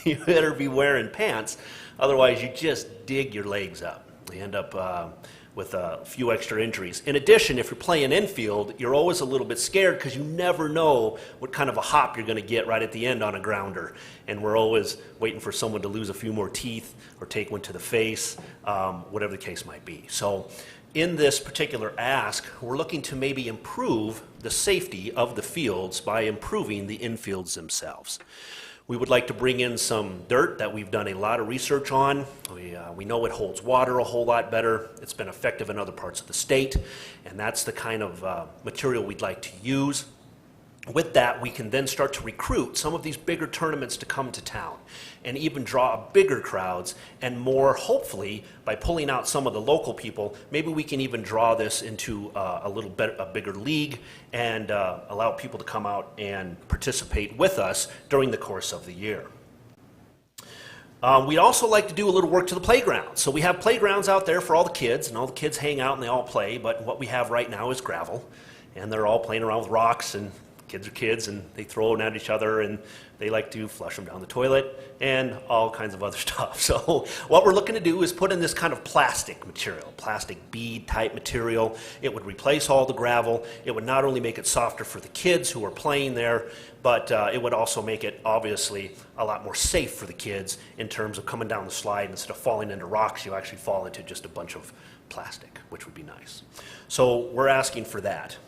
you better be wearing pants, otherwise you just dig your legs up. You end up with a few extra injuries. In addition, if you're playing infield, you're always a little bit scared because you never know what kind of a hop you're going to get right at the end on a grounder. And we're always waiting for someone to lose a few more teeth or take one to the face, whatever the case might be. So in this particular ask, we're looking to maybe improve the safety of the fields by improving the infields themselves. We would like to bring in some dirt that we've done a lot of research on. We know it holds water a whole lot better. It's been effective in other parts of the state, and that's the kind of material we'd like to use. With that, we can then start to recruit some of these bigger tournaments to come to town and even draw bigger crowds and more, hopefully, by pulling out some of the local people, maybe we can even draw this into a bigger league and allow people to come out and participate with us during the course of the year. We'd also like to do a little work to the playground. So we have playgrounds out there for all the kids, and all the kids hang out and they all play, but what we have right now is gravel, and they're all playing around with rocks, and kids are kids, and they throw them at each other, and they like to flush them down the toilet, and all kinds of other stuff. So what we're looking to do is put in this kind of plastic material, plastic bead type material. It would replace all the gravel. It would not only make it softer for the kids who are playing there, but it would also make it obviously a lot more safe for the kids in terms of coming down the slide. Instead of falling into rocks, you actually fall into just a bunch of plastic, which would be nice. So we're asking for that.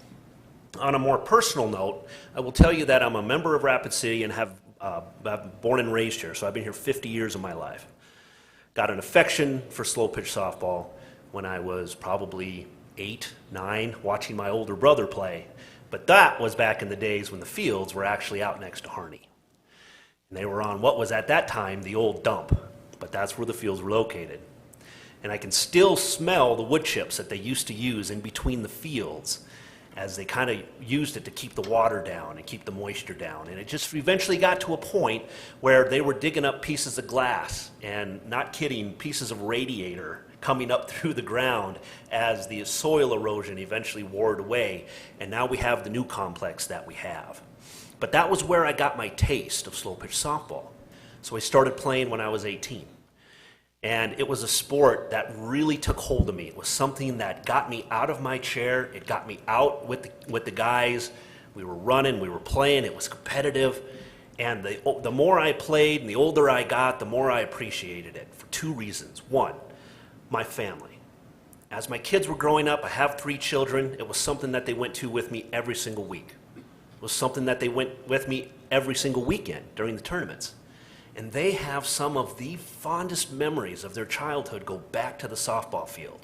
On a more personal note, I will tell you that I'm a member of Rapid City and have I'm born and raised here, so I've been here 50 years of my life. Got an affection for slow pitch softball when I was probably 8, 9, watching my older brother play. But that was back in the days when the fields were actually out next to Harney. And they were on what was at that time the old dump, but that's where the fields were located. And I can still smell the wood chips that they used to use in between the fields, as they kind of used it to keep the water down and keep the moisture down. And it just eventually got to a point where they were digging up pieces of glass and, not kidding, pieces of radiator coming up through the ground as the soil erosion eventually wore it away. And now we have the new complex that we have. But that was where I got my taste of slow pitch softball. So I started playing when I was 18. And it was a sport that really took hold of me. It was something that got me out of my chair. It got me out with the guys. We were running, we were playing, it was competitive. And the more I played and the older I got, the more I appreciated it for 2 reasons. One, my family. As my kids were growing up, I have 3 children. It was something that they went to with me every single week. It was something that they went with me every single weekend during the tournaments. And they have some of the fondest memories of their childhood go back to the softball field.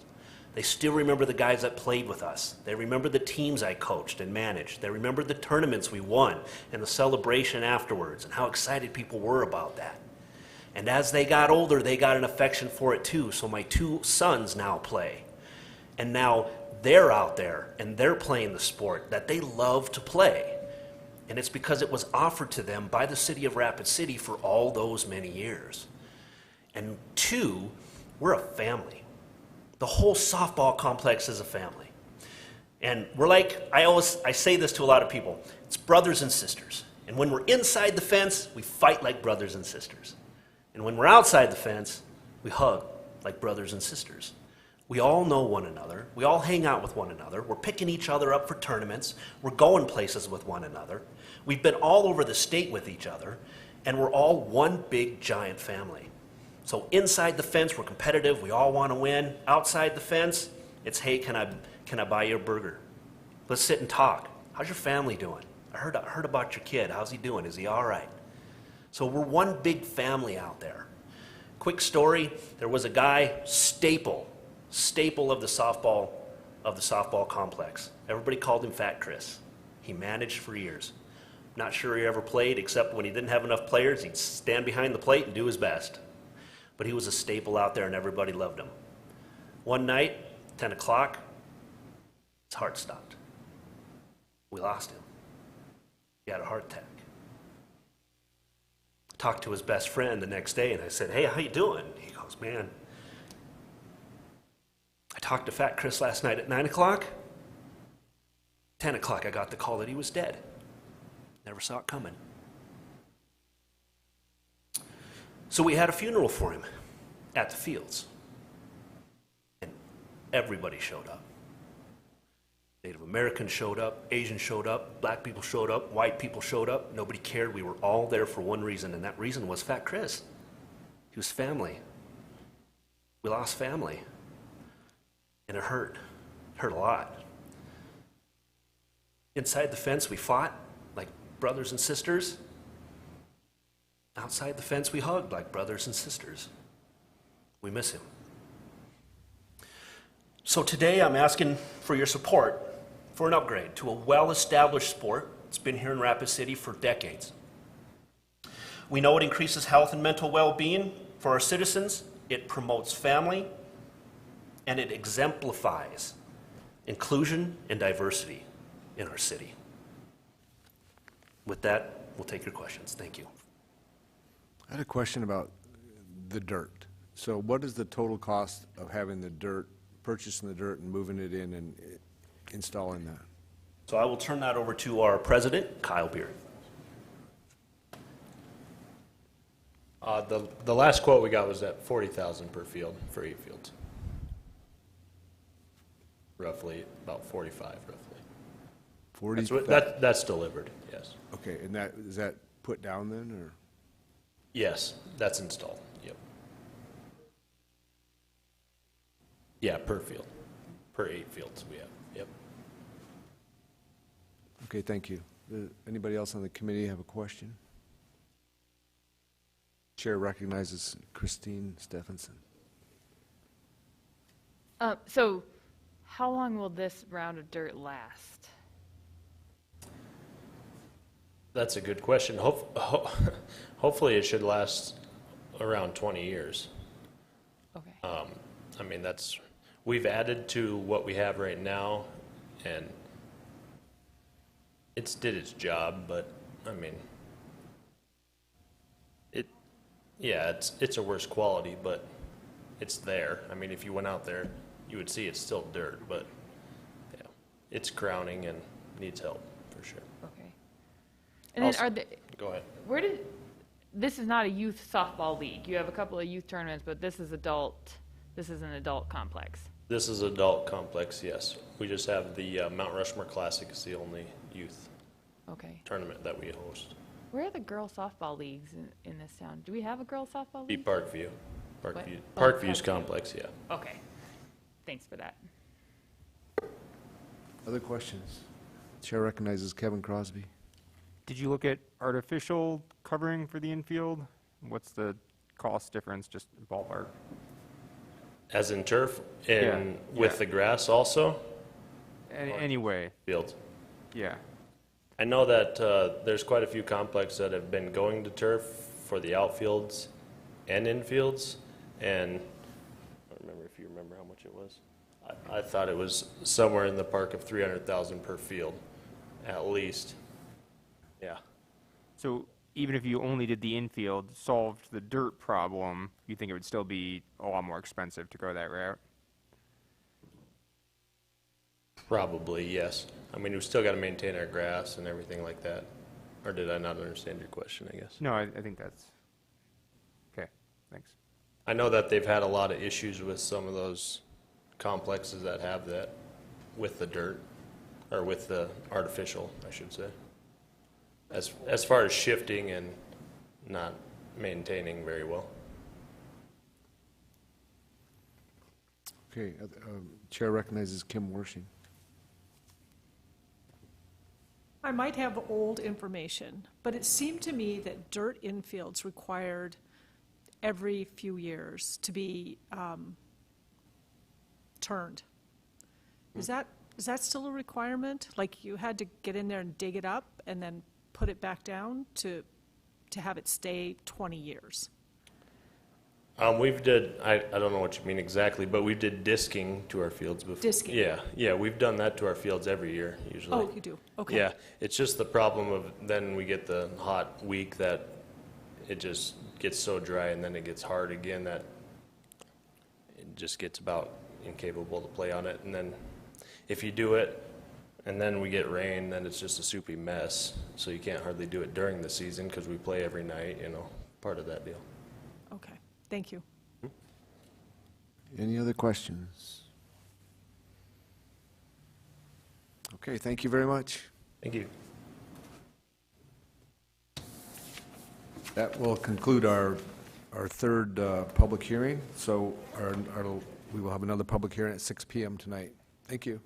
They still remember the guys that played with us. They remember the teams I coached and managed. They remember the tournaments we won and the celebration afterwards and how excited people were about that. And as they got older, they got an affection for it too. So my 2 sons now play. And now they're out there and they're playing the sport that they love to play. And it's because it was offered to them by the city of Rapid City for all those many years. And 2, we're a family. The whole softball complex is a family. And we're like, I say this to a lot of people, it's brothers and sisters. And when we're inside the fence, we fight like brothers and sisters. And when we're outside the fence, we hug like brothers and sisters. We all know one another. We all hang out with one another. We're picking each other up for tournaments. We're going places with one another. We've been all over the state with each other, and we're all one big giant family. So inside the fence, we're competitive. We all want to win. Outside the fence, it's, hey, can I buy you a burger? Let's sit and talk. How's your family doing? I heard about your kid. How's he doing? Is he all right? So we're one big family out there. Quick story, there was a guy, staple of the softball complex. Everybody called him Fat Chris. He managed for years. Not sure he ever played, except when he didn't have enough players, he'd stand behind the plate and do his best. But he was a staple out there and everybody loved him. One night, 10 o'clock, his heart stopped. We lost him. He had a heart attack. Talked to his best friend the next day and I said, hey, how you doing? He goes, man, I talked to Fat Chris last night at 9 o'clock. 10 o'clock, I got the call that he was dead. Never saw it coming. So we had a funeral for him at the fields. And everybody showed up. Native Americans showed up, Asians showed up, black people showed up, white people showed up. Nobody cared. We were all there for one reason, and that reason was Fat Chris. He was family. We lost family. And it hurt. It hurt a lot. Inside the fence, we fought like brothers and sisters. Outside the fence, we hugged like brothers and sisters. We miss him. So today, I'm asking for your support for an upgrade to a well-established sport It's been here in Rapid City for decades. We know it increases health and mental well-being for our citizens, it promotes family, and it exemplifies inclusion and diversity in our city. With that, we'll take your questions. Thank you. I had a question about the dirt. So what is the total cost of having the dirt, purchasing the dirt and moving it in and installing that? So I will turn that over to our president, Kyle Beard. The last quote we got was at $40,000 per field for 8 fields. Roughly, about 45, roughly. 40? That's delivered, yes. Okay, and that, is that put down then, or? Yes, that's installed, yep. Yeah, per field, per 8 fields we have, yep. Okay, thank you. Anybody else on the committee have a question? Chair recognizes Christine Stephenson. So how long will this round of dirt last? That's a good question. Hopefully it should last around 20 years. Okay. I mean, we've added to what we have right now, and it's did its job, but I mean, it's a worse quality, but it's there. I mean, if you went out there, you would see it's still dirt, but yeah, it's crowning and needs help for sure. Okay. And then Go ahead. This is not a youth softball league. You have a couple of youth tournaments, but this is an adult complex. This is adult complex, yes. We just have the Mount Rushmore Classic is the only youth tournament that we host. Where are the girls softball leagues in this town? Do we have a girls softball league? Parkview. What? Parkview's complex, yeah. Okay. Thanks for that. Other questions? Chair recognizes Kevin Crosby. Did you look at artificial covering for the infield? What's the cost difference, just ballpark? As in turf and with the grass also? Anyway. Fields. Yeah. I know that there's quite a few complexes that have been going to turf for the outfields and infields, and I don't remember if you remember how much it was. I thought it was somewhere in the park of $300,000 per field, at least. Yeah. So even if you only did the infield, solved the dirt problem, you think it would still be a lot more expensive to go that route? Probably, yes. I mean, we've still got to maintain our grass and everything like that. Or did I not understand your question, I guess? No, I think that's okay. Thanks. I know that they've had a lot of issues with some of those complexes that have that with the dirt, or with the artificial, I should say. As far as shifting and not maintaining very well. Okay, Chair recognizes Kim Wershing. I might have old information, but it seemed to me that dirt infields required every few years to be turned. Is that still a requirement? Like you had to get in there and dig it up and then put it back down to have it stay 20 years? I don't know what you mean exactly, but we did disking to our fields before. Disking? Yeah, we've done that to our fields every year, usually. Oh, you do? Okay. Yeah, it's just the problem of then we get the hot week that it just gets so dry and then it gets hard again that it just gets about incapable to play on it. And then if you do it and then we get rain, then it's just a soupy mess. So you can't hardly do it during the season because we play every night, part of that deal. Okay, thank you. Any other questions? Okay, thank you very much. Thank you. That will conclude our third public hearing. So we will have another public hearing at 6 p.m. tonight. Thank you.